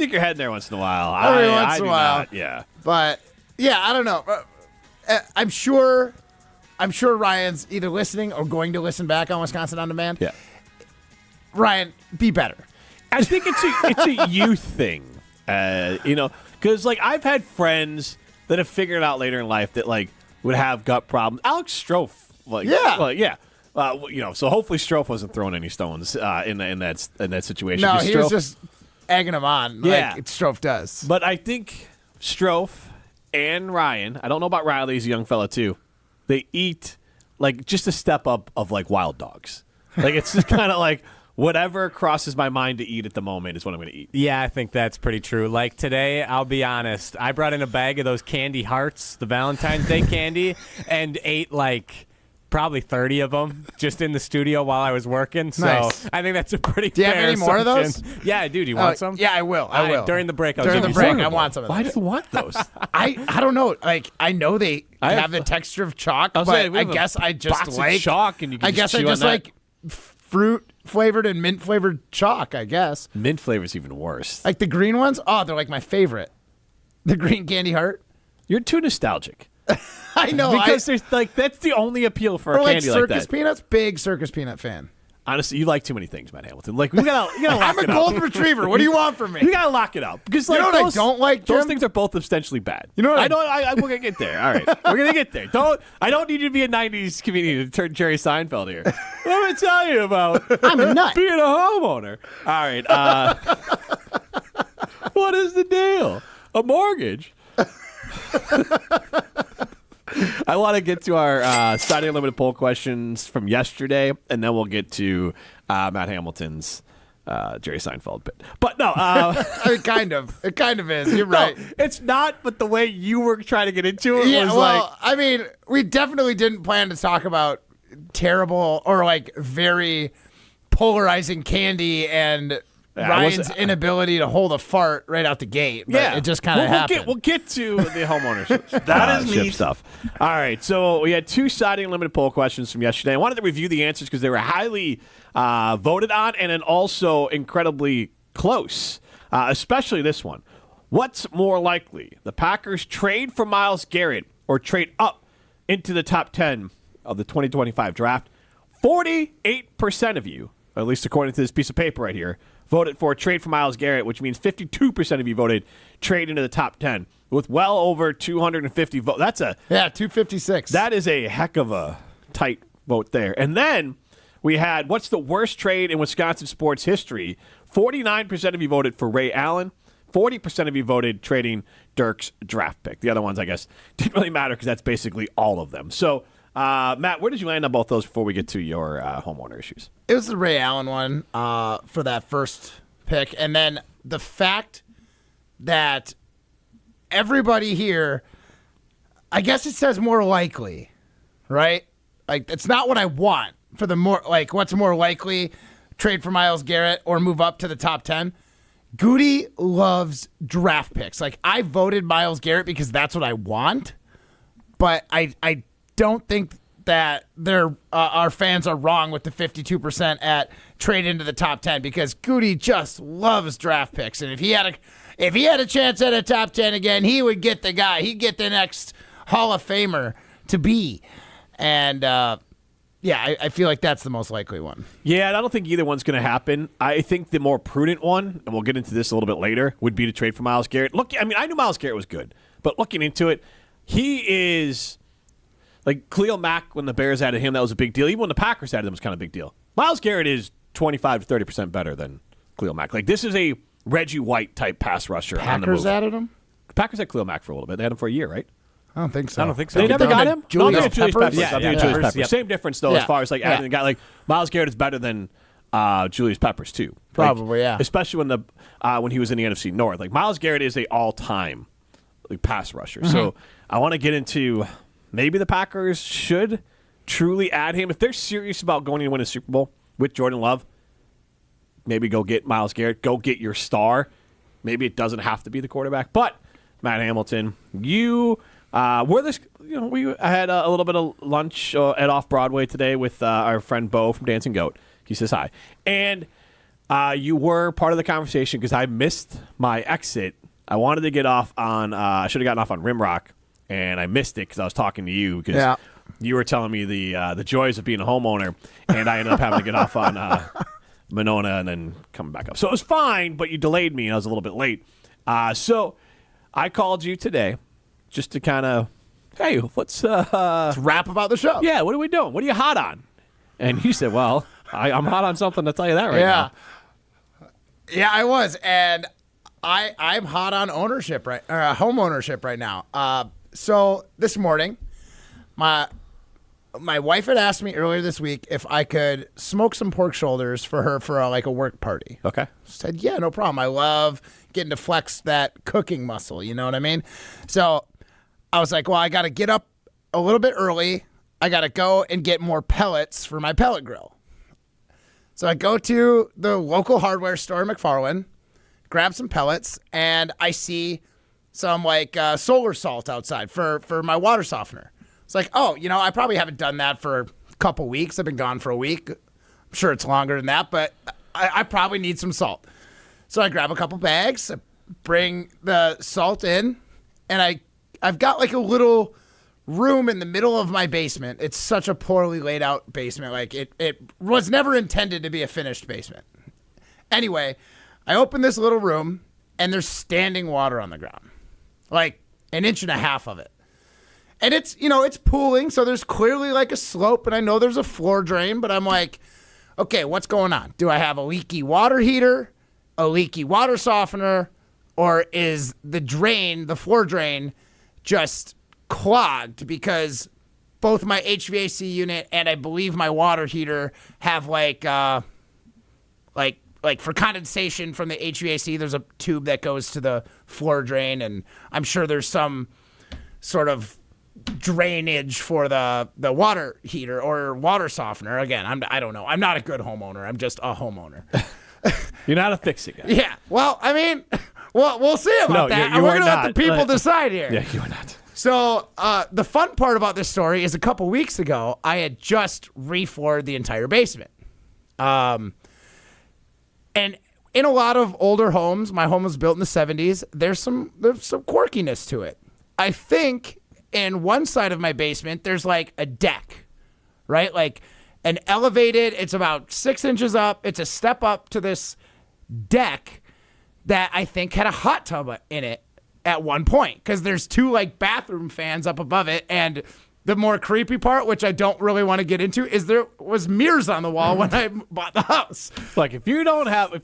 Stick your head in there once in a while. Every once in a while. Not, yeah. But, yeah, I don't know. I'm sure Ryan's either listening or going to listen back on Wisconsin On Demand. Yeah. Ryan, be better. I think it's a youth thing, because like I've had friends that have figured it out later in life that like would have gut problems. Alex Strofe, so hopefully Strofe wasn't throwing any stones in that situation. No, he was just egging him on, like Strofe does. But I think Strofe and Ryan, I don't know about Riley, he's a young fella too. They eat like just a step up of like wild dogs. Like it's just kind of like. Whatever crosses my mind to eat at the moment is what I'm going to eat. Yeah, I think that's pretty true. Like today, I'll be honest, I brought in a bag of those candy hearts, the Valentine's Day candy, and ate like probably 30 of them just in the studio while I was working. So nice. I think that's a pretty Do you fair have any more of those? assumption. Yeah, I do. Do you want some? Yeah, I will. I will. During the break, I want some of those. Why do you want those? I don't know. Like I know they have the texture of chalk, but I guess I just like chalk, and you can I guess I chew just on that. like fruit flavored and mint flavored chalk, I guess. Mint flavor's even worse. Like the green ones? Oh, they're like my favorite. The green candy heart. You're too nostalgic. I know. Because there's like that's the only appeal for a candy like that. Circus Peanuts, big Circus Peanut fan. Honestly, you like too many things, Matt Hamilton. Like you gotta lock I'm a it golden up. retriever. What do you want from me? You gotta lock it up because like you know what I don't like, Jim? Those things are both essentially bad. You know what I know. We're gonna get there. All right, we're gonna get there. I don't need you to be a '90s comedian to turn Jerry Seinfeld here. Let me tell you about I'm a nut. being a homeowner. All right. What is the deal? A mortgage. I want to get to our Saturday Unlimited poll questions from yesterday, and then we'll get to Matt Hamilton's Jerry Seinfeld bit. But no. It kind of is. You're right. No, it's not, but the way you were trying to get into it was I mean, we definitely didn't plan to talk about terrible or like very polarizing candy and Ryan's inability to hold a fart right out the gate. But it just kind of happened. We'll get to the homeownership that is neat stuff. All right, so we had two Saturday Unlimited poll questions from yesterday. I wanted to review the answers because they were highly voted on and then also incredibly close, especially this one. What's more likely, the Packers trade for Myles Garrett or trade up into the top 10 of the 2025 draft? 48% of you, at least according to this piece of paper right here, voted for a trade for Myles Garrett, which means 52% of you voted trade into the top 10 with well over 250 votes. That's 256. That is a heck of a tight vote there. And then we had what's the worst trade in Wisconsin sports history? 49% of you voted for Ray Allen. 40% of you voted trading Dirk's draft pick. The other ones, I guess, didn't really matter because that's basically all of them. So, Matt, where did you land on both those before we get to your homeowner issues? It was the Ray Allen one for that first pick. And then the fact that everybody here, I guess it says more likely, right? Like, it's not what I want for the more, like, what's more likely, trade for Myles Garrett or move up to the top 10. Goody loves draft picks. Like, I voted Myles Garrett because that's what I want, but I don't think that our fans are wrong with the 52% at trade into the top 10 because Goody just loves draft picks, and if he had a chance at a top 10 again, he would get the guy. He'd get the next Hall of Famer to be, and I feel like that's the most likely one. Yeah, and I don't think either one's going to happen. I think the more prudent one, and we'll get into this a little bit later, would be to trade for Myles Garrett. Look, I mean, I knew Myles Garrett was good, but looking into it, he is like Khalil Mack when the Bears added him, that was a big deal. Even when the Packers added him, it was kind of a big deal. Myles Garrett is 25 to 30% better than Khalil Mack. Like, this is a Reggie White type pass rusher. Packers added him? The Packers had Khalil Mack for a little bit. They had him for a year, right? I don't think so. They never got him? Julius Peppers. Peppers? Julius Peppers. Yep. Same difference, though, as far as like adding a guy. Like, Myles Garrett is better than Julius Peppers, too. Probably, like, especially when he was in the NFC North. Like, Myles Garrett is a all-time like pass rusher. Mm-hmm. So I want to get into maybe the Packers should truly add him. If they're serious about going to win a Super Bowl with Jordan Love, maybe go get Myles Garrett. Go get your star. Maybe it doesn't have to be the quarterback. But, Matt Hamilton, you were this. You know, we had a little bit of lunch at Off Broadway today with our friend Bo from Dancing Goat. He says hi. And You were part of the conversation because I missed my exit. I wanted to get off on. I should have gotten off on Rimrock, and I missed it because I was talking to you because you were telling me the joys of being a homeowner, and I ended up having to get off on Monona and then coming back up. So it was fine, but you delayed me, and I was a little bit late. So I called you today just to kind of, hey, let's rap about the show. Yeah, what are we doing? What are you hot on? And you said, well, I'm hot on something, to tell you that right now. Yeah, I was, and I'm hot on ownership home ownership right now. So this morning, my wife had asked me earlier this week if I could smoke some pork shoulders for her for a work party. Okay. I said, yeah, no problem. I love getting to flex that cooking muscle. You know what I mean? So I was like, well, I got to get up a little bit early. I got to go and get more pellets for my pellet grill. So I go to the local hardware store in McFarland, grab some pellets, and I see some solar salt outside for my water softener. It's like, oh, I probably haven't done that for a couple weeks. I've been gone for a week. I'm sure it's longer than that, but I probably need some salt. So I grab a couple bags, bring the salt in, and I've got a little room in the middle of my basement. It's such a poorly laid out basement. It was never intended to be a finished basement. Anyway, I open this little room, and there's standing water on the ground, an inch and a half of it. And it's, it's pooling, so there's clearly a slope, and I know there's a floor drain, but I'm like, okay, what's going on? Do I have a leaky water heater, a leaky water softener, or is the floor drain, just clogged because both my HVAC unit and I believe my water heater have for condensation from the HVAC, there's a tube that goes to the floor drain, and I'm sure there's some sort of drainage for the water heater or water softener. Again, I don't know. I'm not a good homeowner. I'm just a homeowner. You're not a fix-it guy. Yeah. Well, I mean, we'll see about that. You We're are going to let not. the people decide here. Yeah, you are not. So the fun part about this story is a couple weeks ago, I had just refloored the entire basement. And in a lot of older homes, my home was built in the 70s, there's some quirkiness to it. I think in one side of my basement, there's a deck, right? An elevated, it's about 6 inches up. It's a step up to this deck that I think had a hot tub in it at one point, because there's two bathroom fans up above it. And the more creepy part, which I don't really want to get into, is there was mirrors on the wall when I bought the house. If you don't have...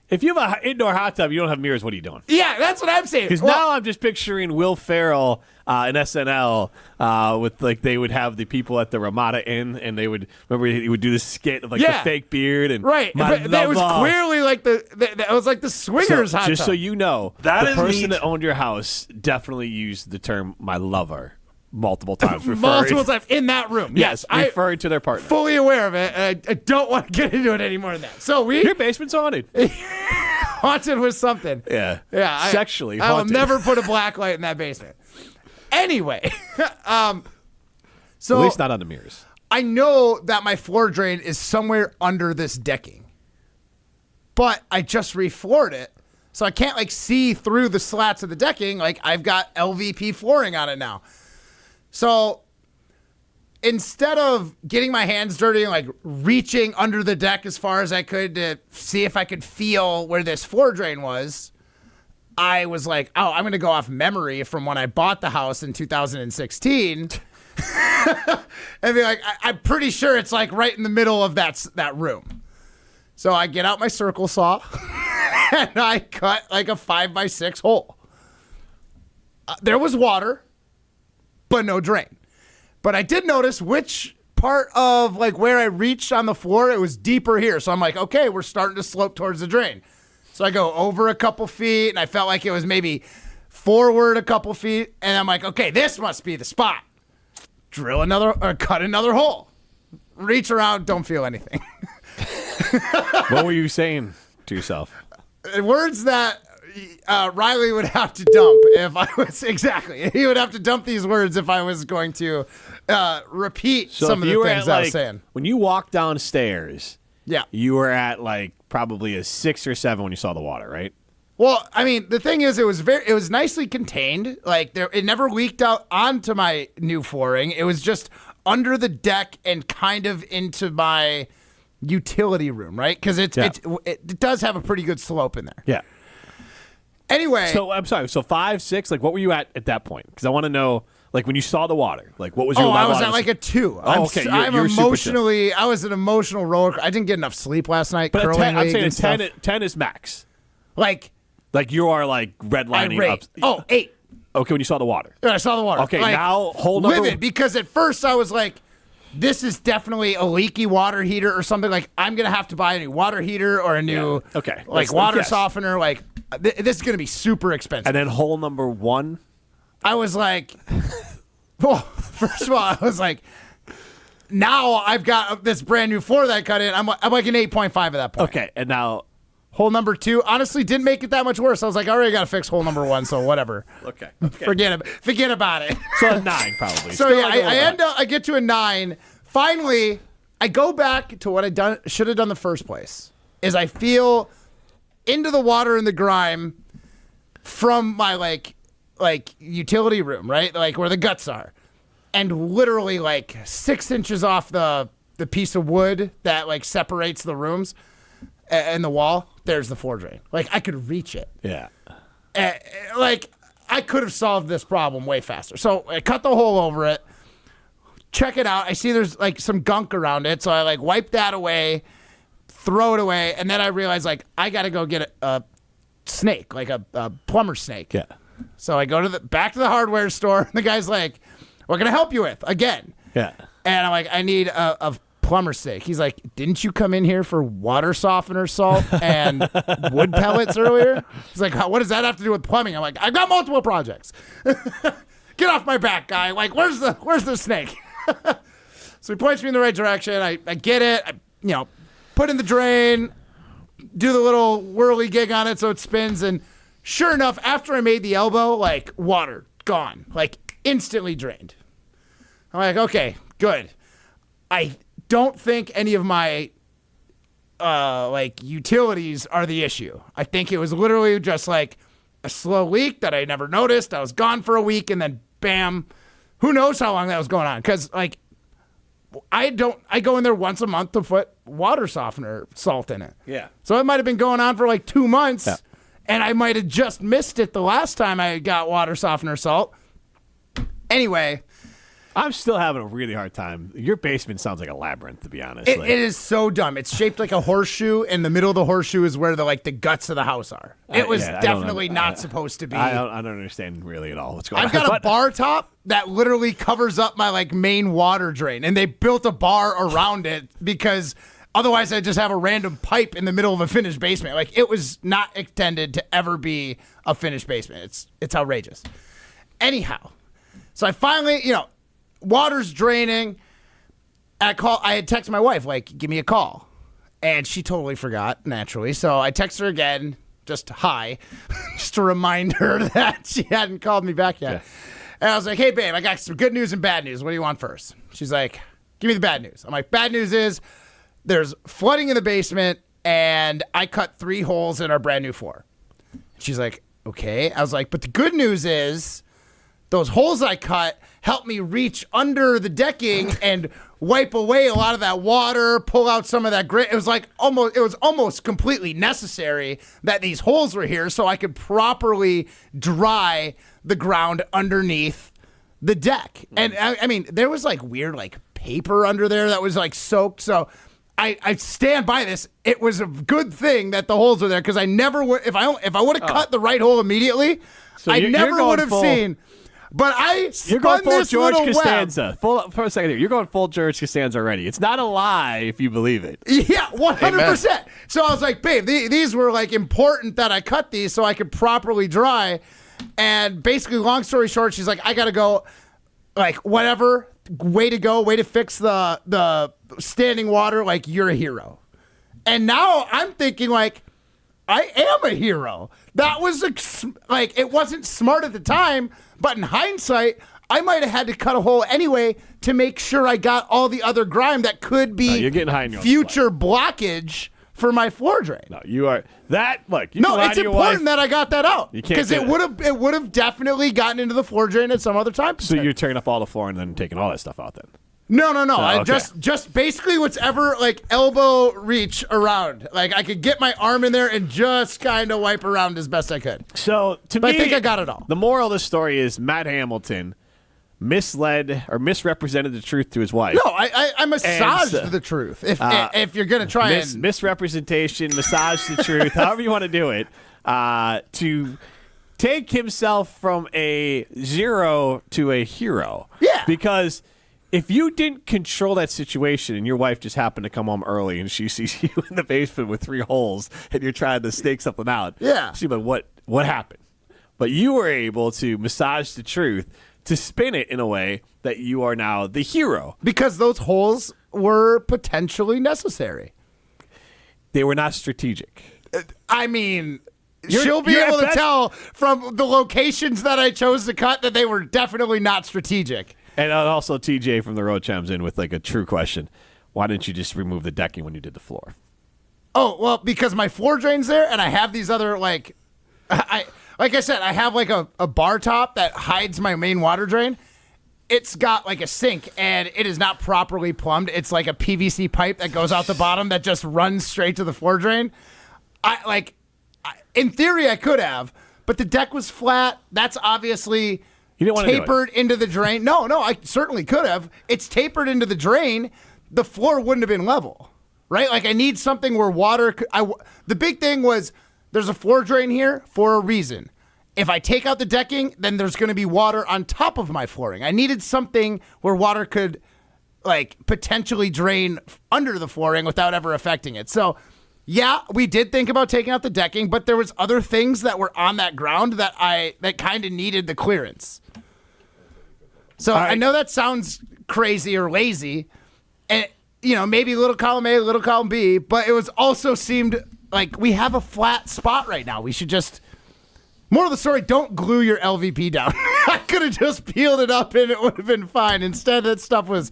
If you have an indoor hot tub, you don't have mirrors, what are you doing? Yeah, that's what I'm saying. Because now I'm just picturing Will Ferrell in SNL with they would have the people at the Ramada Inn, and they would he would do this skit of the fake beard and right. But it was clearly that was the swingers hot tub. Just so you know, that the is person neat. that owned your house definitely used the term "my lover" multiple times. Multiple times in that room. Yes, referring to their partner. Fully aware of it. And I don't want to get into it any more than that. So your basement's haunted. Haunted with something. Yeah. Sexually I will haunted. never put a black light in that basement. Anyway, so at least not on the mirrors. I know that my floor drain is somewhere under this decking, but I just refloored it, so I can't see through the slats of the decking. I've got LVP flooring on it now. So instead of getting my hands dirty and reaching under the deck as far as I could to see if I could feel where this floor drain was, I was like, oh, I'm going to go off memory from when I bought the house in 2016 and be like, I'm pretty sure it's right in the middle of that room. So I get out my circle saw and I cut a 5x6 hole. There was water, but no drain. But I did notice which part of where I reached on the floor, it was deeper here. So I'm like, okay, we're starting to slope towards the drain. So I go over a couple feet, and I felt like it was maybe forward a couple feet. And I'm like, okay, this must be the spot. Cut another hole. Reach around, don't feel anything. What were you saying to yourself? Words that Riley would have to dump if I was he would have to dump these words if I was going to repeat some of the things I was saying. When you walked downstairs, yeah, you were at probably a 6 or 7 when you saw the water, right? Well, I mean, the thing is, it was nicely contained. Like it never leaked out onto my new flooring. It was just under the deck and kind of into my utility room, right? Because it does have a pretty good slope in there. Yeah. Anyway, so I'm sorry. So 5, 6. Like, what were you at that point? Because I want to know, like, when you saw the water, like, what was your? I was at like a 2. Oh, okay. I'm emotionally. I was an emotional roller. I didn't get enough sleep last night. But curling 10, I'm saying league 10 is max. Like you are like redlining up. Oh, 8. Okay, when you saw the water. Yeah, I saw the water. Okay, now hold number. Livid, because at first I was like, this is definitely a leaky water heater or something. Like, I'm going to have to buy a new water heater or a new water softener. Like, this is going to be super expensive. And then hole number 1. I was like, well, first of all, I was like, now I've got this brand new floor that I cut in. I'm like an 8.5 at that point. Okay, and now hole number 2, honestly, didn't make it that much worse. I was like, I already got to fix hole number 1, so whatever. Okay. Forget about it. So a 9 probably. So yeah, I get to a 9. Finally, I go back to what I should have done the first place. Is I feel into the water and the grime from my like utility room, right? Like where the guts are, and literally like 6 inches off the piece of wood that like separates the rooms and the wall. There's the floor drain. Like, I could reach it. Yeah. Like, I could have solved this problem way faster. So I cut the hole over it, check it out. I see there's like some gunk around it. So I like wipe that away, throw it away. And then I realize like, I got to go get a snake, like a plumber snake. Yeah. So I go back to the hardware store. And the guy's like, what can I help you with? Again. Yeah. And I'm like, I need a plumber snake. He's like, didn't you come in here for water softener salt and wood pellets earlier? He's like, what does that have to do with plumbing? I'm like, I've got multiple projects. Get off my back, guy. Like, where's the snake? So he points me in the right direction. I get it. I put in the drain, do the little whirly gig on it so it spins, and sure enough, after I made the elbow, like, water gone, like instantly drained. I'm like, okay, good. I don't think any of my utilities are the issue. I think it was literally just like a slow leak that I never noticed. I was gone for a week, and then bam, who knows how long that was going on? Because like I go in there once a month to put water softener salt in it. Yeah. So it might have been going on for like 2 months, and I might have just missed it the last time I got water softener salt. Anyway. I'm still having a really hard time. Your basement sounds like a labyrinth, to be honest. It is so dumb. It's shaped like a horseshoe, and the middle of the horseshoe is where the guts of the house are. It was definitely not supposed to be. I don't understand really at all what's going on. I've got a bar top that literally covers up my main water drain, and they built a bar around it because otherwise I just have a random pipe in the middle of a finished basement. Like, it was not intended to ever be a finished basement. It's outrageous. Anyhow, so I finally, water's draining. I had texted my wife, like, give me a call. And she totally forgot, naturally. So I texted her again, just hi, just to remind her that she hadn't called me back yet. Yeah. And I was like, hey, babe, I got some good news and bad news. What do you want first? She's like, give me the bad news. I'm like, bad news is there's flooding in the basement, and I cut 3 holes in our brand new floor. She's like, okay. I was like, but the good news is those holes I cut help me reach under the decking and wipe away a lot of that water, pull out some of that grit. It was almost completely necessary that these holes were here so I could properly dry the ground underneath the deck. And I mean, there was weird paper under there that was soaked. So I stand by this. It was a good thing that the holes were there, because I never would, if I would have cut the right hole immediately, so I never would have seen. But you're going full George Costanza. For a second here, you're going full George Costanza already. It's not a lie if you believe it. Yeah, 100%. So I was like, babe, these were important that I cut these so I could properly dry. And basically, long story short, she's like, I gotta go. Whatever. Way to go. Way to fix the standing water. You're a hero. And now I'm thinking I am a hero. That was it wasn't smart at the time, but in hindsight, I might have had to cut a hole anyway to make sure I got all the other grime that could be you're getting high in your future blockage for my floor drain. No, you are that. Look, you No, can lie it's to your important wife. that I got that out You can't because do it would have definitely gotten into the floor drain at some other time. So you're tearing up all the floor and then taking all that stuff out then. No. I okay. just basically what's ever like elbow reach around. Like I could get my arm in there and just kind of wipe around as best I could. So to But me, I think I got it all. The moral of the story is Matt Hamilton misled or misrepresented the truth to his wife. No, I massaged And, the truth. If you're gonna try and misrepresentation, massage the truth, however you want to do it, to take himself from a zero to a hero. Yeah. Because if you didn't control that situation and your wife just happened to come home early and she sees you in the basement with 3 holes and you're trying to stake something out, Yeah. she'd be like, what happened? But you were able to massage the truth to spin it in a way that you are now the hero. because those holes were potentially necessary. They were not strategic. I mean, You're- she'll be you're able at to best- tell from the locations that I chose to cut that they were definitely not strategic. And also TJ from the road chimes in with like a true question. Why didn't you just remove the decking when you did the floor? Oh, well, because my floor drain's there and I have these other like I said, I have like a bar top that hides my main water drain. It's got like a sink and it is not properly plumbed. It's like a PVC pipe that goes out the bottom that just runs straight to the floor drain. In theory, I could have, but the deck was flat. That's obviously You didn't want to do it. tapered into the drain. No, I certainly could have. It's tapered into the drain. The floor wouldn't have been level, right? Like I need something where water could, the big thing was there's a floor drain here for a reason. If I take out the decking, then there's going to be water on top of my flooring. I needed something where water could like potentially drain under the flooring without ever affecting it. So yeah, we did think about taking out the decking, but there was other things that were on that ground that kind of needed the clearance. So right. I know that sounds crazy or lazy, and maybe little column A, little column B, but it was also seemed like we have a flat spot right now. We should just. Moral of the story: don't glue your LVP down. I could have just peeled it up and it would have been fine. Instead, that stuff was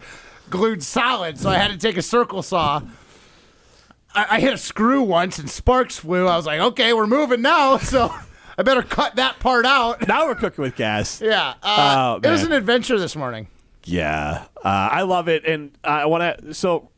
glued solid, so I had to take a circle saw. I hit a screw once and sparks flew. I was like, okay, we're moving now, so I better cut that part out. Now we're cooking with gas. Yeah, Oh, it was man. an adventure this morning. Yeah. I love it. And I want to. So,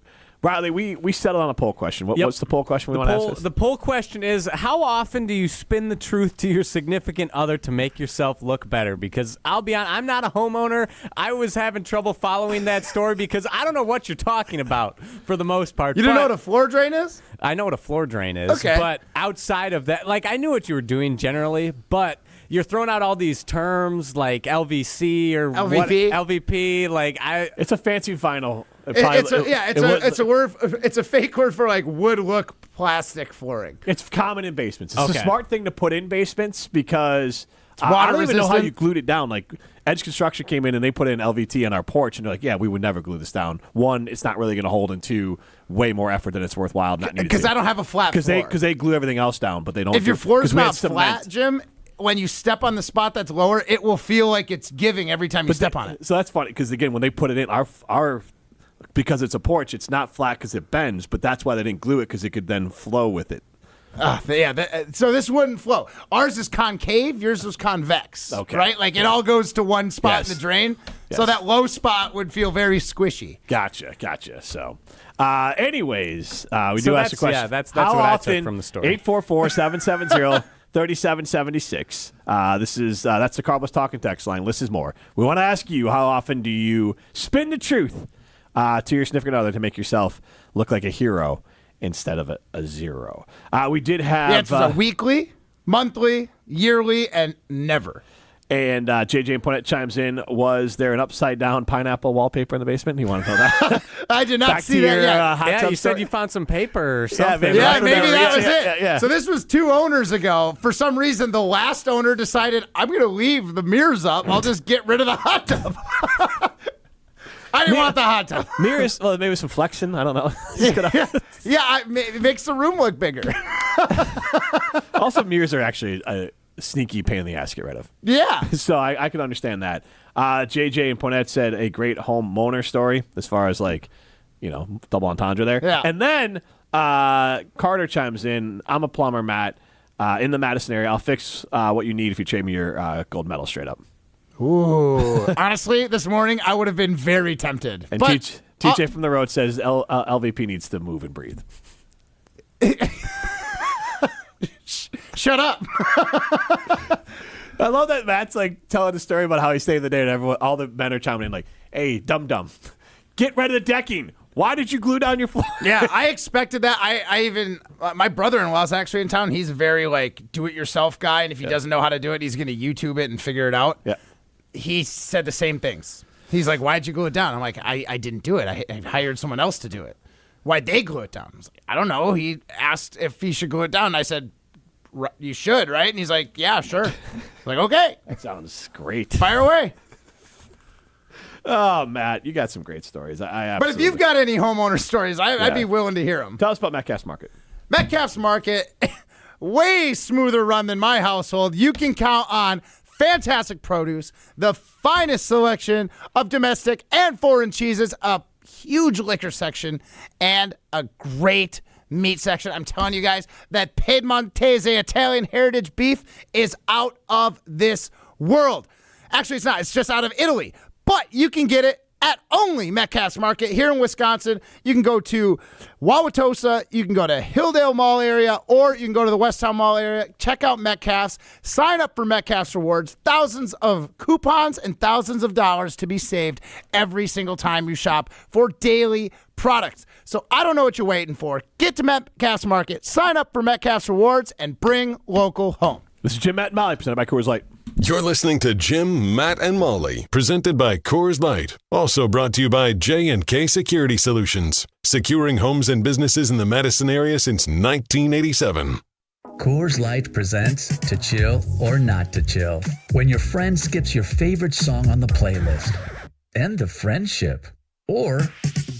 Riley, we settled on a poll question. Yep. What's the poll question we want to ask us? The poll question is, how often do you spin the truth to your significant other to make yourself look better? Because I'll be honest, I'm not a homeowner. I was having trouble following that story because I don't know what you're talking about for the most part. You don't know what a floor drain is? I know what a floor drain is. Okay. But outside of that, like I knew what you were doing generally, but you're throwing out all these terms like LVC or LVP? LVP. Like It's a fancy final. It's a word. It's a fake word for like wood look plastic flooring. It's common in basements. It's Okay. a smart thing to put in basements because I water don't even know how resistant. you glued it down. Like Edge Construction came in and they put in LVT on our porch, and they're like, "Yeah, we would never glue this down. One, it's not really going to hold, and two, way more effort than it's worthwhile. Not needed Because I don't have a flat floor. because they glue everything else down, but they don't. If your floor is 'cause we had not cement. flat, Jim, when you step on the spot that's lower, it will feel like it's giving every time you step on it. So that's funny because again, when they put it in, our because it's a porch, it's not flat because it bends, but that's why they didn't glue it because it could then flow with it. So this wouldn't flow. Ours is concave. Yours was convex. Okay. Right? Like it all goes to one spot Yes. in the drain. So Yes. that low spot would feel very squishy. Gotcha. So, anyways, we So do ask a that's- question. yeah, that's How what I often, took from the story. 844-770-3776. This is that's the Carbos Talking text line. List is more. We want to ask you, how often do you spin the truth to your significant other to make yourself look like a hero instead of a zero? We did have The answers are weekly, monthly, yearly, and never. and JJ and Poinette chimes in. Was there an upside down pineapple wallpaper in the basement? He wanted to know that. I did not Back see to that your yet. hot yeah, tub you said story. you found some paper or Yeah, something. maybe Yeah, that's maybe what that they was were- it. yeah. So this was 2 owners ago. For some reason, the last owner decided, I'm going to leave the mirrors up. I'll just get rid of the hot tub. I didn't want the hot tub. Mirrors, well, maybe some flexion. I don't know. It makes the room look bigger. Also, mirrors are actually a sneaky pain in the ass to get rid of. Yeah. So I can understand that. JJ and Poinette said a great homeowner story as far as like, double entendre there. Yeah. And then Carter chimes in. I'm a plumber, Matt, in the Madison area. I'll fix what you need if you trade me your gold medal straight up. Ooh. Honestly, this morning I would have been very tempted. And TJ from the road says LVP needs to move and breathe. Shut up. I love that Matt's like telling a story about how he stayed the day, and all the men are chiming in like, "Hey, dum, get rid of the decking. Why did you glue down your floor?" Yeah, I expected that. I even my brother-in-law's actually in town. He's a very like do-it-yourself guy, and if he doesn't know how to do it, he's going to YouTube it and figure it out. Yeah, he said the same things. He's like, "Why'd you glue it down?" I'm like, "I didn't do it. I hired someone else to do it." Why'd they glue it down? I was like, "I don't know." He asked if he should glue it down, and I said, "You should, right?" And he's like, "Yeah, sure." Like, okay. That sounds great. Fire away. Oh, Matt, you got some great stories. But if you've got any homeowner stories, I'd be willing to hear them. Tell us about Metcalf's Market. Metcalf's Market, way smoother run than my household. You can count on fantastic produce, the finest selection of domestic and foreign cheeses, a huge liquor section, and a great meat section. I'm telling you guys, that Piedmontese Italian heritage beef is out of this world. Actually, it's not. It's just out of Italy. But you can get it at only Metcalf's Market here in Wisconsin. You can go to Wauwatosa, you can go to Hilldale Mall area, or you can go to the Westtown Mall area. Check out Metcalf's. Sign up for Metcalf's Rewards. Thousands of coupons and thousands of dollars to be saved every single time you shop for daily products. So I don't know what you're waiting for. Get to Metcalf's Market, sign up for Metcalf's Rewards, and bring local home. This is Jim, Matt, and Molly, presented by Coors Light. You're listening to Jim, Matt, and Molly, presented by Coors Light. Also brought to you by J&K Security Solutions, securing homes and businesses in the Madison area since 1987. Coors Light presents To Chill or Not to Chill. When your friend skips your favorite song on the playlist. End the friendship. Or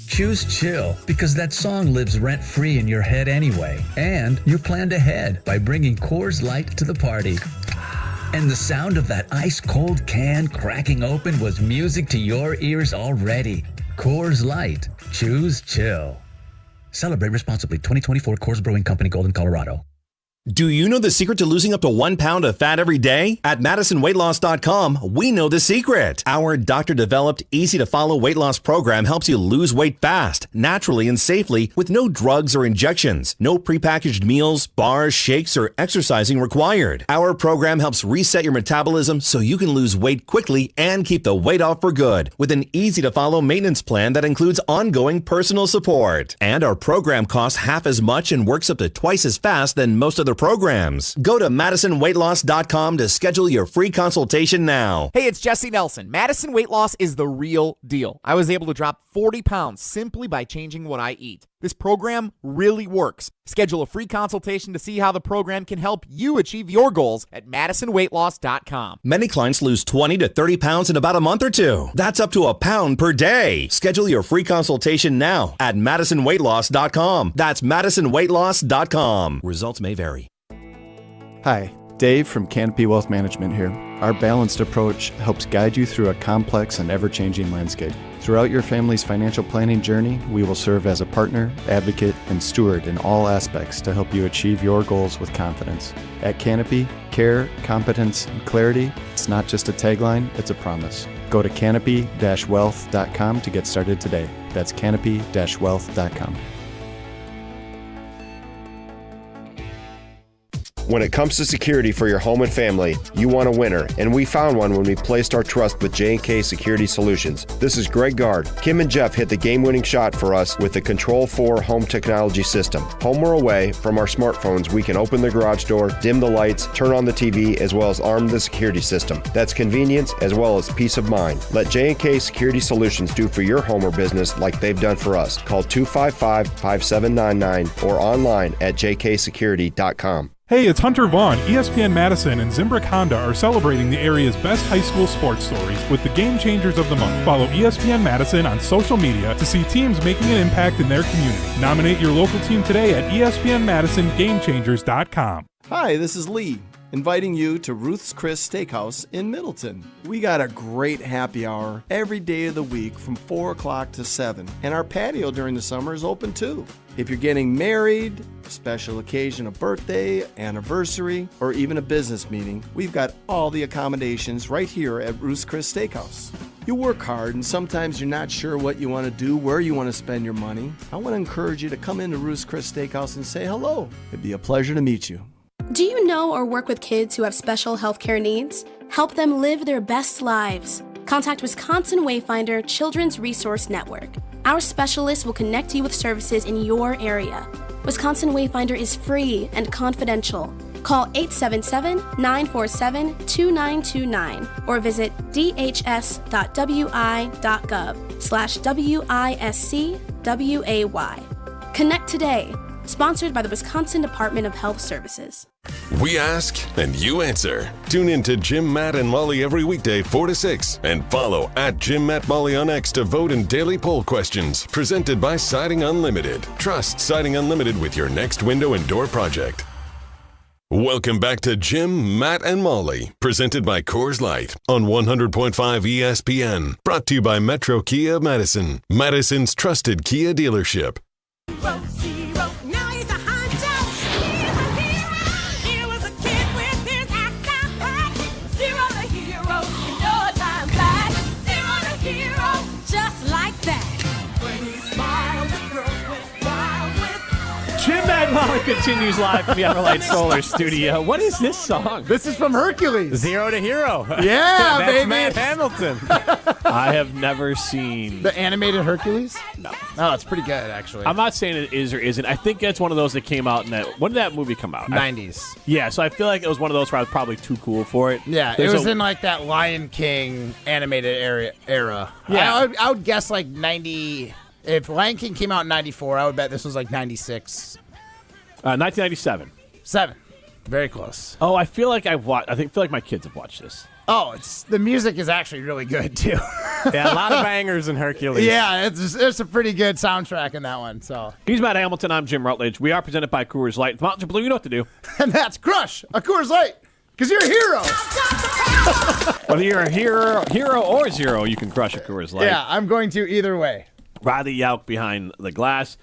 choose chill because that song lives rent-free in your head anyway. And you planned ahead by bringing Coors Light to the party. And the sound of that ice-cold can cracking open was music to your ears already. Coors Light. Choose chill. Celebrate responsibly. 2024 Coors Brewing Company, Golden, Colorado. Do you know the secret to losing up to 1 pound of fat every day? At MadisonWeightLoss.com, we know the secret. Our doctor-developed, easy-to-follow weight loss program helps you lose weight fast, naturally, and safely with no drugs or injections, no prepackaged meals, bars, shakes, or exercising required. Our program helps reset your metabolism so you can lose weight quickly and keep the weight off for good with an easy-to-follow maintenance plan that includes ongoing personal support. And our program costs half as much and works up to twice as fast than most other programs. Go to MadisonWeightLoss.com to schedule your free consultation now. Hey, it's Jesse Nelson. Madison Weight Loss is the real deal. I was able to drop 40 pounds simply by changing what I eat. This program really works. Schedule a free consultation to see how the program can help you achieve your goals at MadisonWeightLoss.com. Many clients lose 20 to 30 pounds in about a month or two. That's up to a pound per day. Schedule your free consultation now at MadisonWeightLoss.com. That's MadisonWeightLoss.com. Results may vary. Hi, Dave from Canopy Wealth Management here. Our balanced approach helps guide you through a complex and ever-changing landscape. Throughout your family's financial planning journey, we will serve as a partner, advocate, and steward in all aspects to help you achieve your goals with confidence. At Canopy, care, competence, and clarity, it's not just a tagline, it's a promise. Go to canopy-wealth.com to get started today. That's canopy-wealth.com. When it comes to security for your home and family, you want a winner, and we found one when we placed our trust with J&K Security Solutions. This is Greg Gard. Kim and Jeff hit the game-winning shot for us with the Control 4 home technology system. Home or away, from our smartphones, we can open the garage door, dim the lights, turn on the TV, as well as arm the security system. That's convenience as well as peace of mind. Let J&K Security Solutions do for your home or business like they've done for us. Call 255-5799 or online at jksecurity.com. Hey, it's Hunter Vaughn. ESPN Madison and Zimbrick Honda are celebrating the area's best high school sports stories with the Game Changers of the Month. Follow ESPN Madison on social media to see teams making an impact in their community. Nominate your local team today at ESPNMadisonGameChangers.com. Hi, this is Lee. inviting you to Ruth's Chris Steakhouse in Middleton. We got a great happy hour every day of the week from 4 o'clock to 7, and our patio during the summer is open too. If you're getting married, special occasion, a birthday, anniversary, or even a business meeting, we've got all the accommodations right here at Ruth's Chris Steakhouse. You work hard and sometimes you're not sure what you want to do, where you want to spend your money. I want to encourage you to come into Ruth's Chris Steakhouse and say hello. It'd be a pleasure to meet you. Do you know or work with kids who have special healthcare needs? Help them live their best lives. Contact Wisconsin Wayfinder Children's Resource Network. Our specialists will connect you with services in your area. Wisconsin Wayfinder is free and confidential. Call 877-947-2929 or visit dhs.wi.gov/WISCWAY. Connect today. Sponsored by the Wisconsin Department of Health Services. We ask and you answer. Tune in to Jim, Matt, and Molly every weekday 4 to 6 and follow at Jim, Matt, Molly on X to vote in daily poll questions presented by Siding Unlimited. Trust Siding Unlimited with your next window and door project. Welcome back to Jim, Matt, and Molly, presented by Coors Light on 100.5 ESPN. Brought to you by Metro Kia Madison, Madison's trusted Kia dealership. Jim and Molly continues live from the Everlight Solar Studio. What is this song? This is from Hercules. 0 to Hero. Yeah, That's baby. Matt Hamilton. I have never seen. The animated Hercules? No. Oh, it's pretty good, actually. I'm not saying it is or isn't. I think it's one of those that came out in that. When did that movie come out? 90s. Yeah, so I feel like it was one of those where I was probably too cool for it. Yeah, There's it was a- in like that Lion King animated era. Yeah. I would guess like 90. If Lion King came out in 94, I would bet this was like 96. 1997. 7. Very close. Oh, I feel like I've watched. I feel like my kids have watched this. Oh, the music is actually really good too. Yeah, a lot of bangers in Hercules. Yeah, it's a pretty good soundtrack in that one. So, He's Matt Hamilton. I'm Jim Rutledge. We are presented by Coors Light. Mountains are blue. You know what to do. and that's Crush, a Coors Light, because you're a hero. Whether you're a hero or zero, you can crush a Coors Light. Yeah, I'm going to either way. Riley Yauk behind the glass.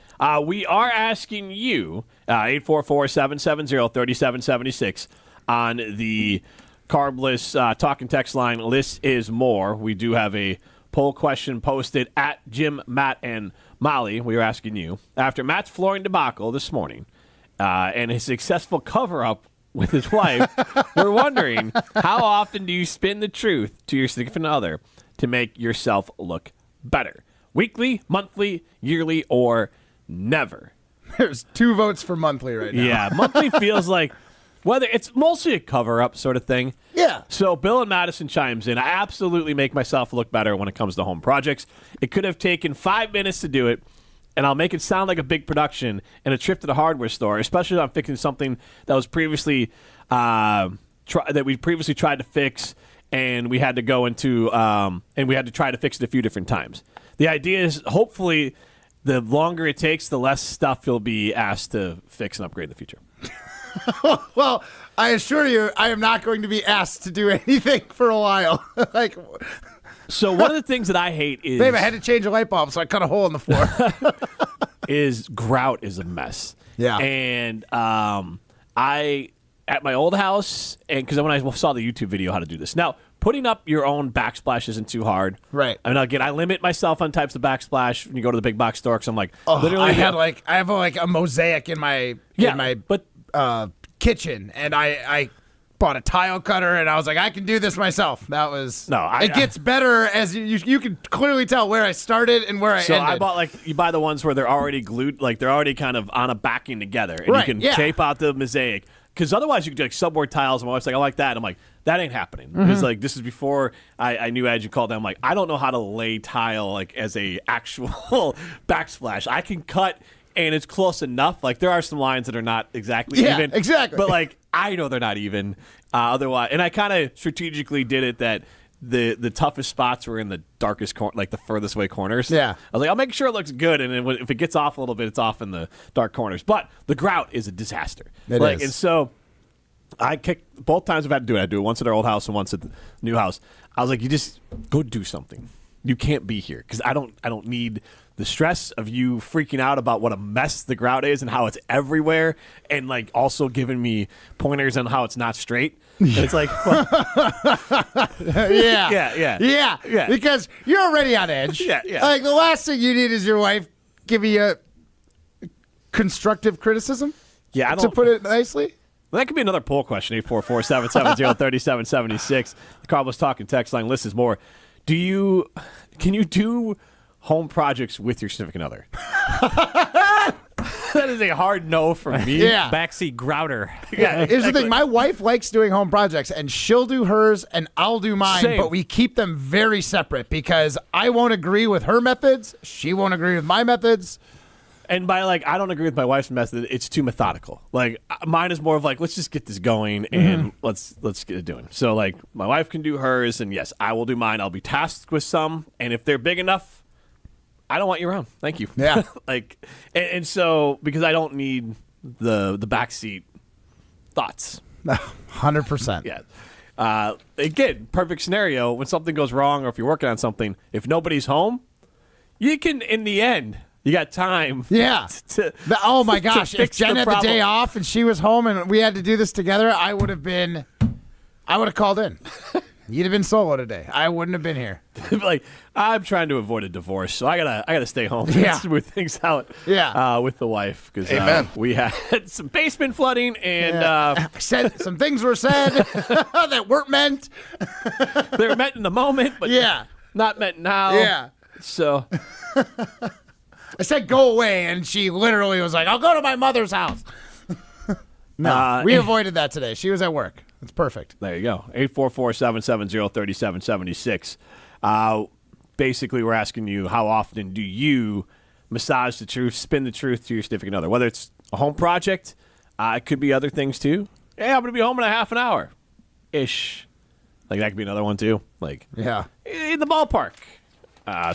We are asking you, 844-770-3776 on the carbless talk and text line. Less is more. We do have a poll question posted at Jim, Matt, and Molly. We are asking you, after Matt's flooring debacle this morning and his successful cover-up with his wife, we're wondering, how often do you spin the truth to your significant other to make yourself look better? Weekly, monthly, yearly, or never? There's 2 votes for monthly right now. Yeah, monthly feels like whether it's mostly a cover-up sort of thing. Yeah. So Bill and Madison chimes in. I absolutely make myself look better when it comes to home projects. It could have taken 5 minutes to do it, and I'll make it sound like a big production and a trip to the hardware store, especially if I'm fixing something that was previously that we previously tried to fix, and we had to go into and we had to try to fix it a few different times. The idea is hopefully the longer it takes, the less stuff you'll be asked to fix and upgrade in the future. Well, I assure you, I am not going to be asked to do anything for a while. So one of the things that I hate is... Babe, I had to change a light bulb, so I cut a hole in the floor. is grout is a mess. Yeah. And I, at my old house, and because when I saw the YouTube video how to do this. Now, putting up your own backsplash isn't too hard. Right. I mean, again, I limit myself on types of backsplash when you go to the big box store because I'm like, literally... I have a mosaic in my kitchen, and I bought a tile cutter, and I was like, I can do this myself. That was it gets better as you can clearly tell where I started and where I ended. So I bought you buy the ones where they're already glued, like they're already kind of on a backing together, and you can tape out the mosaic. Because otherwise you could do like subboard tiles. And my wife's like, I like that. I'm like, that ain't happening. It's like, this is before I knew as you called them. I'm like, I don't know how to lay tile like as a actual backsplash. I can cut and it's close enough. Like there are some lines that are not exactly even. Exactly. But like I know they're not even otherwise. And I kind of strategically did it that the toughest spots were in the darkest corner, like the furthest away corners. Yeah. I was like, I'll make sure it looks good, and then if it gets off a little bit, it's off in the dark corners. But the grout is a disaster. It is. And so I kicked both times I've had to do it. I do it once at our old house and once at the new house. I was like, you just go do something. You can't be here because I don't need the stress of you freaking out about what a mess the grout is and how it's everywhere, and like also giving me pointers on how it's not straight. And it's like, yeah. Because you're already on edge. Yeah. Like the last thing you need is your wife giving you constructive criticism. Yeah, to put it nicely. Well, that could be another poll question, 844-770-3776. The Carbos Talking text line list is more. Can you do home projects with your significant other? That is a hard no for me. Yeah. Backseat grouter. Yeah, exactly. Here's the thing. My wife likes doing home projects, and she'll do hers, and I'll do mine, Same. but we keep them very separate because I won't agree with her methods. She won't agree with my methods. And by I don't agree with my wife's method. It's too methodical. Like mine is more of let's just get this going and let's get it doing. So my wife can do hers, and yes, I will do mine. I'll be tasked with some, and if they're big enough, I don't want you around. Thank you. Yeah. and so because I don't need the backseat thoughts. 100%. Yeah. Again, perfect scenario when something goes wrong or if you're working on something. If nobody's home, you can in the end. You got time. Yeah. Oh, my gosh. If Jen had the day problem. off and she was home and we had to do this together, I would have called in. You'd have been solo today. I wouldn't have been here. I'm trying to avoid a divorce, so I gotta stay home. Yeah. Smooth things out. Yeah. With the wife because Amen. We had some basement flooding and said some things were said that weren't meant. they were meant in the moment, but not meant now. Yeah. So. I said go away, and she literally was like, I'll go to my mother's house. No, we avoided that today. She was at work. It's perfect. There you go. 844-770-3776. Basically, we're asking you, how often do you massage the truth, spin the truth to your significant other? Whether it's a home project, it could be other things too. Hey, I'm going to be home in a half an hour-ish. That could be another one too. In the ballpark.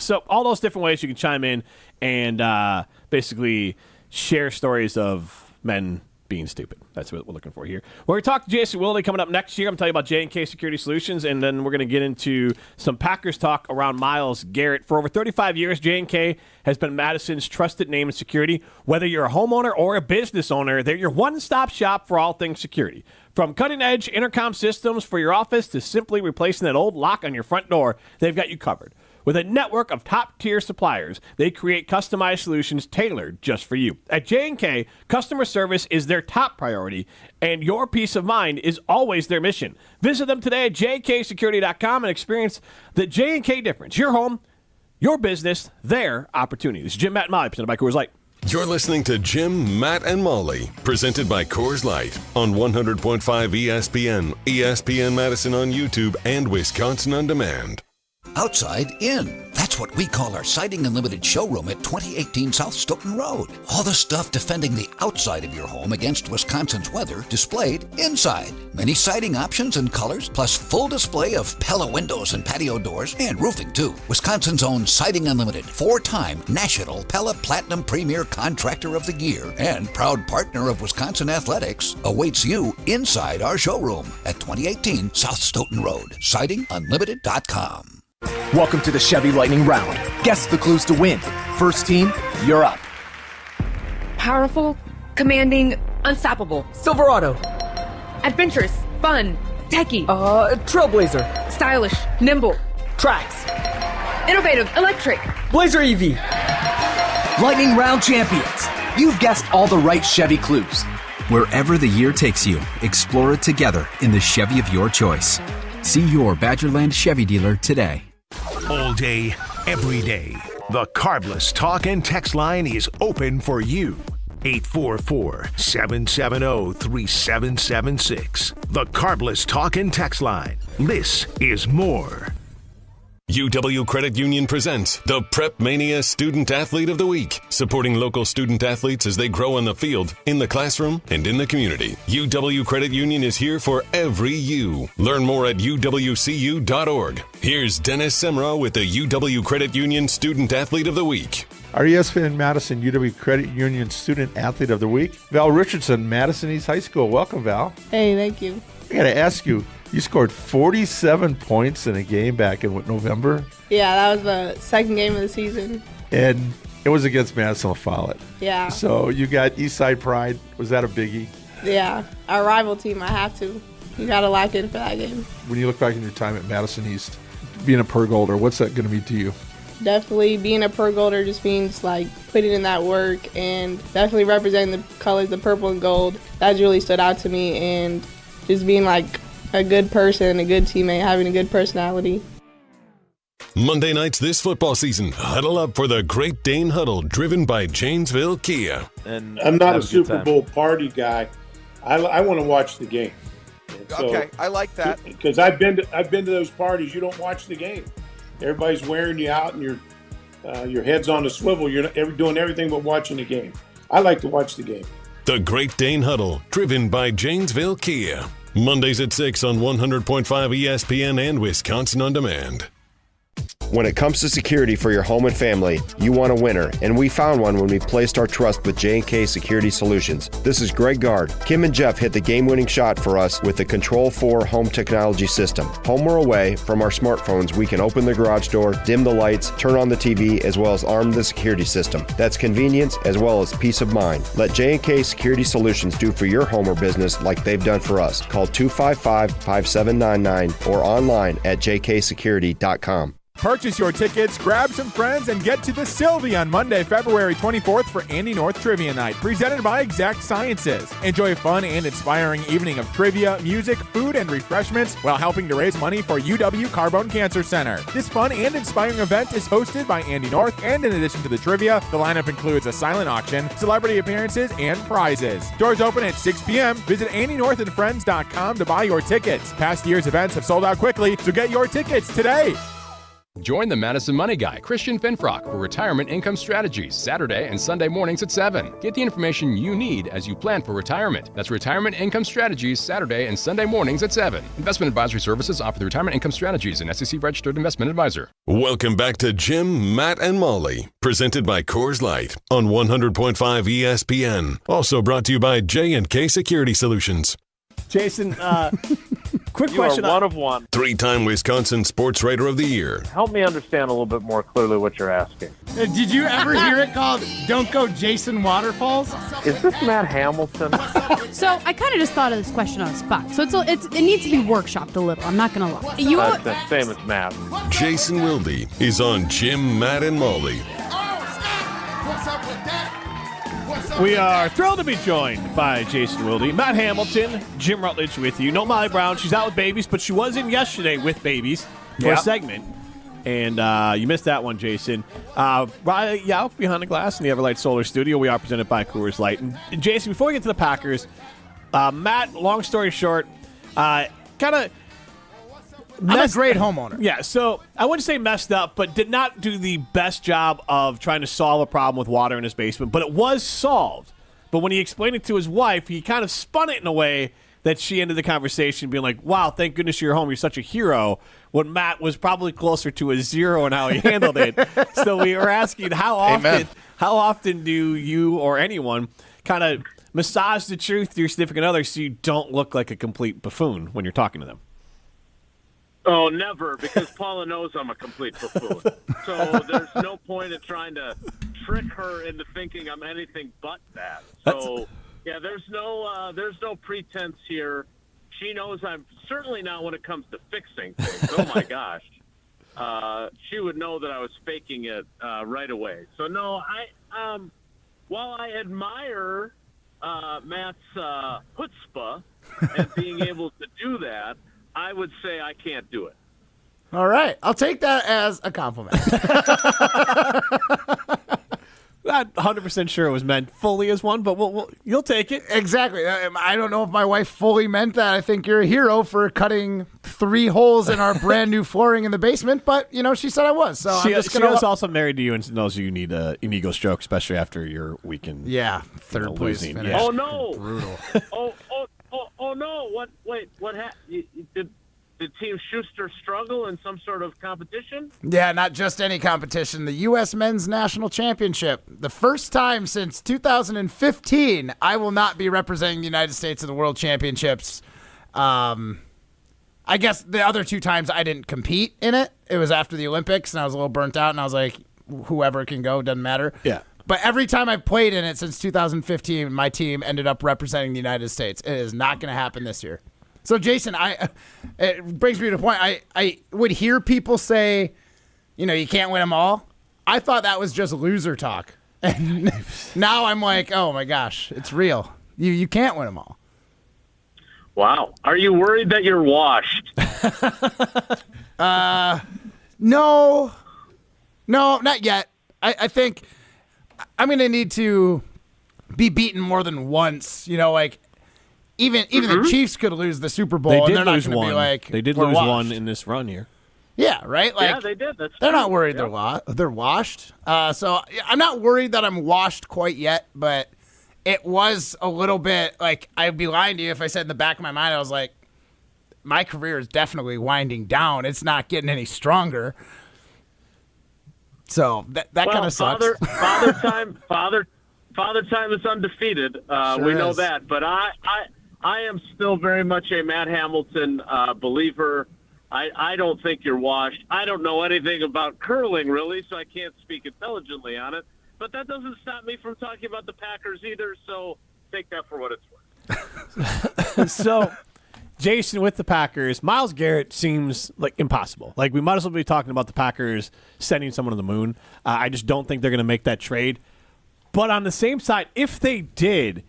So all those different ways you can chime in and basically share stories of men being stupid. That's what we're looking for here. We're going to talk to Jason Wilde coming up next year. I'm going to tell you about J&K Security Solutions, and then we're going to get into some Packers talk around Myles Garrett. For over 35 years, J&K has been Madison's trusted name in security. Whether you're a homeowner or a business owner, they're your one-stop shop for all things security. From cutting-edge intercom systems for your office to simply replacing that old lock on your front door, they've got you covered. With a network of top-tier suppliers, they create customized solutions tailored just for you. At J&K, customer service is their top priority, and your peace of mind is always their mission. Visit them today at jksecurity.com and experience the J&K difference. Your home, your business, their opportunity. This is Jim, Matt, and Molly, presented by Coors Light. You're listening to Jim, Matt, and Molly, presented by Coors Light on 100.5 ESPN, ESPN Madison on YouTube, and Wisconsin On Demand. Outside in. That's what we call our Siding Unlimited showroom at 2018 South Stoughton Road. All the stuff defending the outside of your home against Wisconsin's weather displayed inside. Many siding options and colors, plus full display of Pella windows and patio doors, and roofing too. Wisconsin's own Siding Unlimited, 4-time National Pella Platinum Premier Contractor of the Year and proud partner of Wisconsin Athletics, awaits you inside our showroom at 2018 South Stoughton Road. SidingUnlimited.com. Welcome to the Chevy Lightning Round. Guess the clues to win. First team, you're up. Powerful, commanding, unstoppable. Silverado. Adventurous, fun, techie. Trailblazer. Stylish, nimble. Trax. Innovative, electric. Blazer EV. Lightning Round champions. You've guessed all the right Chevy clues. Wherever the year takes you, explore it together in the Chevy of your choice. See your Badgerland Chevy dealer today. All day, every day, the Carbless Talk and Text line is open for you. 844-770-3776. The Carbless Talk and Text line. This is more. UW Credit Union presents the Prep Mania Student Athlete of the Week, supporting local student athletes as they grow on the field, in the classroom, and in the community. UW Credit Union is here for every you. Learn more at uwcu.org. Here's Dennis Semra with the UW Credit Union Student Athlete of the Week. Our ESPN Madison UW Credit Union Student Athlete of the Week, Val Richardson, Madison East High School. Welcome, Val. Hey, thank you. I got to ask you, you scored 47 points in a game back in November, Yeah, that was the second game of the season. and it was against Madison Follett. Yeah. So you got Eastside Pride. Was that a biggie? Yeah, our rival team, I have to. You got to lock in for that game. When you look back in your time at Madison East, being a Pergolder, what's that going to mean to you? Definitely being a Pergolder just means like putting in that work and definitely representing the colors, the purple and gold. That's really stood out to me, and just being like a good person, a good teammate, having a good personality. Monday nights this football season, huddle up for the Great Dane Huddle, driven by Janesville Kia. And I'm not a Super Bowl party guy. I want to watch the game. So, okay, I like that. Because I've been to those parties. You don't watch the game. Everybody's wearing you out, and your head's on the swivel. You're doing everything but watching the game. I like to watch the game. The Great Dane Huddle, driven by Janesville Kia. Mondays at 6 on 100.5 ESPN and Wisconsin On Demand. When it comes to security for your home and family, you want a winner, and we found one when we placed our trust with J&K Security Solutions. This is Greg Gard. Kim and Jeff hit the game-winning shot for us with the Control 4 home technology system. Home or away, from our smartphones, we can open the garage door, dim the lights, turn on the TV, as well as arm the security system. That's convenience as well as peace of mind. Let J&K Security Solutions do for your home or business like they've done for us. Call 255-5799 or online at jksecurity.com. Purchase your tickets, grab some friends, and get to the Sylvie on Monday, February 24th for Andy North Trivia Night, presented by Exact Sciences. Enjoy a fun and inspiring evening of trivia, music, food, and refreshments while helping to raise money for UW Carbone Cancer Center. This fun and inspiring event is hosted by Andy North, and in addition to the trivia, the lineup includes a silent auction, celebrity appearances, and prizes. Doors open at 6 p.m. Visit AndyNorthandFriends.com to buy your tickets. Past year's events have sold out quickly, so get your tickets today. Join the Madison Money Guy, Christian Finfrock, for Retirement Income Strategies, Saturday and Sunday mornings at 7. Get the information you need as you plan for retirement. That's Retirement Income Strategies, Saturday and Sunday mornings at 7. Investment advisory services offered through Retirement Income Strategies, an SEC-registered investment advisor. Welcome back to Jim, Matt, and Molly, presented by Coors Light on 100.5 ESPN. Also brought to you by J&K Security Solutions. Jason, quick You question. are one of one. 3-time Wisconsin Sports Writer of the Year. Help me understand a little bit more clearly what you're asking. Did you ever hear it called Don't Go Jason Waterfalls? Is this Matt Hamilton? So I kind of just thought of this question on the spot. So it needs to be workshopped a little. I'm not going to lie. That's the same as Matt. Jason Wilde is on Jim, Matt, and Molly. We are thrilled to be joined by Jason Wilde, Matt Hamilton, Jim Rutledge with you. No Molly Brown. She's out with babies, but she was in yesterday with babies for a segment. And you missed that one, Jason. Right out behind the glass in the Everlight Solar Studio, we are presented by Coors Light. And Jason, before we get to the Packers, Matt, long story short, kind of... I'm a great homeowner. Yeah, so I wouldn't say messed up, but did not do the best job of trying to solve a problem with water in his basement. But it was solved. But when he explained it to his wife, he kind of spun it in a way that she ended the conversation being like, wow, thank goodness you're home. You're such a hero. When Matt was probably closer to a 0 in how he handled it. So we were asking how often do you or anyone kind of massage the truth to your significant other so you don't look like a complete buffoon when you're talking to them? Oh, never, because Paula knows I'm a complete buffoon. So there's no point in trying to trick her into thinking I'm anything but that. So, yeah, there's no pretense here. She knows I'm certainly not when it comes to fixing things. Oh, my gosh. She would know that I was faking it right away. So, no, while I admire Matt's chutzpah and being able to do that, I would say I can't do it. All right. I'll take that as a compliment. Not 100% sure it was meant fully as one, but you'll take it. Exactly. I don't know if my wife fully meant that. I think you're a hero for cutting 3 holes in our brand new flooring in the basement, but, she said I was. So I'm just going to... She was also married to you and knows you need an ego stroke, especially after your weekend. Yeah, third place losing. finish. Oh, no. Brutal. Oh, no. What? Wait, what happened? Did Team Schuster struggle in some sort of competition? Yeah, not just any competition. The U.S. Men's National Championship. The first time since 2015, I will not be representing the United States in the World Championships. I guess the other 2 times I didn't compete in it. It was after the Olympics, and I was a little burnt out, and I was like, whoever can go, doesn't matter. Yeah. But every time I've played in it since 2015, my team ended up representing the United States. It is not going to happen this year. So, Jason, it brings me to the point. I would hear people say, you can't win them all. I thought that was just loser talk. And now I'm like, oh, my gosh, it's real. You can't win them all. Wow. Are you worried that you're washed? No, not yet. I think I'm going to need to be beaten more than once. Even the Chiefs could lose the Super Bowl, and they're not going to be like, they did we're lose washed. one in this run here. Yeah, right? Yeah, they did. That's they're true. not worried they're washed. So I'm not worried that I'm washed quite yet, but it was a little bit like I'd be lying to you if I said in the back of my mind, I was like, my career is definitely winding down. It's not getting any stronger. So that kind of sucks. Father time is undefeated. Sure we know is. that. But I am still very much a Matt Hamilton believer. I don't think you're washed. I don't know anything about curling, really, so I can't speak intelligently on it. But that doesn't stop me from talking about the Packers either, so take that for what it's worth. So, Jason, with the Packers, Myles Garrett seems like impossible. Like, we might as well be talking about the Packers sending someone to the moon. I just don't think they're going to make that trade. But on the same side, if they did,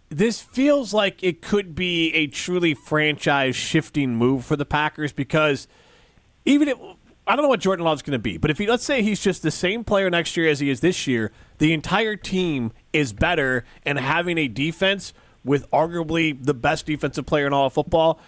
this feels like it could be a truly franchise-shifting move for the Packers because even if I don't know what Jordan Love's going to be, but if let's say he's just the same player next year as he is this year, the entire team is better, and having a defense with arguably the best defensive player in all of football,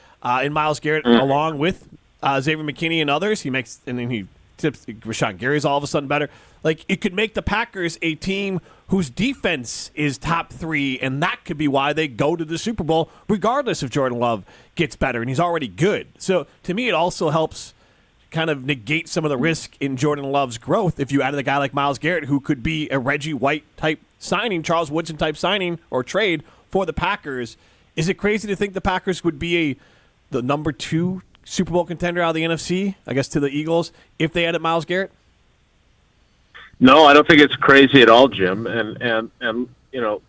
in Myles Garrett, along with Xavier McKinney and others, he tips Rashawn Gary's all of a sudden better. Like, it could make the Packers a team whose defense is top 3, and that could be why they go to the Super Bowl, regardless if Jordan Love gets better, and he's already good. So, to me, it also helps kind of negate some of the risk in Jordan Love's growth if you added a guy like Myles Garrett, who could be a Reggie White-type signing, Charles Woodson-type signing or trade for the Packers. Is it crazy to think the Packers would be the number 2 Super Bowl contender out of the NFC, I guess, to the Eagles, if they added Myles Garrett? No, I don't think it's crazy at all, Jim. And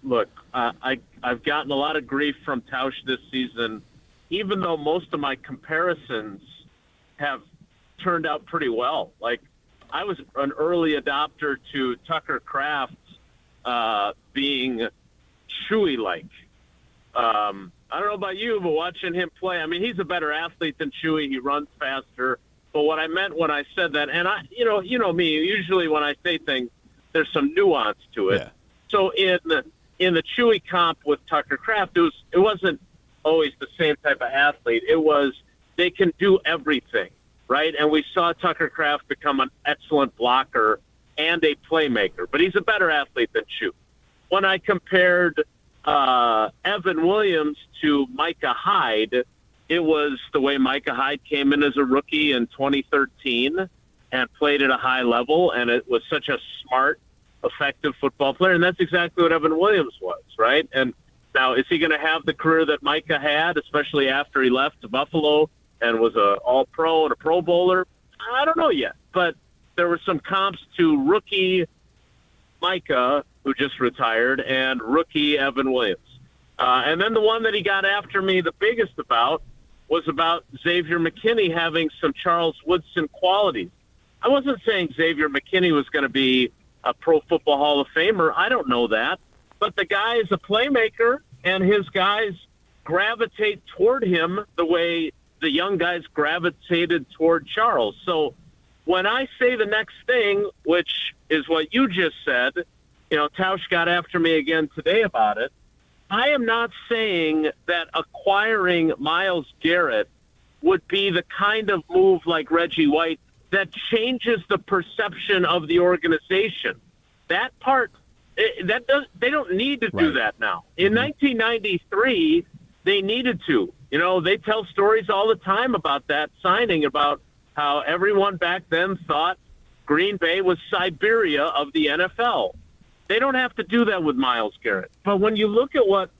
look, I've gotten a lot of grief from Tausch this season, even though most of my comparisons have turned out pretty well. Like, I was an early adopter to Tucker Kraft being Chewy-like. I don't know about you, but watching him play, I mean, he's a better athlete than Chewy. He runs faster. But what I meant when I said that, and you know me, usually when I say things, there's some nuance to it. Yeah. So in the Chewy comp with Tucker Kraft, it wasn't always the same type of athlete. It was they can do everything, right? And we saw Tucker Kraft become an excellent blocker and a playmaker, but he's a better athlete than Chewy. When I compared Evan Williams to Micah Hyde, it was the way Micah Hyde came in as a rookie in 2013 and played at a high level, and it was such a smart, effective football player, and that's exactly what Evan Williams was, right? And now, is he going to have the career that Micah had, especially after he left to Buffalo and was a All-Pro and a Pro Bowler? I don't know yet, but there were some comps to rookie Micah, who just retired, and rookie Evan Williams. And then the one that he got after me the biggest about was about Xavier McKinney having some Charles Woodson qualities. I wasn't saying Xavier McKinney was going to be a Pro Football Hall of Famer. I don't know that. But the guy is a playmaker, and his guys gravitate toward him the way the young guys gravitated toward Charles. So when I say the next thing, which is what you just said, Tausch got after me again today about it, I am not saying that acquiring Myles Garrett would be the kind of move like Reggie White that changes the perception of the organization. That part, they don't need to do that now. In 1993, they needed to. They tell stories all the time about that signing, about how everyone back then thought Green Bay was Siberia of the NFL. They don't have to do that with Myles Garrett. But when you look at what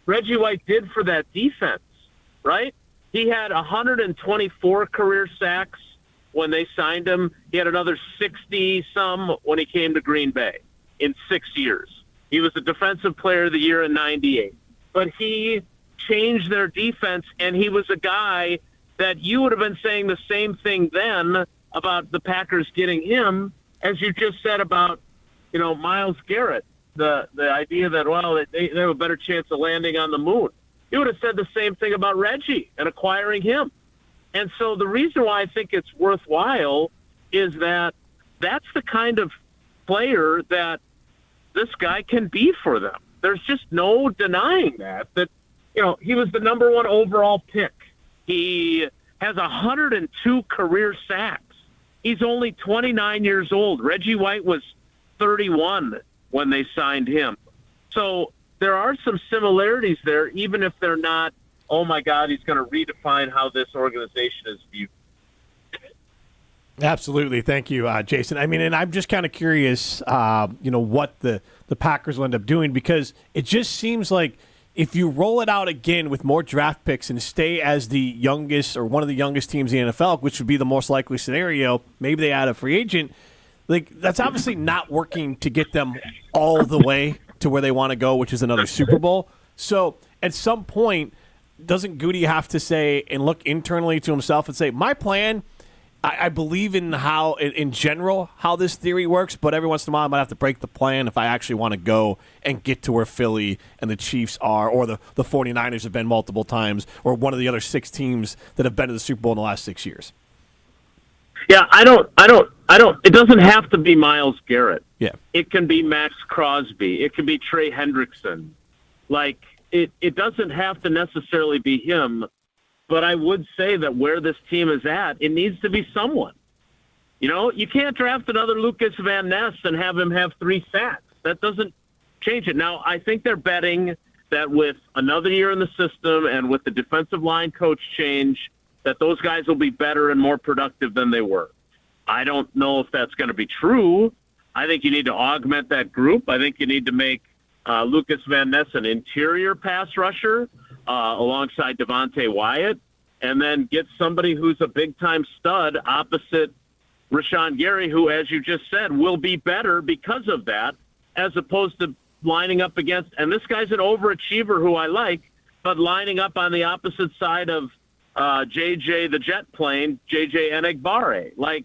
Reggie White did for that defense, right? He had 124 career sacks when they signed him. He had another 60-some when he came to Green Bay in 6 years. He was the Defensive Player of the Year in 98. But he changed their defense, and he was a guy that you would have been saying the same thing then about the Packers getting him as you just said about, Myles Garrett. The idea that, well, they have a better chance of landing on the moon. You would have said the same thing about Reggie and acquiring him. And so the reason why I think it's worthwhile is that that's the kind of player that this guy can be for them. There's just no denying that he was the number 1 overall pick. He has 102 career sacks. He's only 29 years old. Reggie White was 31 when they signed him. So there are some similarities there, even if they're not, oh my God, he's going to redefine how this organization is viewed. Absolutely. Thank you, Jason. I mean, and I'm just kind of curious, what the Packers will end up doing, because it just seems like if you roll it out again with more draft picks and stay as the youngest or one of the youngest teams in the NFL, which would be the most likely scenario, maybe they add a free agent, that's obviously not working to get them all the way to where they want to go, which is another Super Bowl. So at some point, doesn't Goody have to say and look internally to himself and say, my plan, I believe in how, in general, how this theory works, but every once in a while I might have to break the plan if I actually want to go and get to where Philly and the Chiefs are, or the 49ers have been multiple times, or one of the other 6 teams that have been to the Super Bowl in the last 6 years. Yeah, I don't. It doesn't have to be Myles Garrett. Yeah. It can be Max Crosby. It can be Trey Hendrickson. It doesn't have to necessarily be him, but I would say that where this team is at, it needs to be someone. You can't draft another Lucas Van Ness and have him have 3 sacks. That doesn't change it. Now, I think they're betting that with another year in the system and with the defensive line coach change, that those guys will be better and more productive than they were. I don't know if that's going to be true. I think you need to augment that group. I think you need to make Lucas Van Ness an interior pass rusher alongside Devontae Wyatt, and then get somebody who's a big-time stud opposite Rashawn Gary, who, as you just said, will be better because of that, as opposed to lining up against, and this guy's an overachiever who I like, but lining up on the opposite side of JJ the jet plane, JJ Enagbare.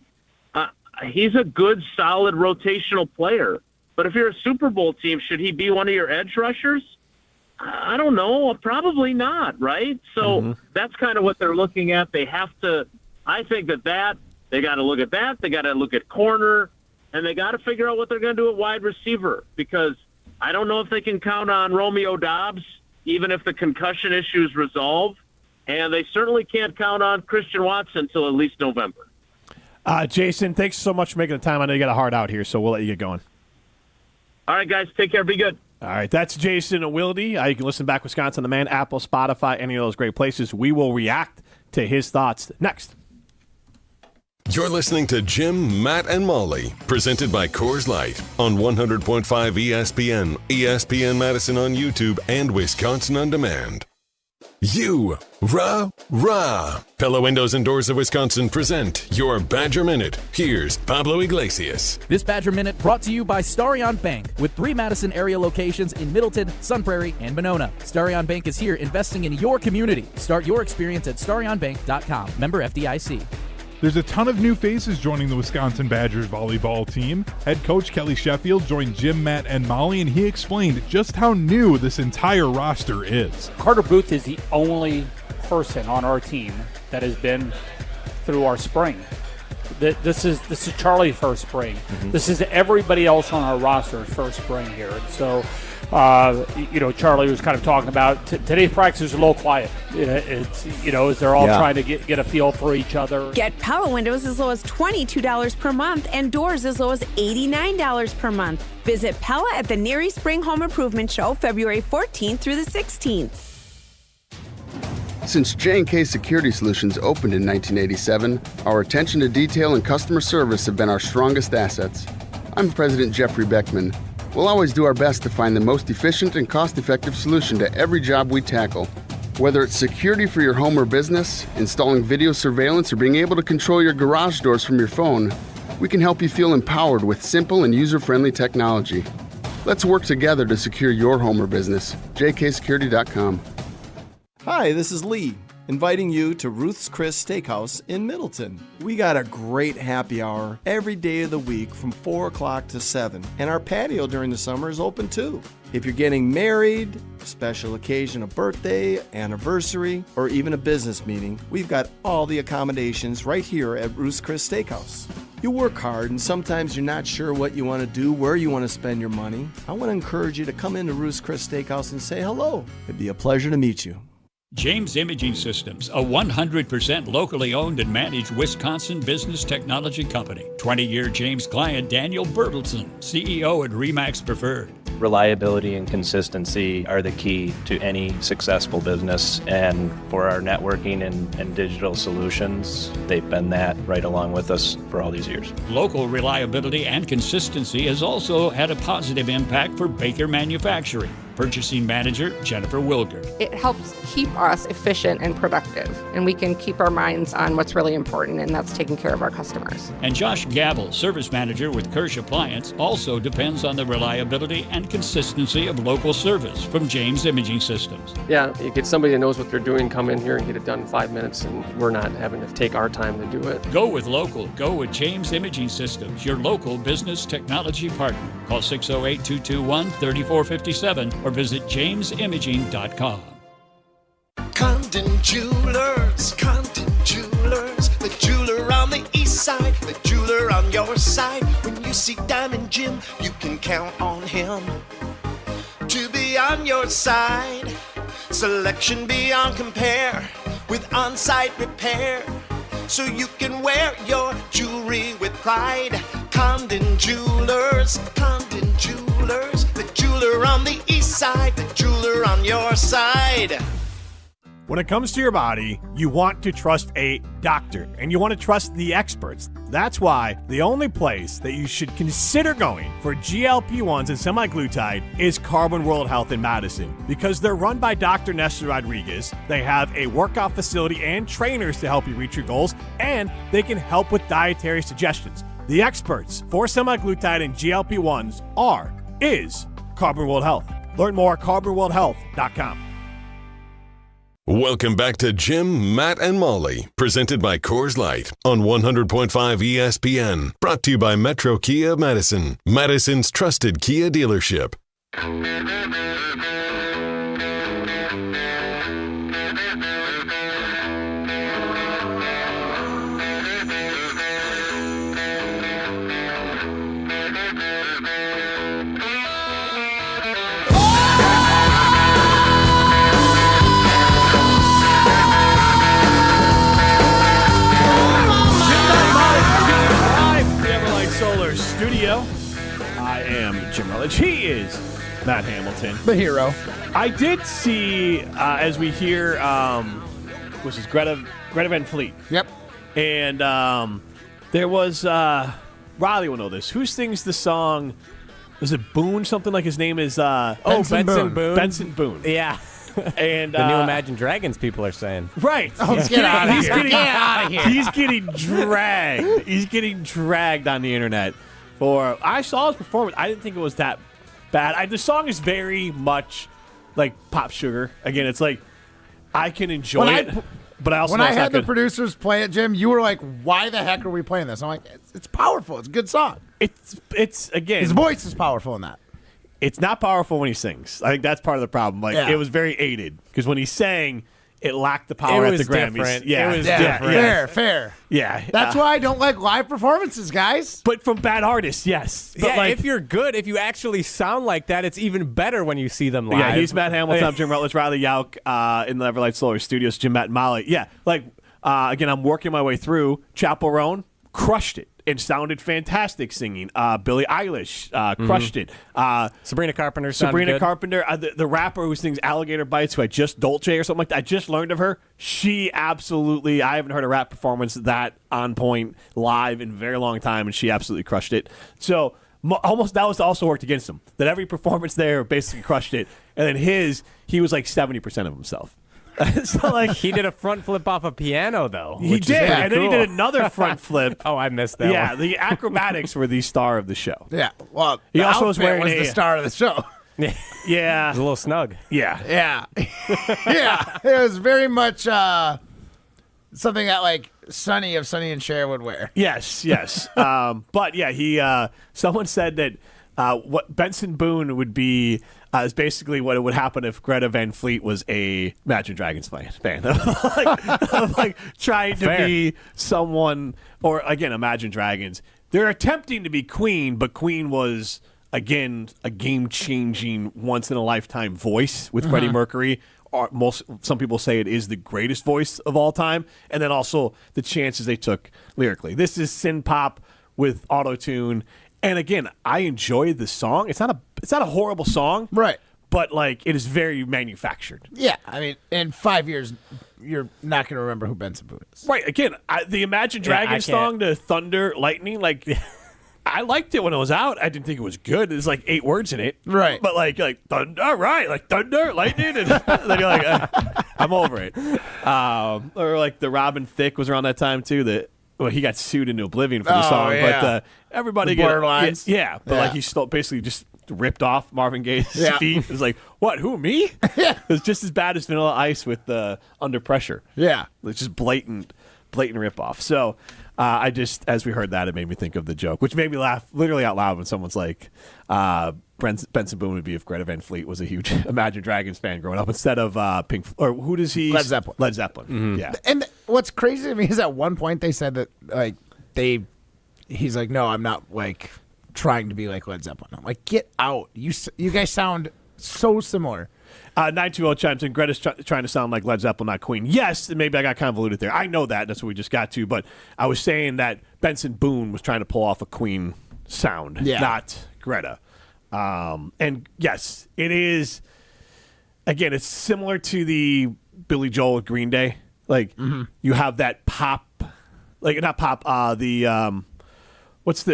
He's a good, solid rotational player. But if you're a Super Bowl team, should he be one of your edge rushers? I don't know. Probably not, right? So that's kind of what they're looking at. They have to – I think that they got to look at that. They got to look at corner, and they got to figure out what they're going to do at wide receiver, because I don't know if they can count on Romeo Doubs, even if the concussion issues resolve. And they certainly can't count on Christian Watson until at least November. Jason, thanks so much for making the time. I know you got a hard out here, so we'll let you get going. All right, guys. Take care. Be good. All right. That's Jason Wilde. You can listen back Wisconsin on the Man, Apple, Spotify, any of those great places. We will react to his thoughts next. You're listening to Jim, Matt, and Molly, presented by Coors Light on 100.5 ESPN, ESPN Madison on YouTube, and Wisconsin On Demand. Rah! Pella Windows and Doors of Wisconsin present your Badger Minute. Here's Pablo Iglesias. This Badger Minute brought to you by Starion Bank, with 3 Madison area locations in Middleton, Sun Prairie, and Monona. Starion Bank is here investing in your community. Start your experience at starionbank.com. Member FDIC. There's a ton of new faces joining the Wisconsin Badgers volleyball team. Head coach Kelly Sheffield joined Jim, Matt, and Molly, and he explained just how new this entire roster is. Carter Booth is the only person on our team that has been through our spring. This is Charlie's first spring. Mm-hmm. This is everybody else on our roster's first spring here. And so, Charlie was kind of talking about today's practice is a little quiet. It's as they're all trying to get a feel for each other. Get Pella windows as low as $22 per month and doors as low as $89 per month. Visit Pella at the Neary Spring Home Improvement Show February 14th through the 16th. Since J&K Security Solutions opened in 1987, our attention to detail and customer service have been our strongest assets. I'm President Jeffrey Beckman. We'll always do our best to find the most efficient and cost-effective solution to every job we tackle. Whether it's security for your home or business, installing video surveillance, or being able to control your garage doors from your phone, we can help you feel empowered with simple and user-friendly technology. Let's work together to secure your home or business. jksecurity.com. Hi, this is Lee, inviting you to Ruth's Chris Steakhouse in Middleton. We got a great happy hour every day of the week from 4 o'clock to 7, and our patio during the summer is open too. If you're getting married, a special occasion, a birthday, anniversary, or even a business meeting, we've got all the accommodations right here at Ruth's Chris Steakhouse. You work hard and sometimes you're not sure what you want to do, where you want to spend your money. I want to encourage you to come into Ruth's Chris Steakhouse and say hello. It'd be a pleasure to meet you. James Imaging Systems, a 100% locally owned and managed Wisconsin business technology company. 20-year James client Daniel Bertelson, CEO at RE/MAX Preferred. Reliability and consistency are the key to any successful business, and for our networking and digital solutions, they've been that right along with us for all these years. Local reliability and consistency has also had a positive impact for Baker Manufacturing. Purchasing Manager Jennifer Wilger. It helps keep us efficient and productive, and we can keep our minds on what's really important, and that's taking care of our customers. And Josh Gavel, Service Manager with Kirsch Appliance, also depends on the reliability and consistency of local service from James Imaging Systems. Yeah, you get somebody that knows what they're doing, come in here and get it done in 5 minutes, and we're not having to take our time to do it. Go with local. Go with James Imaging Systems, your local business technology partner. Call 608-221-3457 or visit jamesimaging.com. Condon Jewelers, the jeweler on the east side, the jeweler on your side. When you see Diamond Jim, you can count on him to be on your side. Selection beyond compare with on-site repair, so you can wear your jewelry with pride. Condon Jewelers, the jeweler on the east side, the jeweler on your side. When it comes to your body, you want to trust a doctor, and you want to trust the experts. That's why the only place that you should consider going for GLP-1s and semaglutide is Carbon World Health in Madison, because they're run by Dr. Nestor Rodriguez. They have a workout facility and trainers to help you reach your goals, and they can help with dietary suggestions. The experts for semaglutide and GLP-1s is Carbon World Health. Learn more at carbonworldhealth.com. Welcome back to Jim, Matt, and Molly, presented by Coors Light on 100.5 ESPN. Brought to you by Metro Kia Madison, Madison's trusted Kia dealership. Studio. I am Jim Rutledge. He is Matt Hamilton, the hero. I did see, as we hear, which is Greta Van Fleet. Yep. And there was Riley will know this. Who sings the song? Was it Boone? Something like his name is Benson Boone. Benson Boone. Yeah. And the new Imagine Dragons people are saying. Right. Oh, get out of here. Get out of here. He's getting dragged. He's getting dragged on the internet. I saw his performance. I didn't think it was that bad. The song is very much like Pop Sugar. Again, it's like I can enjoy it, but I also when know I it's had not the good. producers play it, Jim, you were like, "Why the heck are we playing this?" I'm like, "It's powerful. It's a good song." It's again, his voice is powerful in that. It's not powerful when he sings. I think that's part of the problem. It was very aided because when he sang, it lacked the power at the Grammys. Different. Yeah, it was different. Fair. Yeah, that's why I don't like live performances, guys. But from bad artists, yes. But yeah, if you're good, if you actually sound like that, it's even better when you see them live. Yeah, he's Matt Hamilton. I'm Jim Rutledge, Riley Yauk in the Everlight Solar Studios. Jim, Matt, and Molly. Yeah, again, I'm working my way through Chapel Roan. Crushed it. and sounded fantastic singing. Billie Eilish crushed it. Sabrina Carpenter sounded good. Carpenter, the rapper who sings Alligator Bites, who I just Dolce or something like that, I just learned of her. She absolutely, I haven't heard a rap performance that on point live in a very long time, and she absolutely crushed it. So almost that was also worked against him, that every performance there basically crushed it. And then he was like 70% of himself. So like he did a front flip off a piano though. He did, and then he did another front flip. Oh, I missed that. Yeah, one. The acrobatics were the star of the show. Yeah, well, he also was wearing the star of the show. Yeah, it was a little snug. Yeah, yeah. It was very much something that like Sonny and Cher would wear. Yes. But yeah, he. Someone said that what Benson Boone would be. Is basically what it would happen if Greta Van Fleet was a Imagine Dragons fan. like trying to be someone, or again, Imagine Dragons. They're attempting to be Queen, but Queen was, again, a game-changing, once-in-a-lifetime voice with Freddie Mercury. Some people say it is the greatest voice of all time, and then also the chances they took lyrically. This is synth pop with auto-tune. And again, I enjoy the song. It's not a horrible song, right? But like, it is very manufactured. Yeah, I mean, in 5 years, you're not going to remember who Benson Boone is. Right. Again, the Imagine Dragons song, the Thunder, Lightning, like I liked it when it was out. I didn't think it was good. There's like 8 words in it, right? But like thunder, right? Like thunder, lightning, and then you're like, I'm over it. Or like the Robin Thicke was around that time too. Well, he got sued into oblivion for the song, but everybody the borderlines. Like he still basically just ripped off Marvin Gaye's feet. It was like, what? Who, me? Yeah, it was just as bad as Vanilla Ice with Under Pressure. Yeah, it's just blatant rip off. So I just, as we heard that, it made me think of the joke, which made me laugh literally out loud when someone's like, Benson Boone would be if Greta Van Fleet was a huge Imagine Dragons fan growing up instead of Pink, or who does he? Led Zeppelin. Mm-hmm. Yeah. And what's crazy to me is at one point they said that like he's like, no, I'm not like trying to be like Led Zeppelin. I'm like, get out. You guys sound so similar. 920 chimes in. Greta's trying to sound like Led Zeppelin, not Queen. Yes, and maybe I got convoluted there. I know that. That's what we just got to. But I was saying that Benson Boone was trying to pull off a Queen sound, not Greta. And yes, it is. Again, it's similar to the Billy Joel with Green Day. Like you have that pop, like not pop. What's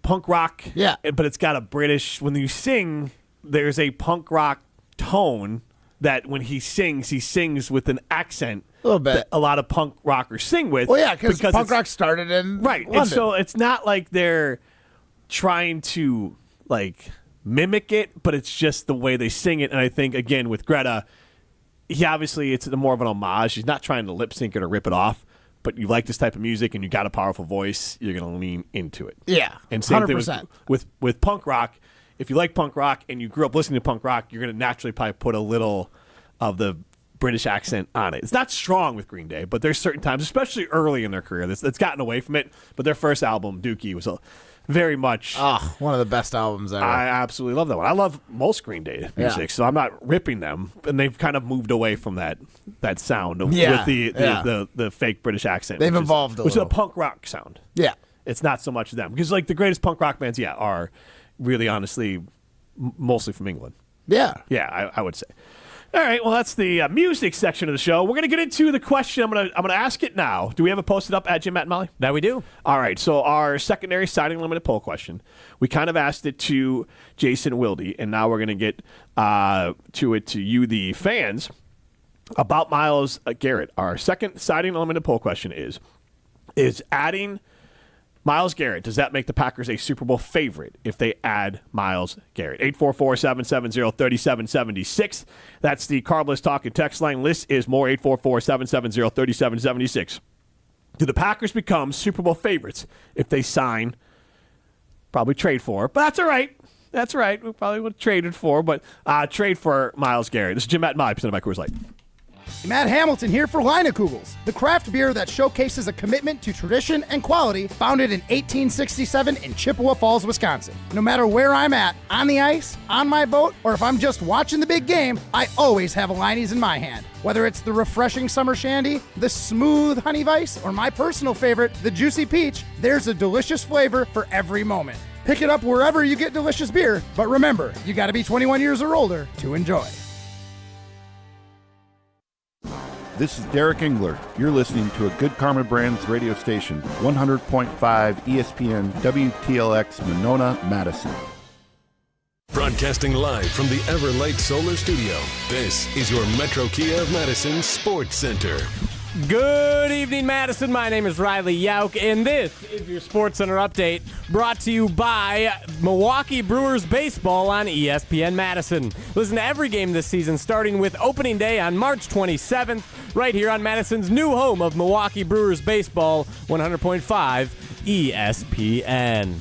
punk rock? Yeah, but it's got a British. When you sing, there's a punk rock tone that when he sings with an accent. A little bit. That a lot of punk rockers sing with. Well, yeah, because punk rock started in London. And so it's not like they're trying to like mimic it, but it's just the way they sing it. And I think again with Greta, it's more of an homage. He's not trying to lip sync it or rip it off. But you like this type of music and you got a powerful voice, you're going to lean into it. Yeah, and same 100%. thing with punk rock. If you like punk rock and you grew up listening to punk rock, you're going to naturally probably put a little of the British accent on it. It's not strong with Green Day, but there's certain times, especially early in their career, that's gotten away from it. But their first album, Dookie, was very much one of the best albums ever. I absolutely love that one. I love most Green Day music, so I'm not ripping them. And they've kind of moved away from that sound with the fake British accent. They've evolved a little. Which is a punk rock sound. Yeah. It's not so much them. Because like the greatest punk rock bands, are really honestly mostly from England. Yeah. Yeah, I would say. All right, well, that's the music section of the show. We're going to get into the question. I'm going to ask it now. Do we have it posted up at Jim, Matt, and Molly? That we do. All right, so our secondary siding limited poll question, we kind of asked it to Jason Wilde, and now we're going to get to you, the fans, about Myles Garrett. Our second siding limited poll question is adding Myles Garrett, does that make the Packers a Super Bowl favorite if they add Myles Garrett? 844-770-3776. That's the Carbless Talk and Text line. List is more, 844-770-3776. Do the Packers become Super Bowl favorites if they sign, probably trade for, but that's all right. That's right. We probably would have traded for, but trade for Myles Garrett. This is Jim, Matt, and Molly, presented by Coors Light. Matt Hamilton here for Leinekugels, the craft beer that showcases a commitment to tradition and quality, founded in 1867 in Chippewa Falls, Wisconsin. No matter where I'm at, on the ice, on my boat, or if I'm just watching the big game, I always have a Leine's in my hand. Whether it's the refreshing summer shandy, the smooth honey vice, or my personal favorite, the juicy peach, there's a delicious flavor for every moment. Pick it up wherever you get delicious beer, but remember, you gotta be 21 years or older to enjoy. This is Derek Engler. You're listening to a Good Karma Brands radio station, 100.5 ESPN WTLX Monona, Madison. Broadcasting live from the Everlight Solar Studio, this is your Metro Kia of Madison Sports Center. Good evening, Madison. My name is Riley Yauk, and this is your Sports Center update brought to you by Milwaukee Brewers Baseball on ESPN Madison. Listen to every game this season, starting with opening day on March 27th, right here on Madison's new home of Milwaukee Brewers Baseball, 100.5 ESPN.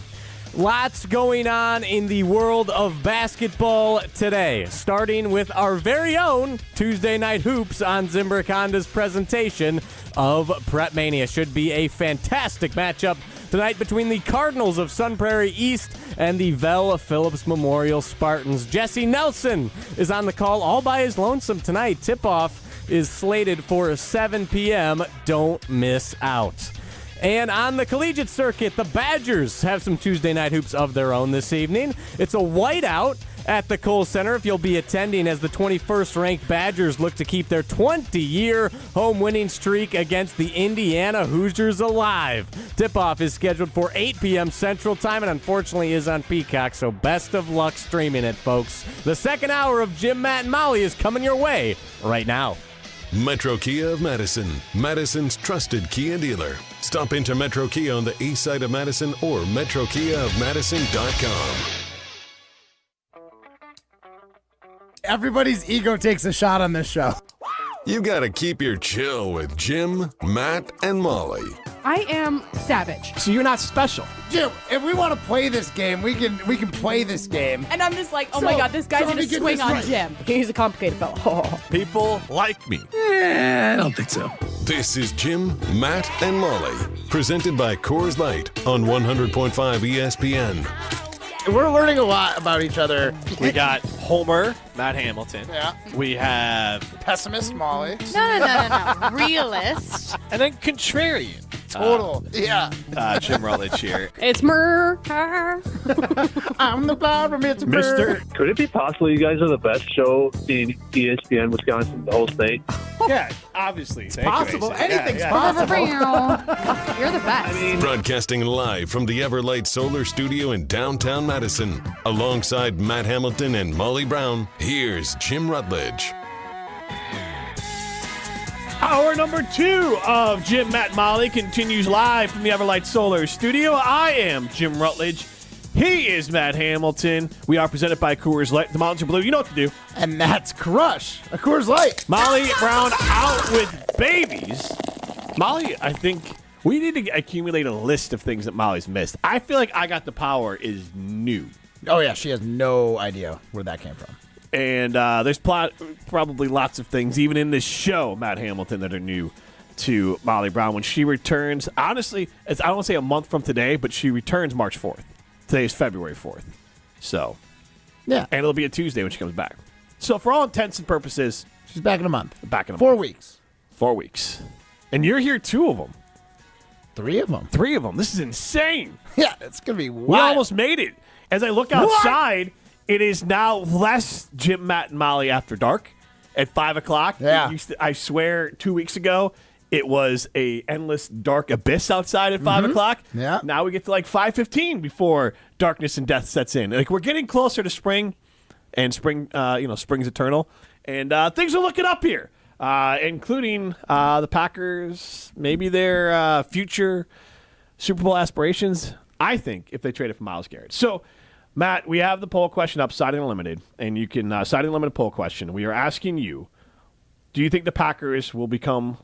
Lots going on in the world of basketball today, starting with our very own Tuesday Night Hoops on Zimbrick Honda's presentation of Prep Mania. Should be a fantastic matchup tonight between the Cardinals of Sun Prairie East and the Vel Phillips Memorial Spartans. Jesse Nelson is on the call all by his lonesome tonight. Tip-off is slated for 7 p.m. Don't miss out. And on the collegiate circuit, the Badgers have some Tuesday Night Hoops of their own this evening. It's a whiteout at the Kohl Center if you'll be attending, as the 21st-ranked Badgers look to keep their 20-year home winning streak against the Indiana Hoosiers alive. Tip-off is scheduled for 8 p.m. Central Time and unfortunately is on Peacock, so best of luck streaming it, folks. The second hour of Jim, Matt, and Molly is coming your way right now. Metro Kia of Madison, Madison's trusted Kia dealer. Stop into Metro Kia on the east side of Madison or metrokiaofmadison.com. Everybody's ego takes a shot on this show. You gotta keep your chill with Jim, Matt, and Molly. I am savage. So you're not special. Jim, if we want to play this game, we can play this game. And I'm just like, oh my God, this guy's going to swing on Jim. He's a complicated fellow. People like me. I don't think so. This is Jim, Matt, and Molly, presented by Coors Light on 100.5 ESPN. We're learning a lot about each other. We got Homer, Matt Hamilton. Yeah. We have Pessimist Molly. No. Realist. and then Contrarian. Total. Yeah. Jim Rutledge here. It's Murr. I'm the problem. It's Mr. Could it be possible you guys are the best show in ESPN Wisconsin, the whole state? Yeah, obviously. It's possible. Anything's possible. You're the best. Broadcasting live from the Everlight Solar Studio in downtown Madison. Alongside Matt Hamilton and Molly Brown, here's Jim Rutledge. Hour number 2 of Jim, Matt, Molly continues live from the Everlight Solar Studio. I am Jim Rutledge. He is Matt Hamilton. We are presented by Coors Light. The mountains are blue. You know what to do. And that's Crush, a Coors Light. Molly Brown out with babies. Molly, I think we need to accumulate a list of things that Molly's missed. I feel like I Got the Power is new. Oh, yeah. She has no idea where that came from. And there's probably lots of things, even in this show, Matt Hamilton, that are new to Molly Brown. When she returns, honestly, I don't want to say a month from today, but she returns March 4th. Today is February 4th. So, yeah. And it'll be a Tuesday when she comes back. So, for all intents and purposes, she's back in a month. Back in a 4 month. weeks. 4 weeks. And you're here 2 of them. 3 of them. 3 of them. This is insane. Yeah, it's going to be wild. We almost made it. As I look outside, it is now less Jim, Matt, and Molly after dark at 5 o'clock. Yeah. I swear 2 weeks ago, it was a endless dark abyss outside at 5 o'clock. Yeah. Now we get to like 5:15 before darkness and death sets in. Like, we're getting closer to spring, and spring, spring's eternal. And things are looking up here, including the Packers, maybe their future Super Bowl aspirations, I think, if they traded for Myles Garrett. So, Matt, we have the poll question up, Siding Unlimited, and you can Siding Unlimited poll question. We are asking you, do you think the Packers would become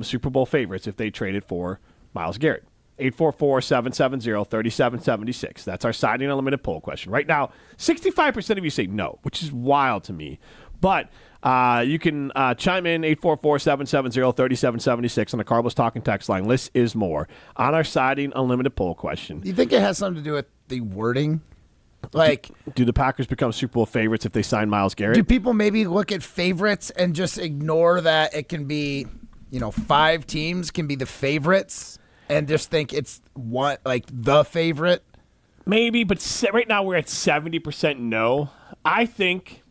Super Bowl favorites if they traded for Myles Garrett? 844-770-3776. That's our Siding Unlimited poll question. Right now, 65% of you say no, which is wild to me. But You can chime in 844-770-3776 on the Cardinals Talking text line. Less is more. On our Siding Unlimited poll question. You think it has something to do with the wording? Like, do the Packers become Super Bowl favorites if they sign Myles Garrett? Do people maybe look at favorites and just ignore that it can be, 5 teams can be the favorites and just think it's the favorite? Maybe, but right now we're at 70% no. I think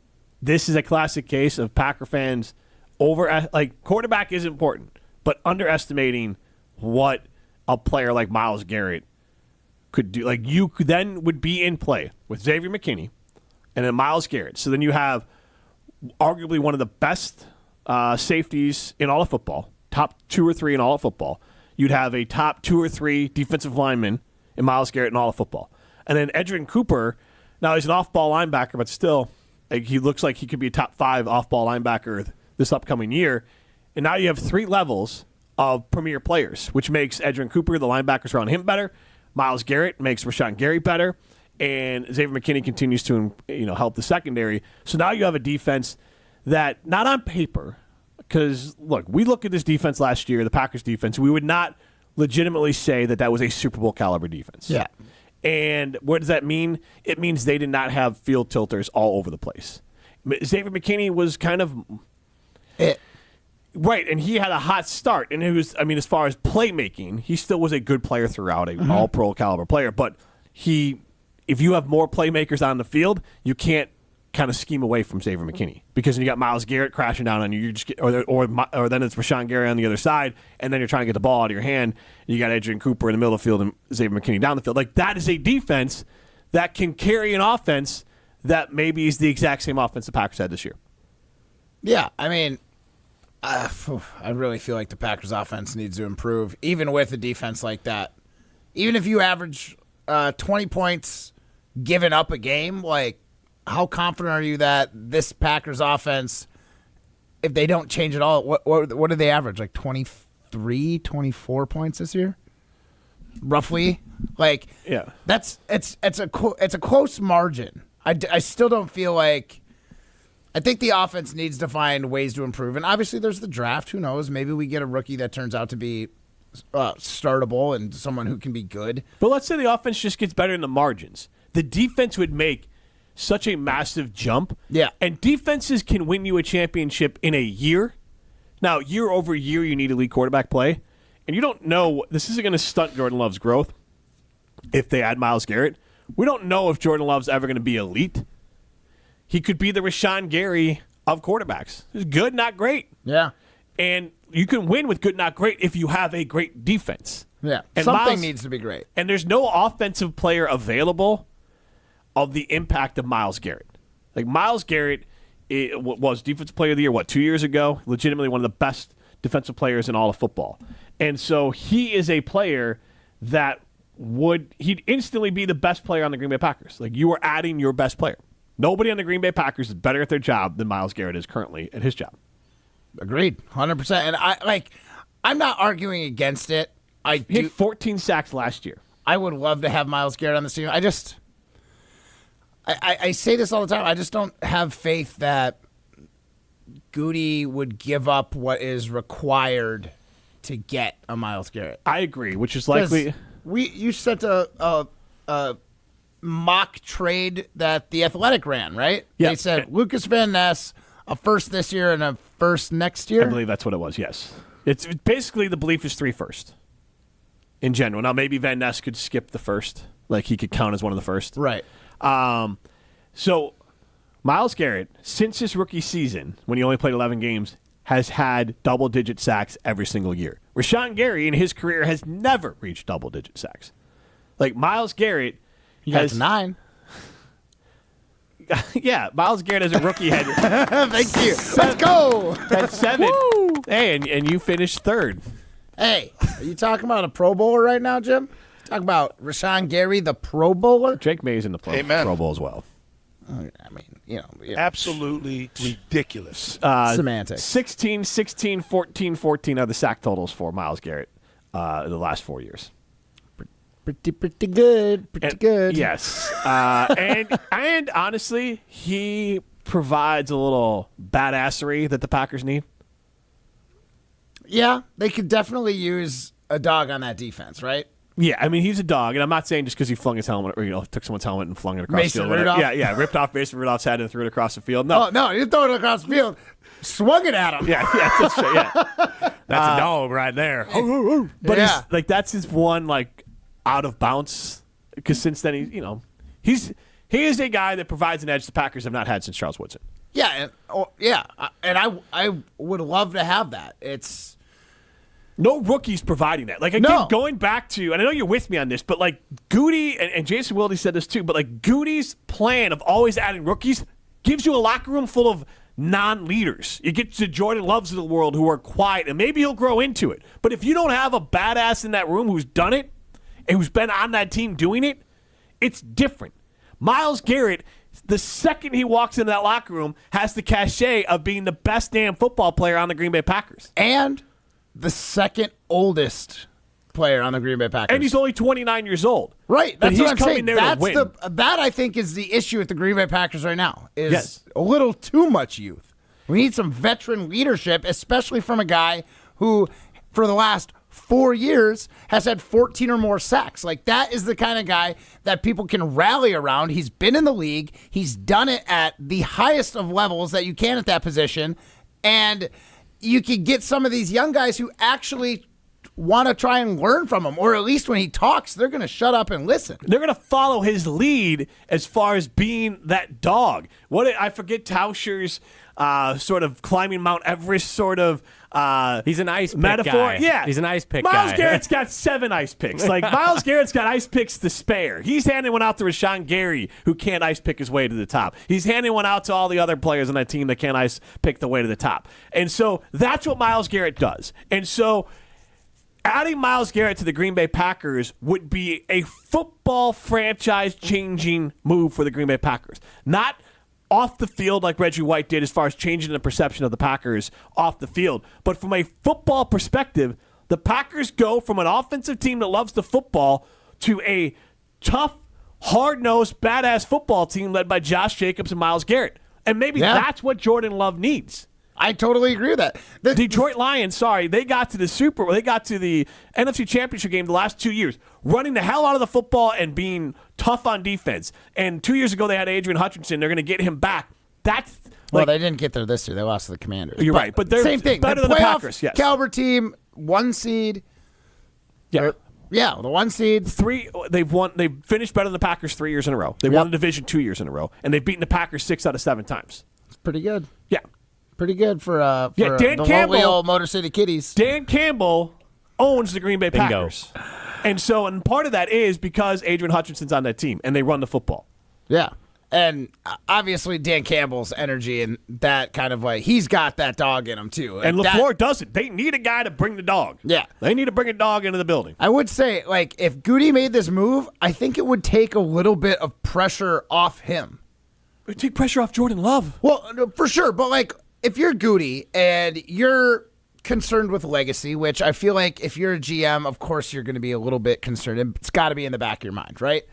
this is a classic case of Packer fans quarterback is important, but underestimating what a player like Myles Garrett could do. Like, you could then would be in play with Xavier McKinney and then Myles Garrett. So then you have arguably one of the best safeties in all of football, top 2 or 3 in all of football. You'd have a top 2 or 3 defensive lineman in Myles Garrett in all of football. And then Edgerrin Cooper, now he's an off-ball linebacker, but still, he looks like he could be a top 5 off-ball linebacker this upcoming year. And now you have 3 levels of premier players, which makes Edgerrin Cooper, the linebackers around him, better. Myles Garrett makes Rashawn Gary better, and Xavier McKinney continues to help the secondary. So now you have a defense that, not on paper, because, look, we look at this defense last year, the Packers defense, we would not legitimately say that was a Super Bowl caliber defense. Yeah. And what does that mean? It means they did not have field tilters all over the place. Xavier McKinney was kind of... Right, and he had a hot start, and it was, as far as playmaking, he still was a good player throughout, an all-pro caliber player, but if you have more playmakers on the field, you can't kind of scheme away from Xavier McKinney, because you got Myles Garrett crashing down on you, or then it's Rashawn Gary on the other side, and then you're trying to get the ball out of your hand, and you got Edgerrin Cooper in the middle of the field and Xavier McKinney down the field. Like, that is a defense that can carry an offense that maybe is the exact same offense the Packers had this year. Yeah, I really feel like the Packers' offense needs to improve, even with a defense like that. Even if you average 20 points given up a game, how confident are you that this Packers offense, if they don't change at all, what do they average? 23, 24 points this year? Roughly? Yeah. It's a close margin. I still don't feel like... I think the offense needs to find ways to improve. And obviously there's the draft. Who knows? Maybe we get a rookie that turns out to be startable and someone who can be good. But let's say the offense just gets better in the margins. The defense would make such a massive jump. Yeah. And defenses can win you a championship in a year. Now, year over year, you need elite quarterback play. And you don't know, this isn't going to stunt Jordan Love's growth if they add Myles Garrett. We don't know if Jordan Love's ever going to be elite. He could be the Rashawn Gary of quarterbacks. He's good, not great. Yeah. And you can win with good, not great if you have a great defense. Yeah. And something needs to be great. And there's no offensive player available of the impact of Myles Garrett. Myles Garrett was Defensive Player of the Year, 2 years ago? Legitimately one of the best defensive players in all of football. And so he is a player that he'd instantly be the best player on the Green Bay Packers. You are adding your best player. Nobody on the Green Bay Packers is better at their job than Myles Garrett is currently at his job. Agreed, 100%. And I'm not arguing against it. He had 14 sacks last year. I would love to have Myles Garrett on the team. I say this all the time. I just don't have faith that Goody would give up what is required to get a Myles Garrett. I agree, which is likely. You sent a mock trade that The Athletic ran, right? Yeah. They said Lucas Van Ness, a first this year and a first next year. I believe that's what it was, yes. It's basically the belief is 3 first in general. Now, maybe Van Ness could skip the first. He could count as one of the first. Right. So Myles Garrett, since his rookie season, when he only played 11 games, has had double-digit sacks every single year. Rashawn Gary, in his career, has never reached double-digit sacks. Myles Garrett... He has 9. Yeah, Myles Garrett as a rookie had... Thank you. Let's go. Had 7. Woo! Hey, and you finished 3rd. Hey, are you talking about a Pro Bowler right now, Jim? Talking about Rashawn Gary, the Pro Bowler? Drake May's in the Pro Bowl as well. Absolutely ridiculous. Semantics. 16, 16, 14, 14 are the sack totals for Myles Garrett in the last 4 years. Pretty good. Pretty good. Yes. And honestly, he provides a little badassery that the Packers need? Yeah, they could definitely use a dog on that defense, right? Yeah, I mean, he's a dog, and I'm not saying just because he flung his helmet or, took someone's helmet and flung it across Mason the field. Rudolph? Yeah, ripped off Mason Rudolph's head and threw it across the field. No. Oh, no, you throw it across the field, swung it at him. Yeah, that's a dog right there. But that's his one, out of bounds, because since then, he is a guy that provides an edge the Packers have not had since Charles Woodson. Yeah, and I would love to have that. It's no rookies providing that. Going back to, and I know you're with me on this, but Goody and Jason Wilde said this too, but Goody's plan of always adding rookies gives you a locker room full of non-leaders. You get to Jordan Loves of the world who are quiet, and maybe he'll grow into it. But if you don't have a badass in that room who's done it and who's been on that team doing it, it's different. Myles Garrett, the second he walks into that locker room, has the cachet of being the best damn football player on the Green Bay Packers. And the second oldest player on the Green Bay Packers. And he's only 29 years old. Right. That's what I'm saying. There to win. That, I think, is the issue with the Green Bay Packers right now, is a little too much youth. We need some veteran leadership, especially from a guy who, for the last 4 years, has had 14 or more sacks. That is the kind of guy that people can rally around. He's been in the league. He's done it at the highest of levels that you can at that position. And you could get some of these young guys who actually want to try and learn from him, or at least when he talks, they're going to shut up and listen. They're going to follow his lead as far as being that dog. I forget Tauscher's sort of climbing Mount Everest sort of he's an ice pick metaphor. Guy. Yeah, he's an ice pick Myles guy. Garrett's got 7 ice picks. Myles Garrett's got ice picks to spare. He's handing one out to Rashawn Gary, who can't ice pick his way to the top. He's handing one out to all the other players on that team that can't ice pick the way to the top. And so that's what Myles Garrett does. And so adding Myles Garrett to the Green Bay Packers would be a football franchise-changing move for the Green Bay Packers. Not off the field like Reggie White did as far as changing the perception of the Packers off the field. But from a football perspective, the Packers go from an offensive team that loves the football to a tough, hard-nosed, badass football team led by Josh Jacobs and Myles Garrett. And maybe that's what Jordan Love needs. I totally agree with that. The Detroit Lions, they got to the NFC Championship game the last 2 years, running the hell out of the football and being tough on defense. And 2 years ago, they had Adrian Hutchinson. They're going to get him back. That's they didn't get there this year. They lost to the Commanders. You're right, but they're same thing. Better than the Packers. Yes, caliber team, 1 seed. Yeah. The 1 seed. 3. They've won. They've finished better than the Packers 3 years in a row. They won the division 2 years in a row, and they've beaten the Packers 6 out of 7 times. It's pretty good. Yeah. Pretty good for Dan the Campbell, lonely old Motor City Kitties. Dan Campbell owns the Green Bay Packers. And part of that is because Adrian Hutchinson's on that team, and they run the football. Yeah. And obviously Dan Campbell's energy and that kind of he's got that dog in him too. And LaFleur doesn't. They need a guy to bring the dog. Yeah. They need to bring a dog into the building. I would say, if Goody made this move, I think it would take a little bit of pressure off him. It would take pressure off Jordan Love. Well, for sure. But, if you're Goody and you're concerned with legacy, which I feel like if you're a GM, of course you're going to be a little bit concerned. It's got to be in the back of your mind, right?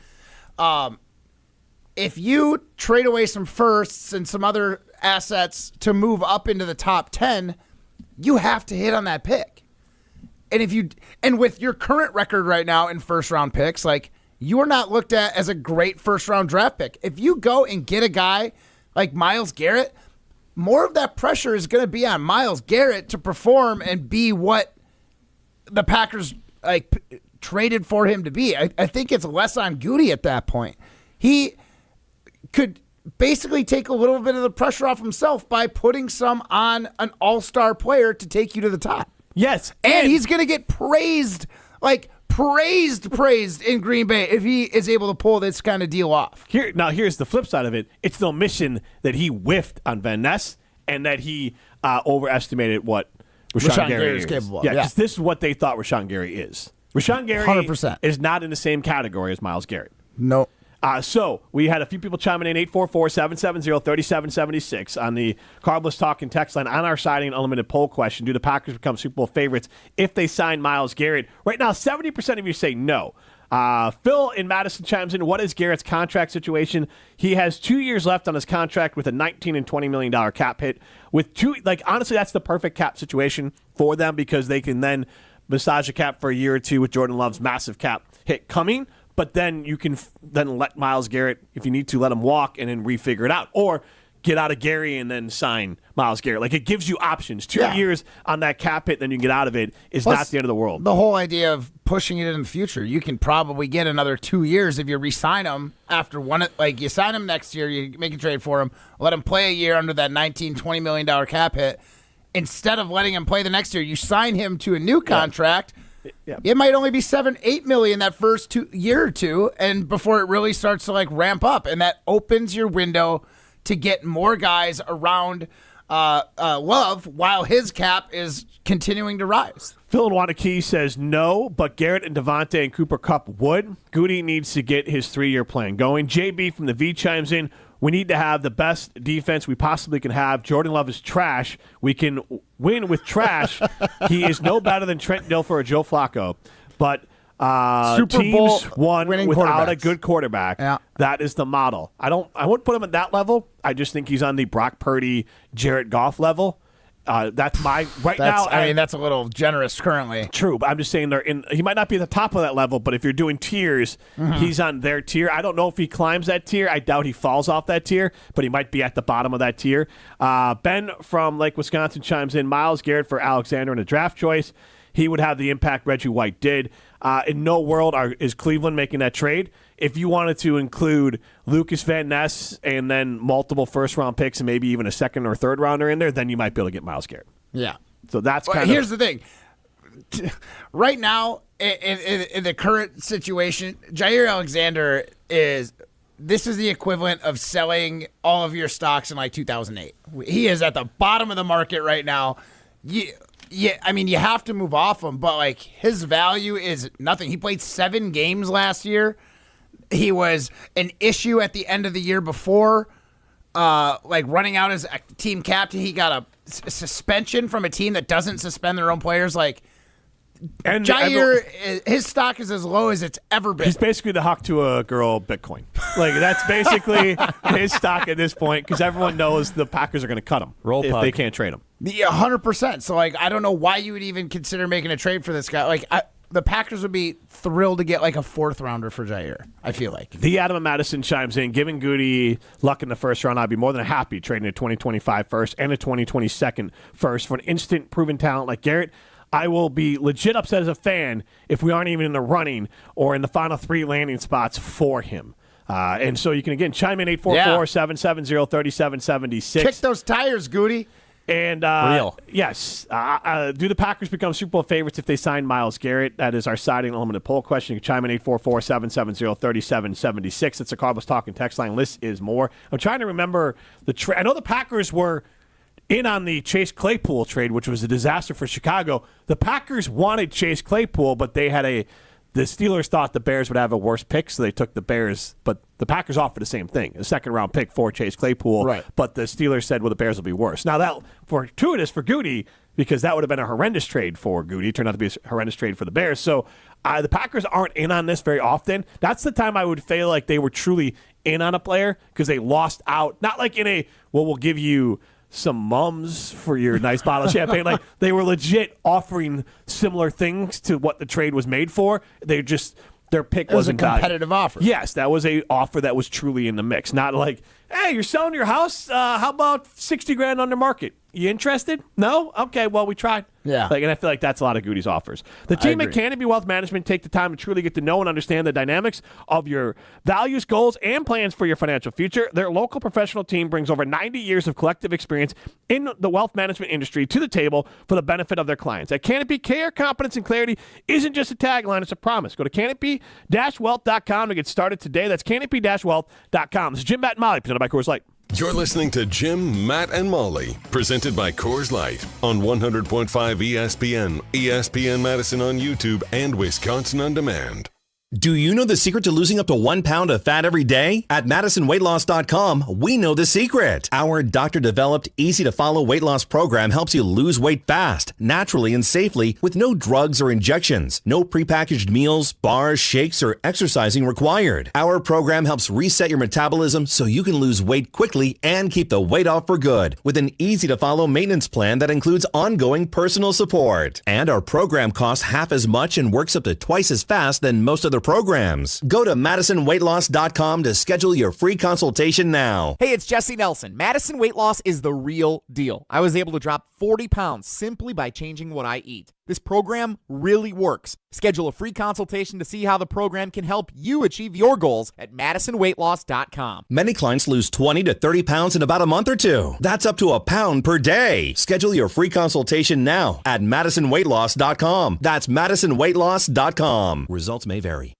If you trade away some firsts and some other assets to move up into the top 10, you have to hit on that pick. And with your current record right now in first round picks, you are not looked at as a great first round draft pick. If you go and get a guy like Myles Garrett, more of that pressure is going to be on Myles Garrett to perform and be what the Packers traded for him to be. I think it's less on Goody at that point. He could basically take a little bit of the pressure off himself by putting some on an all-star player to take you to the top. Yes. And he's going to get praised, praised in Green Bay if he is able to pull this kind of deal off. Here's the flip side of it. It's the omission that he whiffed on Van Ness and that he overestimated what Rashawn Gary is capable of. Yeah, because this is what they thought Rashawn Gary is. Rashawn Gary 100%. is not in the same category as Myles Garrett. No. So we had a few people chiming in, 844-770-3776 on the Carbless Talk and text line on our Siding Unlimited poll question. Do the Packers become Super Bowl favorites if they sign Myles Garrett? Right now, 70% of you say no. Phil in Madison chimes in, what is Garrett's contract situation? He has 2 years left on his contract with a $19 and $20 million cap hit. With honestly, that's the perfect cap situation for them because they can then massage a cap for a year or two with Jordan Love's massive cap hit coming. But then you can then let Myles Garrett, if you need to, let him walk and then refigure it out. Or get out of Gary and then sign Myles Garrett. Like, it gives you options. 2 years on that cap hit, then you can get out of it is not the end of the world. The whole idea of pushing it in the future, you can probably get another 2 years if you re-sign him after one. Like, you sign him next year, you make a trade for him, let him play a year under that $19, $20 million cap hit. Instead of letting him play the next year, you sign him to a new contract. Yeah. It might only be $7-8 million that first year or two, and before it really starts to ramp up, and that opens your window to get more guys around Love while his cap is continuing to rise. Phil in Wanakee says no, but Garrett and Devontae and Cooper Kupp would. Goody needs to get his 3-year plan going. JB from the V chimes in. We need to have the best defense we possibly can have. Jordan Love is trash. We can win with trash. He is no better than Trent Dilfer or Joe Flacco. But Super Bowl teams won without a good quarterback. Yeah. That is the model. I wouldn't put him at that level. I just think he's on the Brock Purdy, Jared Goff level. That's my now. I mean, that's a little generous currently. True, but I'm just saying he might not be at the top of that level, but if you're doing tiers, he's on their tier. I don't know if he climbs that tier. I doubt he falls off that tier, but he might be at the bottom of that tier. Ben from Lake Wisconsin chimes in, Myles Garrett for Alexander in a draft choice. He would have the impact Reggie White did. In no world is Cleveland making that trade. If you wanted to include Lucas Van Ness and then multiple first-round picks and maybe even a second or third rounder in there, then you might be able to get Myles Garrett. Yeah. So that's Here's the thing. Right now, in the current situation, Jair Alexander this is the equivalent of selling all of your stocks in 2008. He is at the bottom of the market right now. Yeah, I mean, you have to move off him, but his value is nothing. He played 7 games last year. He was an issue at the end of the year before, running out as a team captain. He got a suspension from a team that doesn't suspend their own players. And Jair, his stock is as low as it's ever been. He's basically the hawk to a girl Bitcoin. That's basically his stock at this point because everyone knows the Packers are going to cut him if they can't trade him. 100%. So, I don't know why you would even consider making a trade for this guy. The Packers would be thrilled to get a 4th rounder for Jair, I feel like. The Adam and Madison chimes in, giving Goody luck in the first round, I'd be more than happy trading a 2025 first and a 2022 first for an instant proven talent like Garrett. I will be legit upset as a fan if we aren't even in the running or in the final 3 landing spots for him. And so you can, again, chime in 844-770-3776. Kick those tires, Goody. And yes, do the Packers become Super Bowl favorites if they sign Myles Garrett? That is our siding unlimited poll question. You can chime in 844-770-3776. That's the Cardinals Talking text line. List is more. I'm trying to remember the trade. I know the Packers were in on the Chase Claypool trade, which was a disaster for Chicago. The Packers wanted Chase Claypool, but the Steelers thought the Bears would have a worse pick, so they took the Bears. But the Packers offered the same thing, a second-round pick for Chase Claypool. Right. But the Steelers said, well, the Bears will be worse. Now, that fortuitous for Goody, because that would have been a horrendous trade for Goody. It turned out to be a horrendous trade for the Bears. So the Packers aren't in on this very often. That's the time I would feel like they were truly in on a player because they lost out. Not like in we'll give you some mums for your nice bottle of champagne. They were legit offering similar things to what the trade was made for. They just, their pick wasn't a competitive offer. Yes, that was a offer that was truly in the mix. Not like, hey, you're selling your house? How about $60,000 under market? You interested? No? Okay, well, we tried. Yeah. And I feel like that's a lot of Goody's offers. The team at Canopy Wealth Management take the time to truly get to know and understand the dynamics of your values, goals, and plans for your financial future. Their local professional team brings over 90 years of collective experience in the wealth management industry to the table for the benefit of their clients. At Canopy, care, competence, and clarity isn't just a tagline, it's a promise. Go to canopy-wealth.com to get started today. That's canopy-wealth.com. This is Jim, Matt, and Molly, presented by Coors Light. You're listening to Jim, Matt, and Molly, presented by Coors Light on 100.5 ESPN, ESPN Madison on YouTube, and Wisconsin On Demand. Do you know the secret to losing up to 1 pound of fat every day? At MadisonWeightLoss.com, we know the secret. Our doctor-developed, easy-to-follow weight loss program helps you lose weight fast, naturally, and safely with no drugs or injections, no prepackaged meals, bars, shakes, or exercising required. Our program helps reset your metabolism so you can lose weight quickly and keep the weight off for good with an easy-to-follow maintenance plan that includes ongoing personal support. And our program costs half as much and works up to twice as fast than most other programs. Go to MadisonWeightLoss.com to schedule your free consultation now. Hey, it's Jesse Nelson. Madison Weight Loss is the real deal. I was able to drop 40 pounds simply by changing what I eat. This program really works. Schedule a free consultation to see how the program can help you achieve your goals at MadisonWeightLoss.com. Many clients lose 20 to 30 pounds in about a month or two. That's up to a pound per day. Schedule your free consultation now at MadisonWeightLoss.com. That's MadisonWeightLoss.com. Results may vary.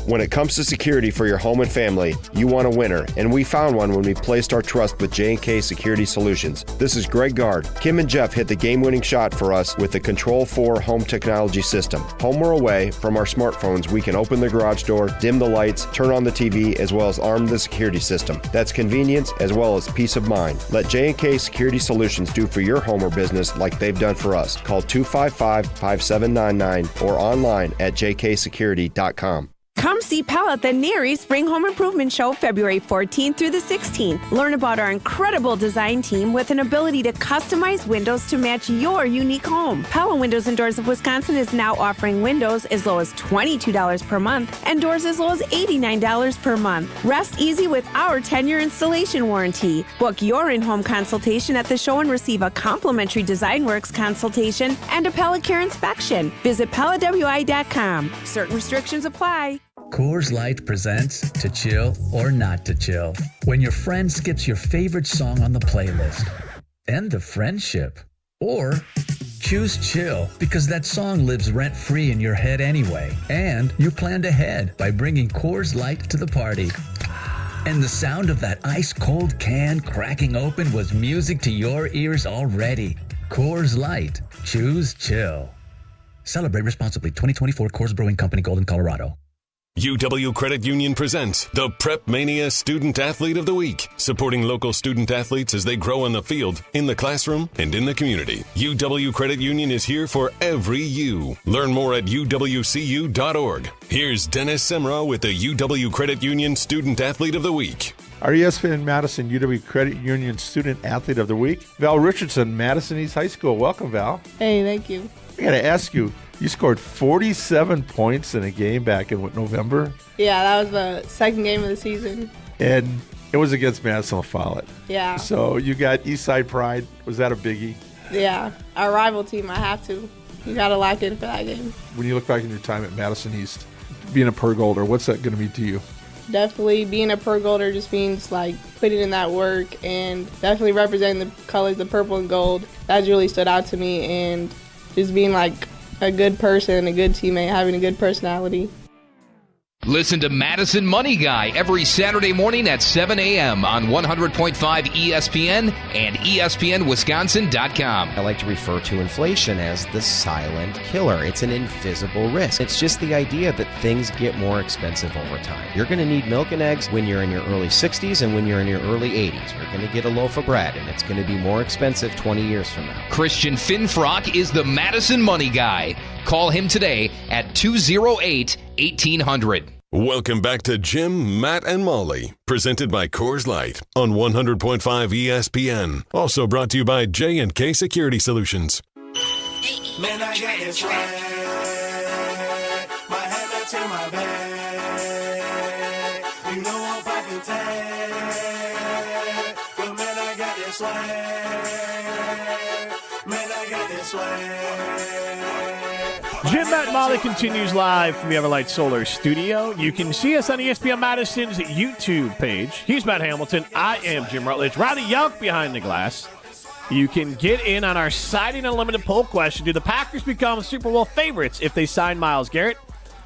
When it comes to security for your home and family, you want a winner, and we found one when we placed our trust with J&K Security Solutions. This is Greg Gard. Kim and Jeff hit the game-winning shot for us with the Control 4 home technology system. Home or away, from our smartphones, we can open the garage door, dim the lights, turn on the TV, as well as arm the security system. That's convenience as well as peace of mind. Let J&K Security Solutions do for your home or business like they've done for us. Call 255-5799 or online at jksecurity.com. Come see Pal at the Neary Spring Home Improvement Show February 14th through the 16th. Learn about our incredible design team with an ability to customize windows to match your unique home. Pal Windows and Doors of Wisconsin is now offering windows as low as $22 per month and doors as low as $89 per month. Rest easy with our 10-year installation warranty. Book your in-home consultation at the show and receive a complimentary DesignWorks consultation and a PalaCare inspection. Visit PalaWI.com. Certain restrictions apply. Coors Light presents To Chill or Not to Chill. When your friend skips your favorite song on the playlist. End the friendship. Or choose chill because that song lives rent-free in your head anyway. And you planned ahead by bringing Coors Light to the party. And the sound of that ice-cold can cracking open was music to your ears already. Coors Light. Choose chill. Celebrate responsibly. 2024 Coors Brewing Company, Golden, Colorado. UW Credit Union presents the Prep Mania Student Athlete of the Week, supporting local student athletes as they grow on the field, in the classroom, and in the community. UW Credit Union is here for every you. Learn more at uwcu.org. Here's Dennis Semra with the UW Credit Union Student Athlete of the Week. Our ESPN Madison UW Credit Union Student Athlete of the Week, Val Richardson, Madison East High School. Welcome, Val. Hey, thank you. I got to ask you, you scored 47 points in a game back in November? Yeah, that was the second game of the season. And it was against Madison Follett. Yeah. So you got Eastside Pride. Was that a biggie? Yeah, our rival team, I have to. You got to lock in for that game. When you look back in your time at Madison East, being a per golder, what's that going to mean to you? Definitely being a per golder just means like putting in that work and definitely representing the colors, the purple and gold. That's really stood out to me, and just being like a good person, a good teammate, having a good personality. Listen to Madison Money Guy every Saturday morning at 7 a.m. on 100.5 ESPN and ESPNWisconsin.com. I like to refer to inflation as the silent killer. It's an invisible risk. It's just the idea that things get more expensive over time. You're going to need milk and eggs when you're in your early 60s and when you're in your early 80s. You're going to get a loaf of bread, and it's going to be more expensive 20 years from now. Christian Finfrock is the Madison Money Guy. Call him today at 208-1800. Welcome back to Jim, Matt, and Molly, presented by Coors Light on 100.5 ESPN. Also brought to you by J&K Security Solutions. Man, I got this swag. My head back to my bag. You know I'm popping tag. But man, I got this swag. Man, I got this swag. Jim, Matt, and Molly continues live from the Everlight Solar Studio. You can see us on ESPN Madison's YouTube page. He's Matt Hamilton. I am Jim Rutledge. Riley Young behind the glass. You can get in on our Siding Unlimited poll question. Do the Packers become Super Bowl favorites if they sign Myles Garrett?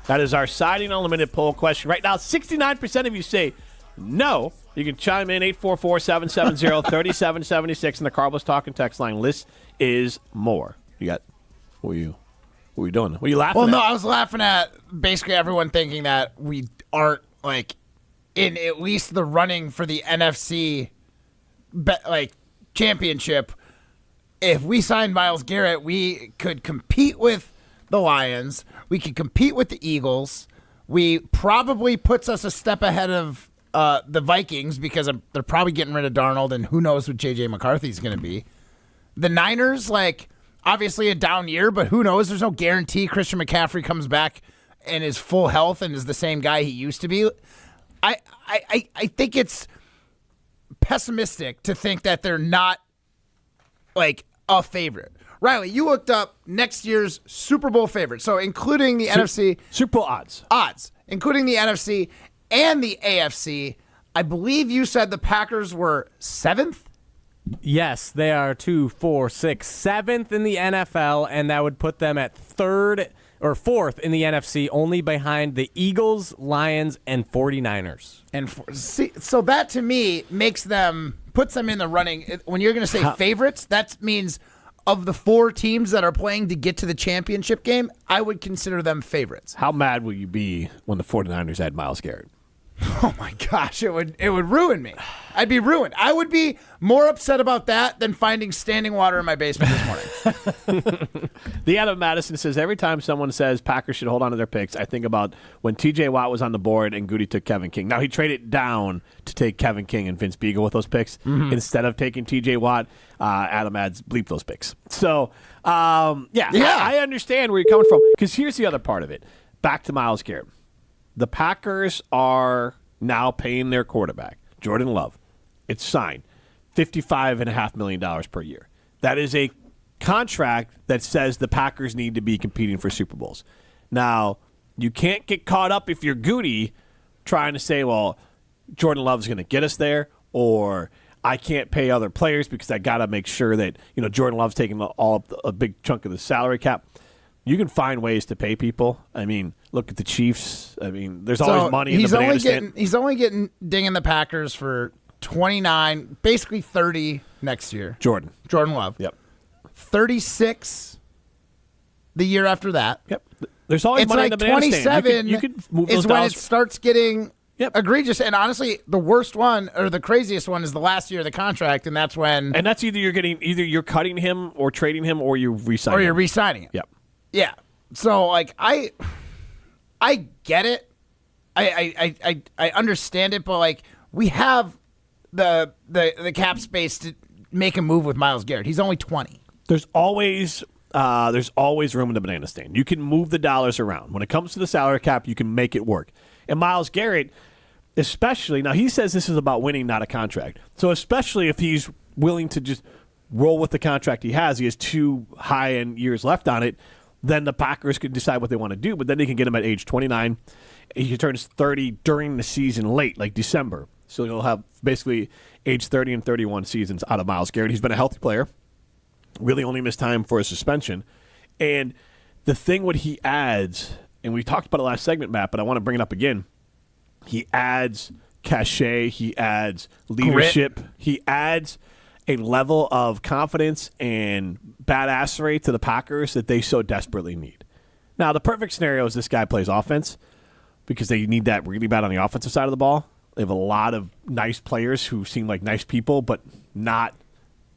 That is our Siding Unlimited poll question. Right now, 69% of you say no. You can chime in 844-770-3776 in the Carlos Talking text line. List is more. You got, what What are you doing? What are you laughing Well, at? no, I was laughing at basically everyone thinking that we aren't like in at least the running for the NFC championship. If we signed Myles Garrett, we could compete with the Lions. We could compete with the Eagles. We probably puts us a step ahead of the Vikings because they're probably getting rid of Darnold, and who knows what J.J. McCarthy's going to be. The Niners, obviously a down year, but who knows? There's no guarantee Christian McCaffrey comes back and is full health and is the same guy he used to be. I think it's pessimistic to think that they're not a favorite. Riley, you looked up next year's Super Bowl favorite, so including the NFC. Super Bowl odds. Including the NFC and the AFC. I believe you said the Packers were 7th? Yes, they are 2, 4, 6, 7th in the NFL, and that would put them at 3rd or 4th in the NFC, only behind the Eagles, Lions, and 49ers. So that to me puts them in the running. When you're going to say favorites, that means of the 4 teams that are playing to get to the championship game, I would consider them favorites. How mad will you be when the 49ers had Myles Garrett? Oh my gosh, it would ruin me. I'd be ruined. I would be more upset about that than finding standing water in my basement this morning. The Adam Madison says, every time someone says Packers should hold on to their picks, I think about when TJ Watt was on the board and Goody took Kevin King. Now, he traded down to take Kevin King and Vince Beagle with those picks. Instead of taking TJ Watt, Adam adds bleep those picks. So, I understand where you're coming from. Because here's the other part of it. Back to Myles Garrett. The Packers are now paying their quarterback, Jordan Love. It's signed, $55.5 million per year. That is a contract that says the Packers need to be competing for Super Bowls. Now, you can't get caught up if you're Goody trying to say, well, Jordan Love's going to get us there, or I can't pay other players because I got to make sure that Jordan Love's taking a big chunk of the salary cap. You can find ways to pay people. I mean, look at the Chiefs. I mean, there's always money in the banana stand. He's only getting dinging the Packers for 29, basically 30 next year. Jordan Love. Yep. 36 the year after that. Yep. There's always money in the banana stand. 27 you can move those is when dollars. it starts getting egregious. And honestly, the worst one or the craziest one is the last year of the contract, and that's when. And that's either you're cutting him or trading him, or you're re-signing. Or you're re-signing him. Yep. Yeah. So I get it. I understand it, but we have the cap space to make a move with Myles Garrett. He's only 20. There's always room in the banana stand. You can move the dollars around. When it comes to the salary cap, you can make it work. And Myles Garrett, especially, now he says this is about winning, not a contract. So especially if he's willing to just roll with the contract he has 2 high-end years left on it, then the Packers can decide what they want to do, but then they can get him at age 29. He turns 30 during the season late, like December. So he'll have basically age 30 and 31 seasons out of Myles Garrett. He's been a healthy player. Really only missed time for a suspension. And the thing what he adds, and we talked about it last segment, Matt, but I want to bring it up again. He adds cachet. He adds leadership. Grit. He adds a level of confidence and badassery to the Packers that they so desperately need. Now, the perfect scenario is this guy plays offense because they need that really bad on the offensive side of the ball. They have a lot of nice players who seem like nice people, but not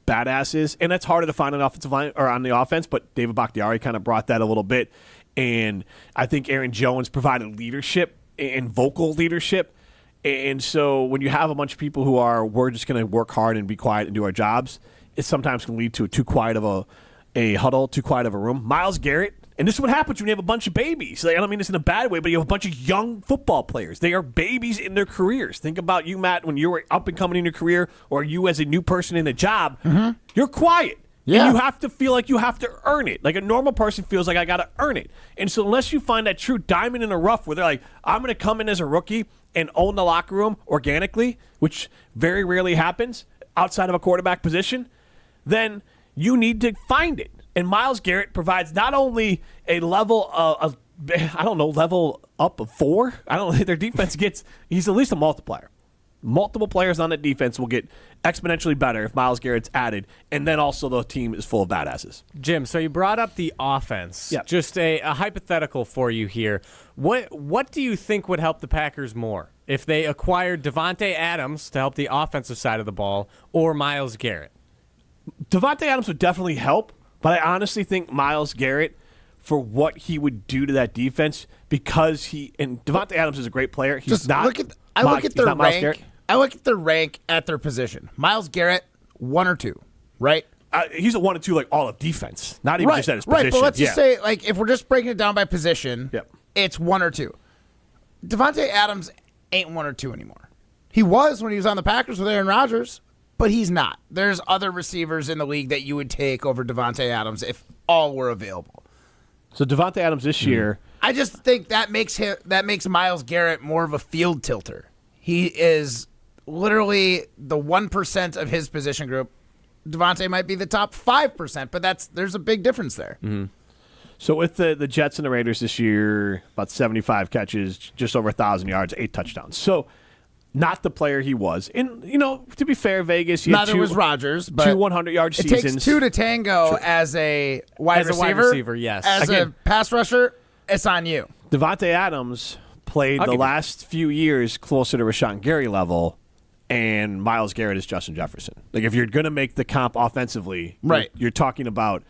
badasses. And that's harder to find on offensive line or on the offense, but David Bakhtiari kind of brought that a little bit. And I think Aaron Jones provided leadership and vocal leadership. And so when you have a bunch of people who we're just going to work hard and be quiet and do our jobs, it sometimes can lead to too quiet of a huddle, too quiet of a room. Myles Garrett, and this is what happens when you have a bunch of babies. I don't mean this in a bad way, but you have a bunch of young football players. They are babies in their careers. Think about you, Matt, when you were up and coming in your career, or you as a new person in a job, you're quiet. Yeah. And you have to feel like you have to earn it. Like a normal person feels like I got to earn it. And so unless you find that true diamond in the rough where they're like, I'm going to come in as a rookie and own the locker room organically, which very rarely happens outside of a quarterback position, then you need to find it. And Myles Garrett provides not only a level of level up of 4. I don't know, their defense he's at least a multiplier. multiple players on that defense will get exponentially better if Myles Garrett's added, and then also the team is full of badasses. Jim, so you brought up the offense. Yep. Just a hypothetical for you here. What do you think would help the Packers more if they acquired Davante Adams to help the offensive side of the ball or Myles Garrett? Davante Adams would definitely help, but I honestly think Myles Garrett, for what he would do to that defense, because Davante Adams is a great player. I look at their rank. I look at their rank at their position. Myles Garrett, 1 or 2, right? He's a 1 or 2 like all of defense, not even just at his position. Right, but let's just say, like, if we're just breaking it down by position, it's 1 or 2. Davante Adams ain't 1 or 2 anymore. He was when he was on the Packers with Aaron Rodgers, but he's not. There's other receivers in the league that you would take over Davante Adams if all were available. So Davante Adams this year, I just think that makes Myles Garrett more of a field tilter. He is literally the 1% of his position group. Davante might be the top 5%, but there's a big difference there. Mm-hmm. So with the Jets and the Raiders this year, about 75 catches, just over 1,000 yards, 8 touchdowns. So not the player he was. And, to be fair, Vegas, neither was Rodgers, but 2 100-yard seasons. It takes 2 to tango as a wide receiver. Yes. As a pass rusher, it's on you. Davante Adams played the last few years closer to Rashawn Gary level, and Myles Garrett is Justin Jefferson. Like, if you're going to make the comp offensively, right, you're talking about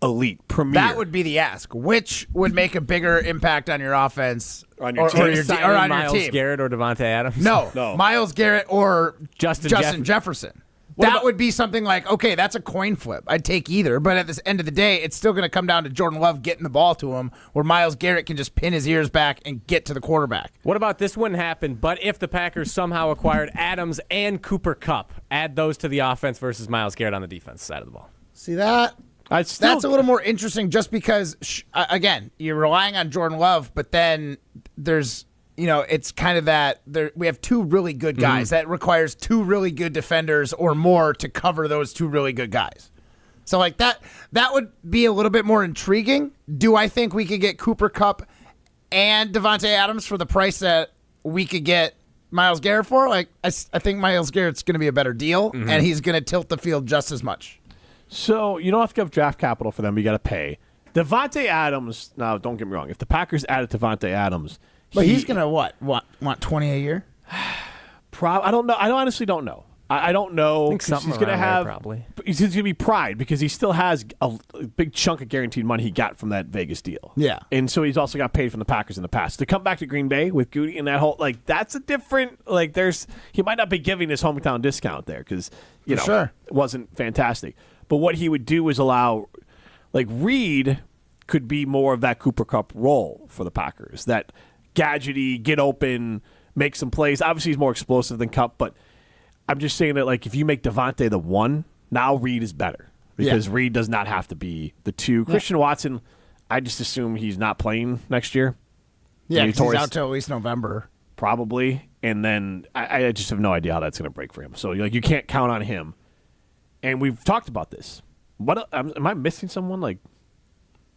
elite, premier. That would be the ask. Which would make a bigger impact on your offense on your team? Or on Myles your team? Garrett or Davante Adams? No. Myles Garrett or Justin Jefferson. That would be something like, okay, that's a coin flip. I'd take either, but at the end of the day, it's still going to come down to Jordan Love getting the ball to him, where Myles Garrett can just pin his ears back and get to the quarterback. What about this wouldn't happen, but if the Packers somehow acquired Adams and Cooper Kupp, add those to the offense versus Myles Garrett on the defense side of the ball? See that? That's a little more interesting just because, again, you're relying on Jordan Love, but then there's, it's kind of that we have 2 really good guys. That requires 2 really good defenders or more to cover those 2 really good guys. So, like, that would be a little bit more intriguing. Do I think we could get Cooper Kupp and Davante Adams for the price that we could get Myles Garrett for? Like, I think Myles Garrett's going to be a better deal, and he's going to tilt the field just as much. So you don't have to give draft capital for them. You got to pay. Davante Adams. Now, don't get me wrong. If the Packers added Davante Adams, but he's gonna want 20 a year? I don't know. I honestly don't know. I don't know. I think something he's gonna have probably. He's gonna be pride because he still has a big chunk of guaranteed money he got from that Vegas deal. Yeah, and so he's also got paid from the Packers in the past. To come back to Green Bay with Goody and that whole that's a different he might not be giving his hometown discount there because it wasn't fantastic. But what he would do is allow, Reed could be more of that Cooper Kupp role for the Packers. That gadgety, get open, make some plays. Obviously, he's more explosive than Kupp, but I'm just saying that, if you make Davante the 1, now Reed is better because Reed does not have to be the 2. Christian Watson, I just assume he's not playing next year. Yeah, he's out till at least November. Probably. And then I just have no idea how that's going to break for him. So, you can't count on him. And we've talked about this. Am I missing someone?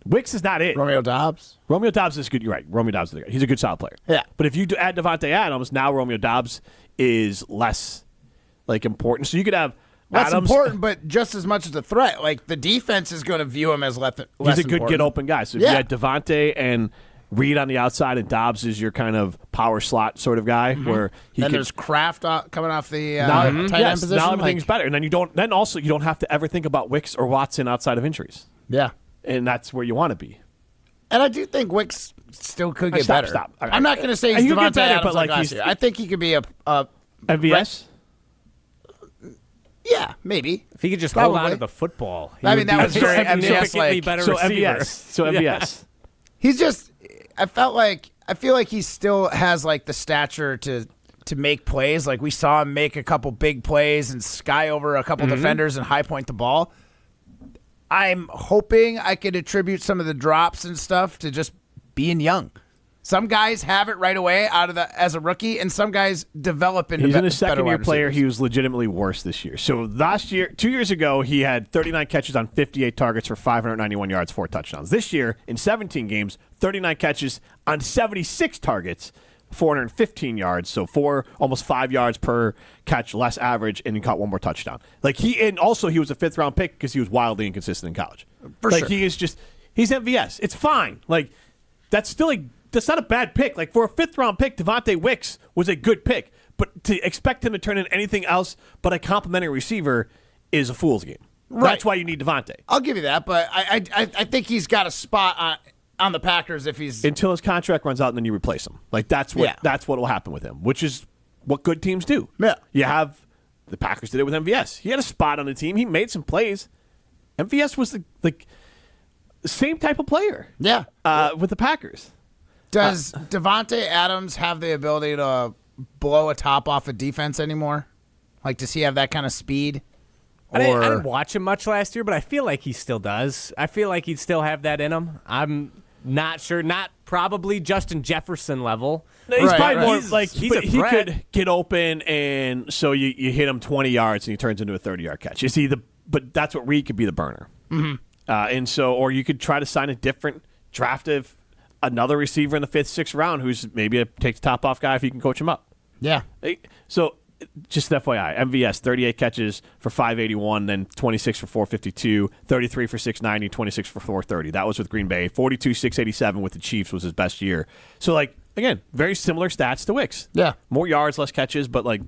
Wicks is not it. Romeo Doubs? Romeo Doubs is good. You're right. Romeo Doubs is good. He's a good solid player. Yeah. But if you add Davante Adams, now Romeo Doubs is less, important. So you could have That's Adams, important, but just as much as a threat. The defense is going to view him as less he's a good important. get-open guy. So if you had Davante and Reed on the outside, and Dobbs is your kind of power slot sort of guy, where there's Kraft coming off the tight end position. Now everything's better, and then you don't have to ever think about Wicks or Watson outside of injuries. Yeah, and that's where you want to be. And I do think Wicks still could get better. Stop. Right. I'm not going to say he's Davante Adams but last year. I think he could be a MVS. Yeah, maybe if he could just hold on to the football. That was very MVS better so receiver. MVS. He's just. I feel like he still has the stature to make plays. We saw him make a couple big plays and sky over a couple defenders and high point the ball. I'm hoping I could attribute some of the drops and stuff to just being young. Some guys have it right away as a rookie, and some guys develop into. He's in his second-year player. He was legitimately worse this year. So last year, 2 years ago, he had 39 catches on 58 targets for 591 yards, 4 touchdowns. This year, in 17 games, 39 catches on 76 targets 415 yards, so almost 5 yards per catch less average, and he caught one more touchdown. And also he was a 5th-round pick because he was wildly inconsistent in college. For sure. He's MVS. It's fine. That's not a bad pick. For a 5th-round pick, Devontae Wicks was a good pick, but to expect him to turn in anything else but a complimentary receiver is a fool's game. Right. That's why you need Devontae. I'll give you that, but I think he's got a spot on the Packers if he's until his contract runs out and then you replace him. That's what will happen with him, which is what good teams do. Yeah. You have the Packers did it with MVS. He had a spot on the team. He made some plays. MVS was the same type of player. Yeah. With the Packers. Does Devontae Adams have the ability to blow a top off a defense anymore? Does he have that kind of speed? I didn't watch him much last year, but I feel like he still does. I feel like he'd still have that in him. I'm not sure. Not probably Justin Jefferson level. He's probably more he's a he threat. could get open, and so you hit him 20 yards, and he turns into a 30-yard catch. But that's what Reed could be the burner. Mm-hmm. Or you could try to sign a different another receiver in the 5th, 6th round who's maybe take the top off guy if you can coach him up. Yeah. So just FYI, MVS, 38 catches for 581, then 26 for 452, 33 for 690, 26 for 430. That was with Green Bay. 42, 687 with the Chiefs was his best year. So, again, very similar stats to Wicks. Yeah. More yards, less catches, but,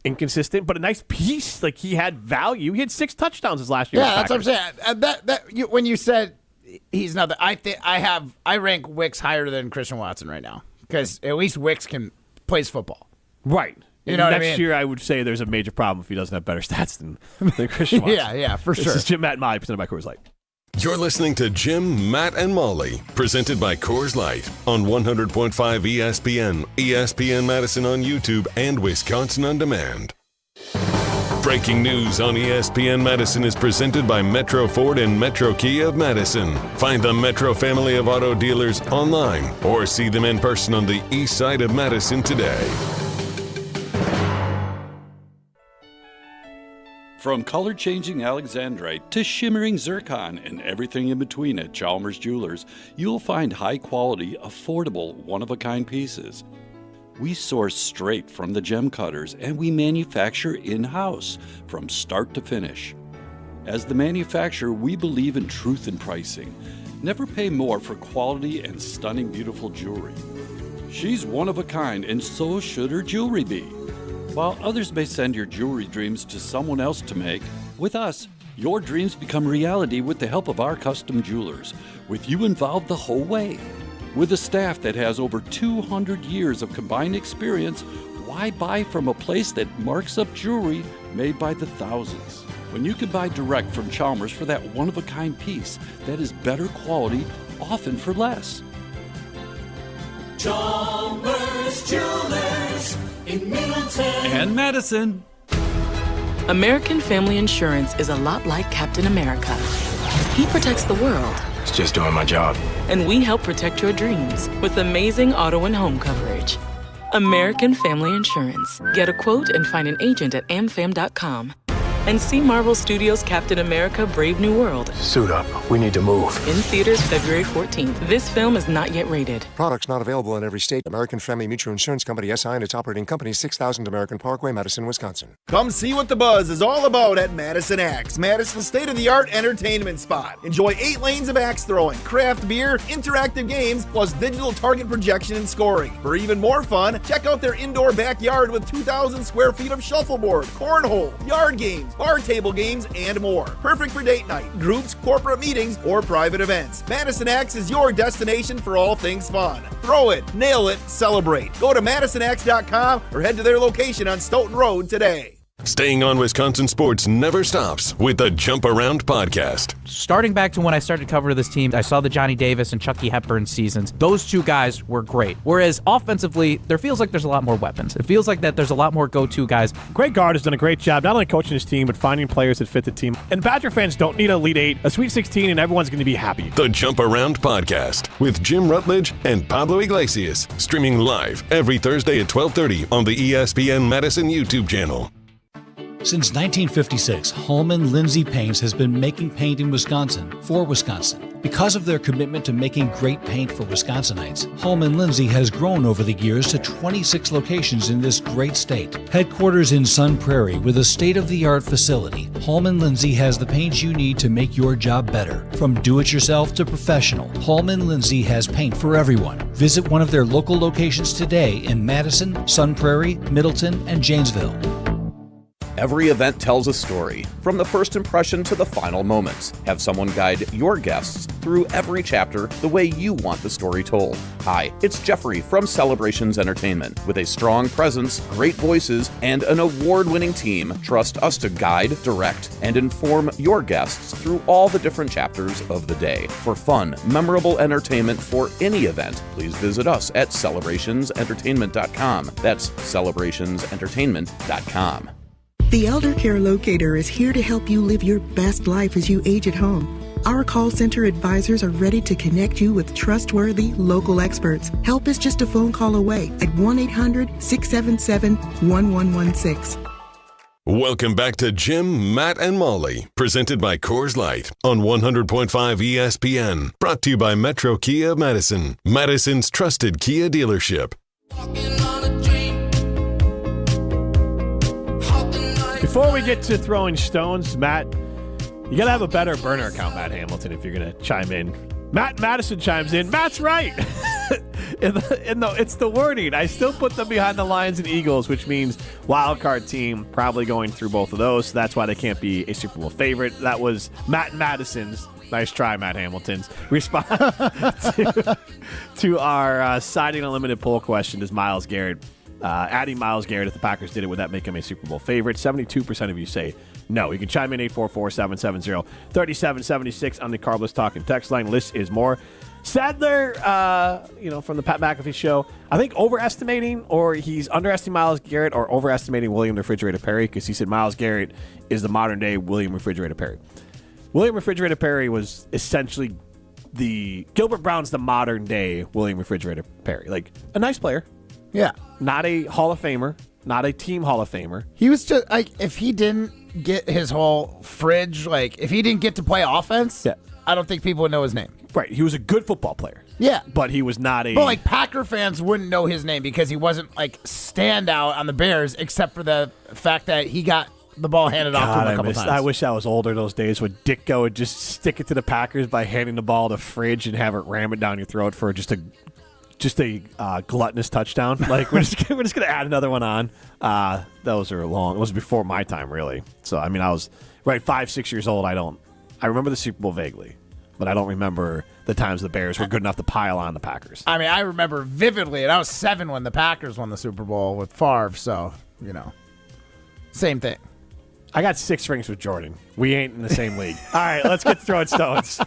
inconsistent, but a nice piece. He had value. He had 6 touchdowns his last year. Yeah, that's what I'm saying. When you said he's not, I rank Wicks higher than Christian Watson right now because at least Wicks plays football. Right. You know what I mean? Next year, I would say there's a major problem if he doesn't have better stats than Christian Watson. Yeah, for sure. This is Jim, Matt, and Molly, presented by Coors Light. You're listening to Jim, Matt, and Molly, presented by Coors Light on 100.5 ESPN, ESPN Madison on YouTube, and Wisconsin On Demand. Breaking news on ESPN Madison is presented by Metro Ford and Metro Kia of Madison. Find the Metro family of auto dealers online or see them in person on the east side of Madison today. From color-changing alexandrite to shimmering zircon and everything in between at Chalmers Jewelers, you'll find high-quality, affordable, one-of-a-kind pieces. We source straight from the gem cutters, and we manufacture in-house from start to finish. As the manufacturer, we believe in truth in pricing. Never pay more for quality and stunning, beautiful jewelry. She's one of a kind, and so should her jewelry be. While others may send your jewelry dreams to someone else to make, with us, your dreams become reality with the help of our custom jewelers, with you involved the whole way. With a staff that has over 200 years of combined experience, why buy from a place that marks up jewelry made by the thousands? When you can buy direct from Chalmers for that one-of-a-kind piece that is better quality, often for less. Chalmers Jewelers in Middleton And Madison. American Family Insurance is a lot like Captain America. He protects the world. It's just doing my job. And we help protect your dreams with amazing auto and home coverage. American Family Insurance. Get a quote and find an agent at amfam.com. And see Marvel Studios' Captain America: Brave New World. Suit up. We need to move. In theaters February 14th. This film is not yet rated. Products not available in every state. American Family Mutual Insurance Company, SI, and its operating company, 6000 American Parkway, Madison, Wisconsin. Come see what the buzz is all about at Madison Axe, Madison's state-of-the-art entertainment spot. Enjoy 8 lanes of axe throwing, craft beer, interactive games, plus digital target projection and scoring. For even more fun, check out their indoor backyard with 2,000 square feet of shuffleboard, cornhole, yard games, bar table games, and more. Perfect for date night, groups, corporate meetings, or private events. Madison Axe is your destination for all things fun. Throw it, nail it, celebrate. Go to MadisonAxe.com or head to their location on Stoughton Road today. Staying on Wisconsin sports never stops with the Jump Around podcast. Starting back to when I started covering this team, I saw the Johnny Davis and Chucky Hepburn seasons. Those two guys were great. Whereas offensively, there feels like there's a lot more weapons. It feels like that there's a lot more go-to guys. Greg Gard has done a great job not only coaching his team, but finding players that fit the team. And Badger fans don't need an Elite Eight, a Sweet 16, and everyone's going to be happy. The Jump Around podcast with Jim Rutledge and Pablo Iglesias. Streaming live every Thursday at 12:30 on the ESPN Madison YouTube channel. Since 1956, Holman Lindsay Paints has been making paint in Wisconsin for Wisconsin. Because of their commitment to making great paint for Wisconsinites, Holman Lindsay has grown over the years to 26 locations in this great state. Headquarters in Sun Prairie with a state-of-the-art facility, Holman Lindsay has the paint you need to make your job better. From do-it-yourself to professional, Holman Lindsay has paint for everyone. Visit one of their local locations today in Madison, Sun Prairie, Middleton, and Janesville. Every event tells a story, from the first impression to the final moments. Have someone guide your guests through every chapter the way you want the story told. Hi, it's Jeffrey from Celebrations Entertainment. With a strong presence, great voices, and an award-winning team, trust us to guide, direct, and inform your guests through all the different chapters of the day. For fun, memorable entertainment for any event, please visit us at celebrationsentertainment.com. That's celebrationsentertainment.com. The Elder Care Locator is here to help you live your best life as you age at home. Our call center advisors are ready to connect you with trustworthy local experts. Help is just a phone call away at 1-800-677-1116. Welcome back to Jim, Matt, and Molly, presented by Coors Light on 100.5 ESPN. Brought to you by Metro Kia Madison, Madison's trusted Kia dealership. Before we get to throwing stones, Matt, you got to have a better burner account, Matt Hamilton, if you're going to chime in. Matt Madison chimes in. Matt's right. It's the wording. I still put them behind the Lions and Eagles, which means wild card team probably going through both of those. So that's why they can't be a Super Bowl favorite. That was Matt Madison's. Nice try, Matt Hamilton's response to our Siding Unlimited poll question is Myles Garrett. Adding Myles Garrett, if the Packers did it, would that make him a Super Bowl favorite? 72% of you say no. You can chime in 844-770-3776 on the Carbless Talking text line. List is more. Sadler, from the Pat McAfee show, I think overestimating, or he's underestimating Myles Garrett or overestimating William the Refrigerator Perry, because he said Myles Garrett is the modern-day William Refrigerator Perry. William Refrigerator Perry was essentially Gilbert Brown's the modern-day William Refrigerator Perry. Like, a nice player. Yeah. Not a Hall of Famer, not a team Hall of Famer. He was just like, if he didn't get his whole fridge, like if he didn't get to play offense, I don't think people would know his name. Right. He was a good football player. Yeah. But he was not a... But like Packer fans wouldn't know his name because he wasn't like standout on the Bears, except for the fact that he got the ball handed off to him a couple times. I wish I was older those days when Ditko would just stick it to the Packers by handing the ball to Fridge and have it ram it down your throat for just a gluttonous touchdown. Like, we're just going to add another one on. Those are long. It was before my time, really. So, I mean, I was 5-6 years old. I remember the Super Bowl vaguely, but I don't remember the times the Bears were good enough to pile on the Packers. I mean, I remember vividly, and I was 7 when the Packers won the Super Bowl with Favre, so, same thing. I got 6 rings with Jordan. We ain't in the same league. All right, let's get throwing stones.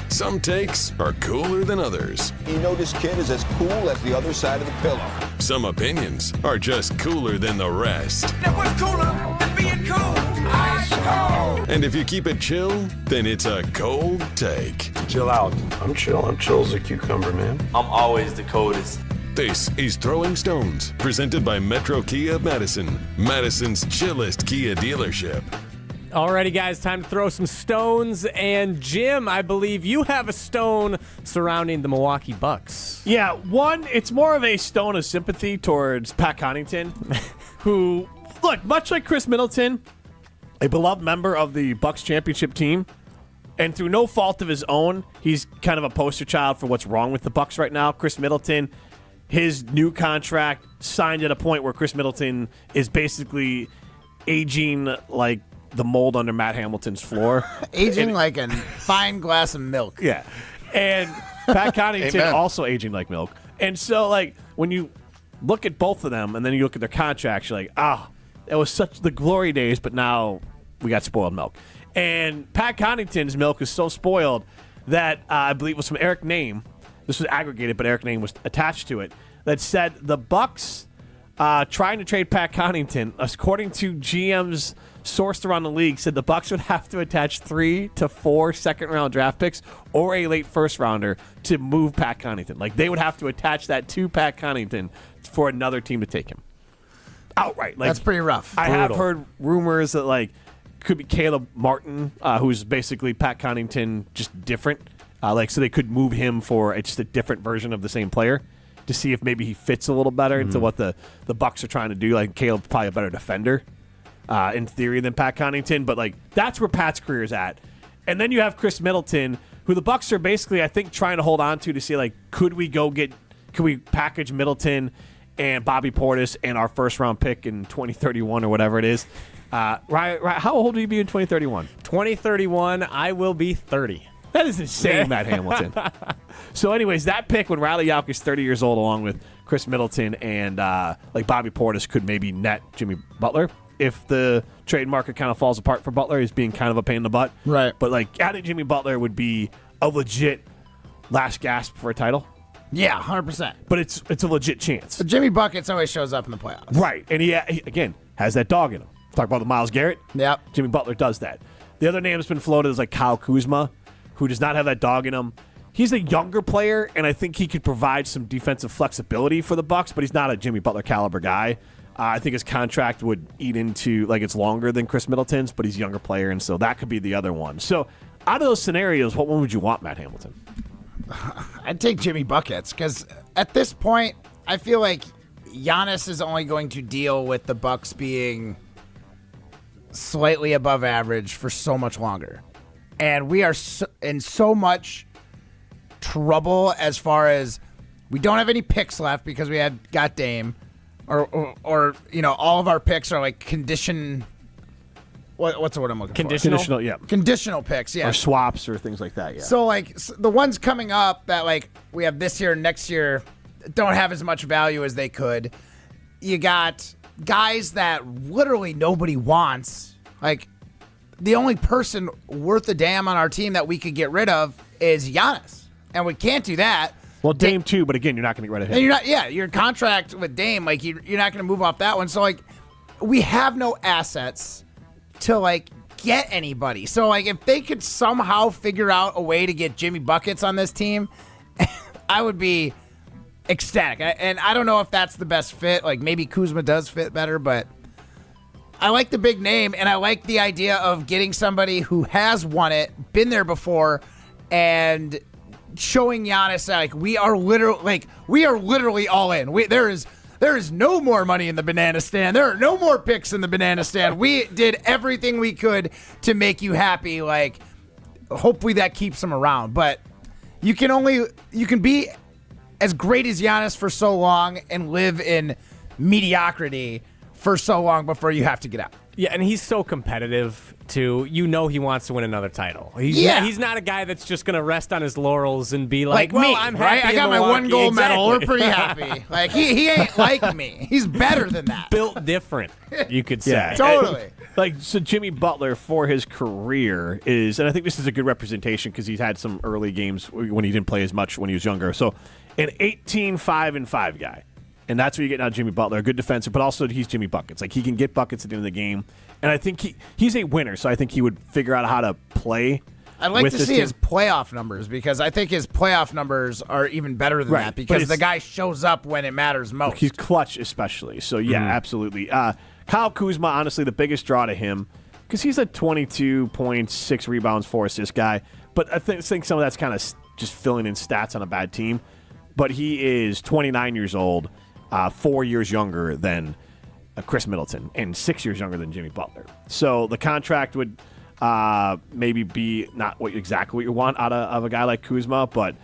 Some takes are cooler than others. You know this kid is as cool as the other side of the pillow. Some opinions are just cooler than the rest. That was cooler than being cool. Ice cold. And if you keep it chill, then it's a cold take. Chill out. I'm chill. I'm chill as a cucumber, man. I'm always the coldest. This is Throwing Stones, presented by Metro Kia Madison, Madison's chillest Kia dealership. Alrighty, guys, time to throw some stones. And Jim, I believe you have a stone surrounding the Milwaukee Bucks. Yeah, one, it's more of a stone of sympathy towards Pat Connaughton, who, look, much like Chris Middleton, a beloved member of the Bucks championship team, and through no fault of his own, he's kind of a poster child for what's wrong with the Bucks right now. Chris Middleton, his new contract signed at a point where Chris Middleton is basically aging like the mold under Matt Hamilton's floor. Aging like a fine glass of milk. Yeah. And Pat Connaughton also aging like milk. And so, like, when you look at both of them and then you look at their contracts, you're like, it was such the glory days, but now we got spoiled milk. And Pat Connaughton's milk is so spoiled that I believe it was from Eric Name. This was aggregated, but Eric Name was attached to it, that said the Bucks trying to trade Pat Connaughton, according to GM's sourced around the league, said the Bucks would have to attach 3 to 4 second-round draft picks or a late first-rounder to move Pat Connaughton. Like, they would have to attach that to Pat Connaughton for another team to take him outright. Like, that's pretty rough. I have heard rumors that, like, could be Caleb Martin, who's basically Pat Connaughton, just different. So they could move him for just a different version of the same player to see if maybe he fits a little better into what the Bucs are trying to do. Like Caleb's probably a better defender in theory than Pat Connaughton, but like that's where Pat's career is at. And then you have Chris Middleton, who the Bucs are basically, I think, trying to hold on to see like, could we package Middleton and Bobby Portis and our first round pick in 2031 or whatever it is. Right, how old will you be in 2031? 2031, I will be 30. That is insane, Matt Hamilton. So anyways, that pick when Riley Yauk is 30 years old along with Chris Middleton and Bobby Portis could maybe net Jimmy Butler. If the trade market kind of falls apart for Butler, he's being kind of a pain in the butt. Right. But like adding Jimmy Butler would be a legit last gasp for a title. Yeah, 100%. But it's a legit chance. So Jimmy Buckets always shows up in the playoffs. Right. And he again, has that dog in him. Talk about the Myles Garrett. Yep. Jimmy Butler does that. The other name that's been floated is like Kyle Kuzma, who does not have that dog in him. He's a younger player, and I think he could provide some defensive flexibility for the Bucs, but he's not a Jimmy Butler caliber guy. I think his contract would eat into, like, it's longer than Chris Middleton's, but he's a younger player, and so that could be the other one. So out of those scenarios, what one would you want, Matt Hamilton? I'd take Jimmy Buckets, because at this point, I feel like Giannis is only going to deal with the Bucs being slightly above average for so much longer. And we are in so much trouble as far as we don't have any picks left because we got Dame, or you know, all of our picks are like condition. What's the word I'm looking for? Conditional, yeah. Conditional picks, yeah. Or swaps or things like that, yeah. So like the ones coming up that like we have this year and next year don't have as much value as they could. You got guys that literally nobody wants. Like the only person worth a damn on our team that we could get rid of is Giannis. And we can't do that. Well, Dame too, but again, you're not going to get rid of him. And you're not, yeah, your contract with Dame, like you're not going to move off that one. So like we have no assets to like get anybody. So like if they could somehow figure out a way to get Jimmy Buckets on this team, I would be ecstatic. And I don't know if that's the best fit. Like maybe Kuzma does fit better, but I like the big name, and I like the idea of getting somebody who has won it, been there before, and showing Giannis like we are literally all in. There is no more money in the banana stand. There are no more picks in the banana stand. We did everything we could to make you happy. Like, hopefully that keeps him around. But you can be as great as Giannis for so long and live in mediocrity for so long before you have to get out. Yeah, and he's so competitive, too. You know he wants to win another title. He's not a guy that's just going to rest on his laurels and be like, well, me, I'm happy right? I got my Milwaukee. 1 gold medal. We're Exactly. pretty happy. Like, he ain't like me. He's better than that. Built different, you could say. Yeah, totally. So Jimmy Butler for his career is, and I think this is a good representation because he's had some early games when he didn't play as much when he was younger. So an 18-5-5 guy. And that's what you get now, Jimmy Butler, a good defender, but also he's Jimmy Buckets. Like, he can get buckets at the end of the game. And I think he's a winner, so I think he would figure out how to play. I'd like with to this see team. his playoff numbers because I think his playoff numbers are even better than that because the guy shows up when it matters most. He's clutch especially. So, yeah, absolutely. Kyle Kuzma, honestly, the biggest draw to him because he's a 22.6 rebounds, 4 assists guy. But I think some of that's kind of just filling in stats on a bad team. But he is 29 years old. 4 years younger than Chris Middleton and 6 years younger than Jimmy Butler. So the contract would maybe be not exactly what you want out of a guy like Kuzma, but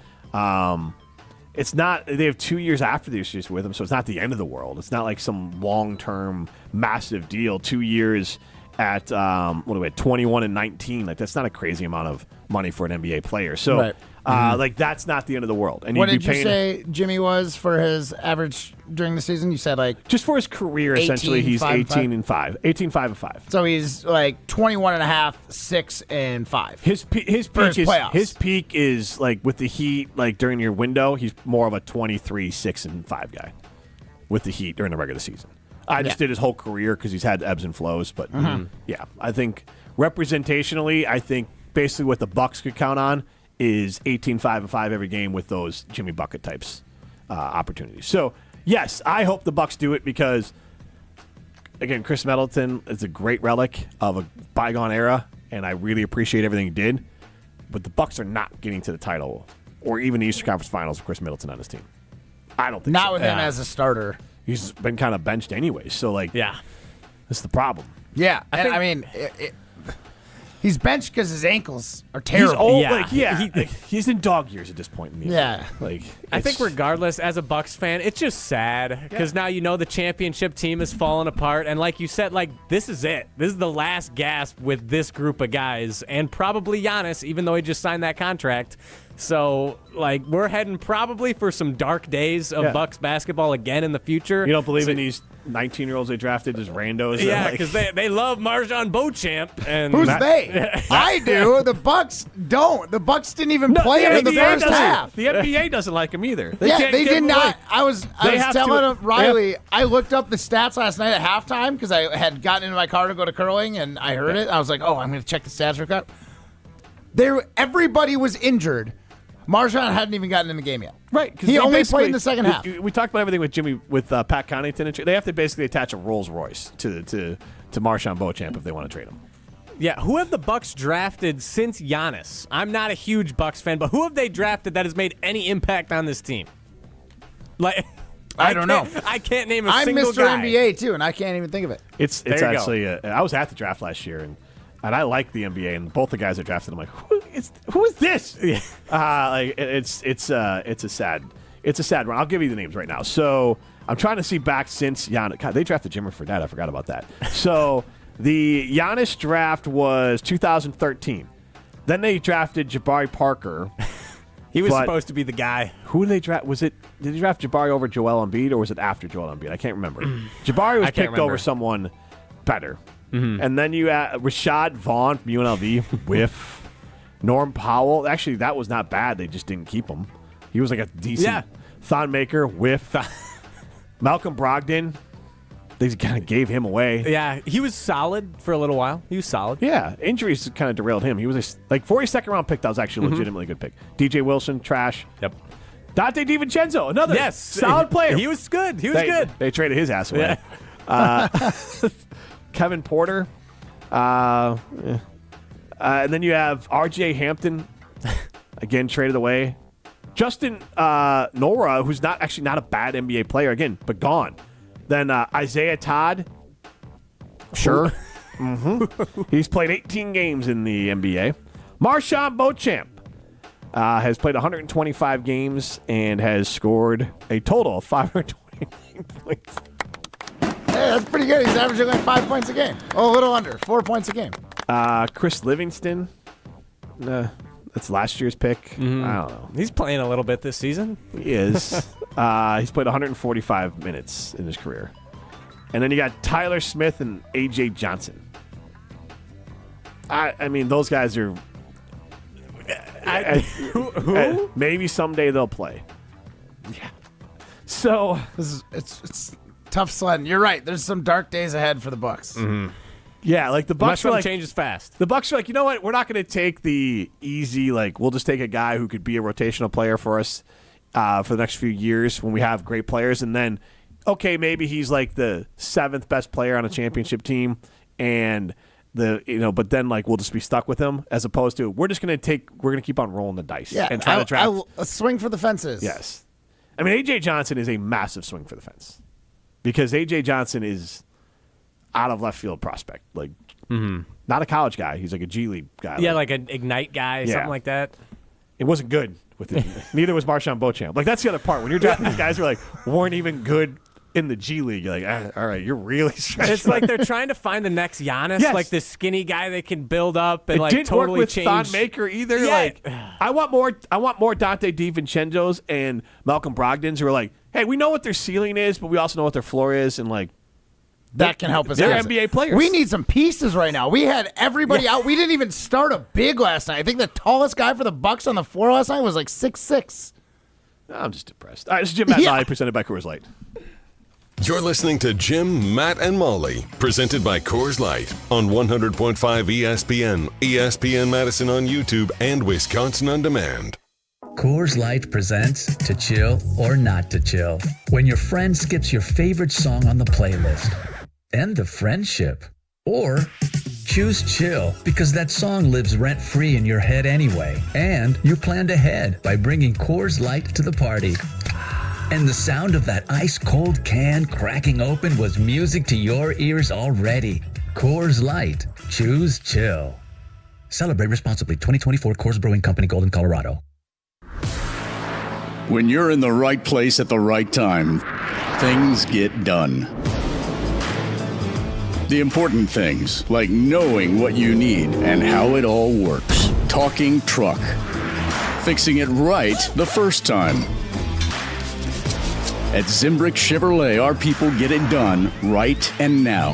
it's not. They have 2 years after the issues with him, so it's not the end of the world. It's not like some long-term massive deal. 2 years at 21 and 19. Like that's not a crazy amount of money for an NBA player. So. Right. Like that's not the end of the world. And what you'd did be you paying, say Jimmy was for his average during the season? You said like just for his career, essentially, he's 18-5. 18-5-5. So he's like 21.5, 6 and 5. His peak is like with the Heat, like during your window, he's more of a 23, 6 and 5 guy with the Heat during the regular season. I just did his whole career because he's had ebbs and flows, but yeah, I think representationally, I think basically what the Bucks could count on is 18-5-5 every game with those Jimmy Bucket types opportunities. So yes, I hope the Bucks do it because again, Chris Middleton is a great relic of a bygone era, and I really appreciate everything he did. But the Bucks are not getting to the title or even the Eastern Conference Finals with Chris Middleton on his team. I don't think Not so. with him as a starter. He's been kind of benched anyway, so that's the problem. Yeah, I mean, he's benched because his ankles are terrible. He's old. He's in dog years at this point in the Yeah. I think regardless, as a Bucks fan, it's just sad because now the championship team is falling apart, and like you said, this is it. This is the last gasp with this group of guys, and probably Giannis, even though he just signed that contract. So, we're heading probably for some dark days of Bucks basketball again in the future. You don't believe in these 19-year-olds they drafted as randos? Yeah, because they love MarJon Beauchamp. And Who's they? I do. The Bucks don't. The Bucks didn't even play him in the first half. The NBA doesn't like him either. They did not. I was telling Riley, Yeah. I looked up the stats last night at halftime because I had gotten into my car to go to curling, and I heard it. I was like, I'm going to check the stats real quick. Everybody was injured. MarJon hadn't even gotten in the game yet. Right. He only played in the second half. We talked about everything with Jimmy, with Pat Connaughton. They have to basically attach a Rolls Royce to MarJon Beauchamp if they want to trade him. Yeah, who have the Bucks drafted since Giannis? I'm not a huge Bucks fan, but who have they drafted that has made any impact on this team? I don't know. I can't name a I'm single Mr. guy. NBA too, and I can't even think of it. It's actually. I was at the draft last year, and I like the NBA, and both the guys that drafted, I'm like, who is this? It's a sad run. I'll give you the names right now. So I'm trying to see back since Giannis. God, they drafted Jimmer Fredette. I forgot about that. So the Giannis draft was 2013. Then they drafted Jabari Parker. He was supposed to be the guy. Who did they draft? Did they draft Jabari over Joel Embiid, or was it after Joel Embiid? I can't remember. Jabari was picked over someone better. Mm-hmm. And then you had Rashad Vaughn from UNLV, whiff. Norm Powell. Actually, that was not bad. They just didn't keep him. He was like a decent Thon Maker, whiff. Malcolm Brogdon. They kind of gave him away. Yeah, he was solid for a little while. He was solid. Yeah, injuries kind of derailed him. He was a 42nd round pick. That was actually a legitimately good pick. DJ Wilson, trash. Yep. Dante DiVincenzo, another solid player. He was good. Good. They traded his ass away. Yeah. Kevin Porter. And then you have R.J. Hampton, again, traded away. Justin Nora, who's not a bad NBA player, again, but gone. Then Isaiah Todd. Sure. Mm-hmm. He's played 18 games in the NBA. MarJon Beauchamp has played 125 games and has scored a total of 529 points. Hey, that's pretty good. He's averaging like 5 points a game. Oh, a little under. 4 points a game. Chris Livingston. That's last year's pick. Mm-hmm. I don't know. He's playing a little bit this season. He is. He's played 145 minutes in his career. And then you got Tyler Smith and A.J. Johnson. I mean, those guys are... Who? Maybe someday they'll play. Yeah. So... It's tough sledding. You're right. There's some dark days ahead for the Bucks. Mm-hmm. Yeah, the Bucks are changes fast. The Bucks are like, you know what? We're not going to take the easy, we'll just take a guy who could be a rotational player for us for the next few years when we have great players. And then, okay, maybe he's the 7th best player on a championship team. And but then we'll just be stuck with him, as opposed to we're going to keep on rolling the dice and try to draft. I'll swing for the fences. Yes. I mean, A.J. Johnson is a massive swing for the fence because A.J. Johnson is out of left field prospect, not a college guy. He's like a G League guy. Yeah, like an Ignite guy, something like that. It wasn't good with it. Neither was MarJon Beauchamp. That's the other part. When you're drafting these guys who weren't even good in the G League, you're like, all right, you're really stretching. It's like they're trying to find the next Giannis, this skinny guy they can build up and it didn't totally work with change. Thon Maker either. Yeah. I want more Dante DiVincenzo's and Malcolm Brogdon's who are like, hey, we know what their ceiling is, but we also know what their floor is, and that can help us. They're NBA players. We need some pieces right now. We had everybody out. We didn't even start a big last night. I think the tallest guy for the Bucks on the floor last night was 6'6". I'm just depressed. All right, this is Jim, Matt, and Molly, presented by Coors Light. You're listening to Jim, Matt, and Molly, presented by Coors Light on 100.5 ESPN, ESPN Madison on YouTube, and Wisconsin On Demand. Coors Light presents To Chill or Not to Chill. When your friend skips your favorite song on the playlist. End the friendship. Or choose chill, because that song lives rent-free in your head anyway. And you planned ahead by bringing Coors Light to the party. And the sound of that ice-cold can cracking open was music to your ears already. Coors Light. Choose chill. Celebrate responsibly. 2024 Coors Brewing Company, Golden, Colorado. When you're in the right place at the right time, things get done. The important things, like knowing what you need and how it all works. Talking truck. Fixing it right the first time. At Zimbrick Chevrolet, our people get it done right and now.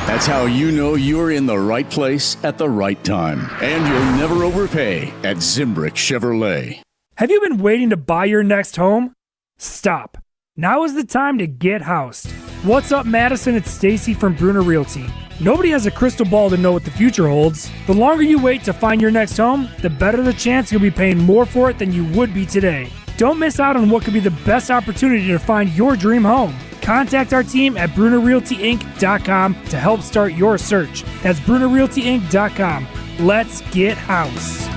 That's how you know you're in the right place at the right time. And you'll never overpay at Zimbrick Chevrolet. Have you been waiting to buy your next home? Stop. Now is the time to get housed. What's up, Madison? It's Stacy from Bruner Realty. Nobody has a crystal ball to know what the future holds. The longer you wait to find your next home, the better the chance you'll be paying more for it than you would be today. Don't miss out on what could be the best opportunity to find your dream home. Contact our team at BrunerRealtyInc.com to help start your search. That's BrunerRealtyInc.com. Let's get housed.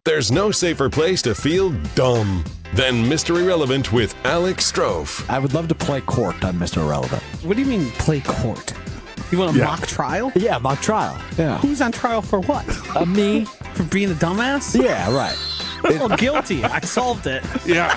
There's no safer place to feel dumb than Mr. Irrelevant with Alex Strofe. I would love to play court on Mr. Irrelevant. What do you mean play court? You want a mock trial? Yeah, mock trial. Yeah. Who's on trial for what? Me? For being a dumbass? Yeah, right. Oh, guilty. I solved it. Yeah.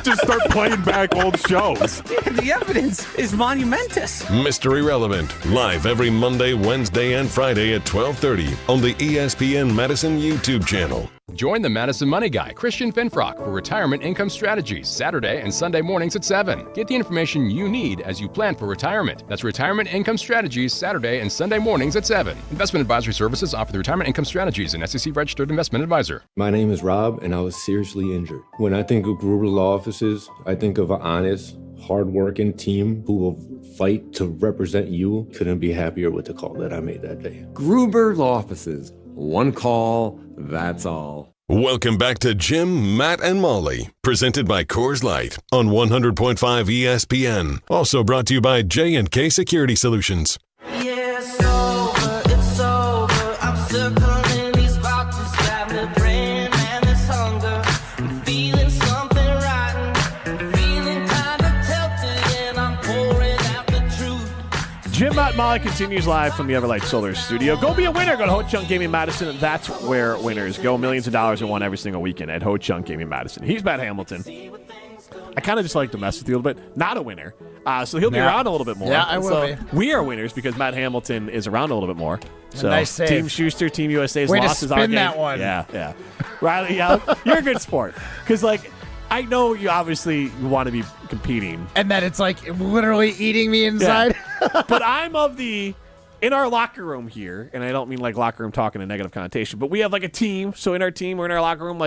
Just start playing back old shows. Yeah, the evidence is monumentous. Mr. Irrelevant, live every Monday, Wednesday, and Friday at 12:30 on the ESPN Madison YouTube channel. Join the Madison Money Guy, Christian Finfrock, for Retirement Income Strategies, Saturday and Sunday mornings at 7. Get the information you need as you plan for retirement. That's Retirement Income Strategies, Saturday and Sunday mornings at 7. Investment advisory services offer the Retirement Income Strategies, an SEC-registered investment advisor. My name is Rob, and I was seriously injured. When I think of Gruber Law Offices, I think of an honest, hard-working team who will fight to represent you. Couldn't be happier with the call that I made that day. Gruber Law Offices. One call, that's all. Welcome back to Jim, Matt, and Molly, presented by Coors Light on 100.5 ESPN. Also brought to you by J&K Security Solutions. Yeah, it's over, I'm circling these boxes, got me praying, man, this hunger, I'm feeling something rotten, feeling kind of tilted, and I'm pouring out the truth. Jim, Matt, and Molly continues live from the Everlight Solar Studio. Go be a winner. Go to Ho Chunk Gaming Madison. That's where winners go. Millions of dollars are won every single weekend at Ho Chunk Gaming Madison. He's Matt Hamilton. I kind of just like to mess with you a little bit. Not a winner. So he'll be around a little bit more. Yeah, I will be. We are winners because Matt Hamilton is around a little bit more. So nice save. Team Schuster, Team USA's Way loss to is our spin game. that one. Yeah. Riley, you're a good sport. Because, I know you obviously want to be competing. And then it's literally eating me inside. Yeah. But I'm in our locker room here, and I don't mean locker room talk in a negative connotation, but we have a team. So in our team, we're in our locker room,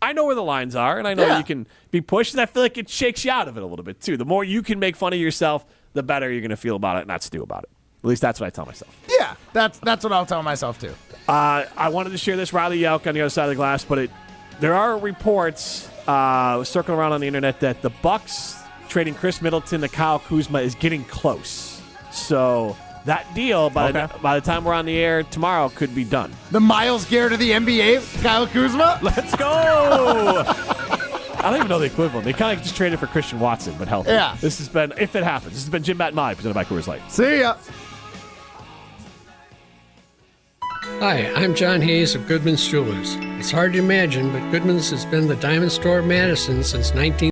I know where the lines are, and I know you can be pushed, and I feel like it shakes you out of it a little bit, too. The more you can make fun of yourself, the better you're going to feel about it, not stew about it. At least that's what I tell myself. Yeah, that's what I'll tell myself, too. I wanted to share this. Riley Yauk on the other side of the glass, but there are reports circling around on the internet that the Bucks trading Chris Middleton to Kyle Kuzma is getting close. So that deal, by the time we're on the air tomorrow, could be done. The Myles Garrett of the NBA, Kyle Kuzma? Let's go! I don't even know the equivalent. They kind of just traded for Christian Watson, but healthy. Yeah. This has been, if it happens, this has been Jim, Matt, and Molly, presented by Coors Light. See ya. Hi, I'm John Hayes of Goodman's Jewelers. It's hard to imagine, but Goodman's has been the diamond store of Madison since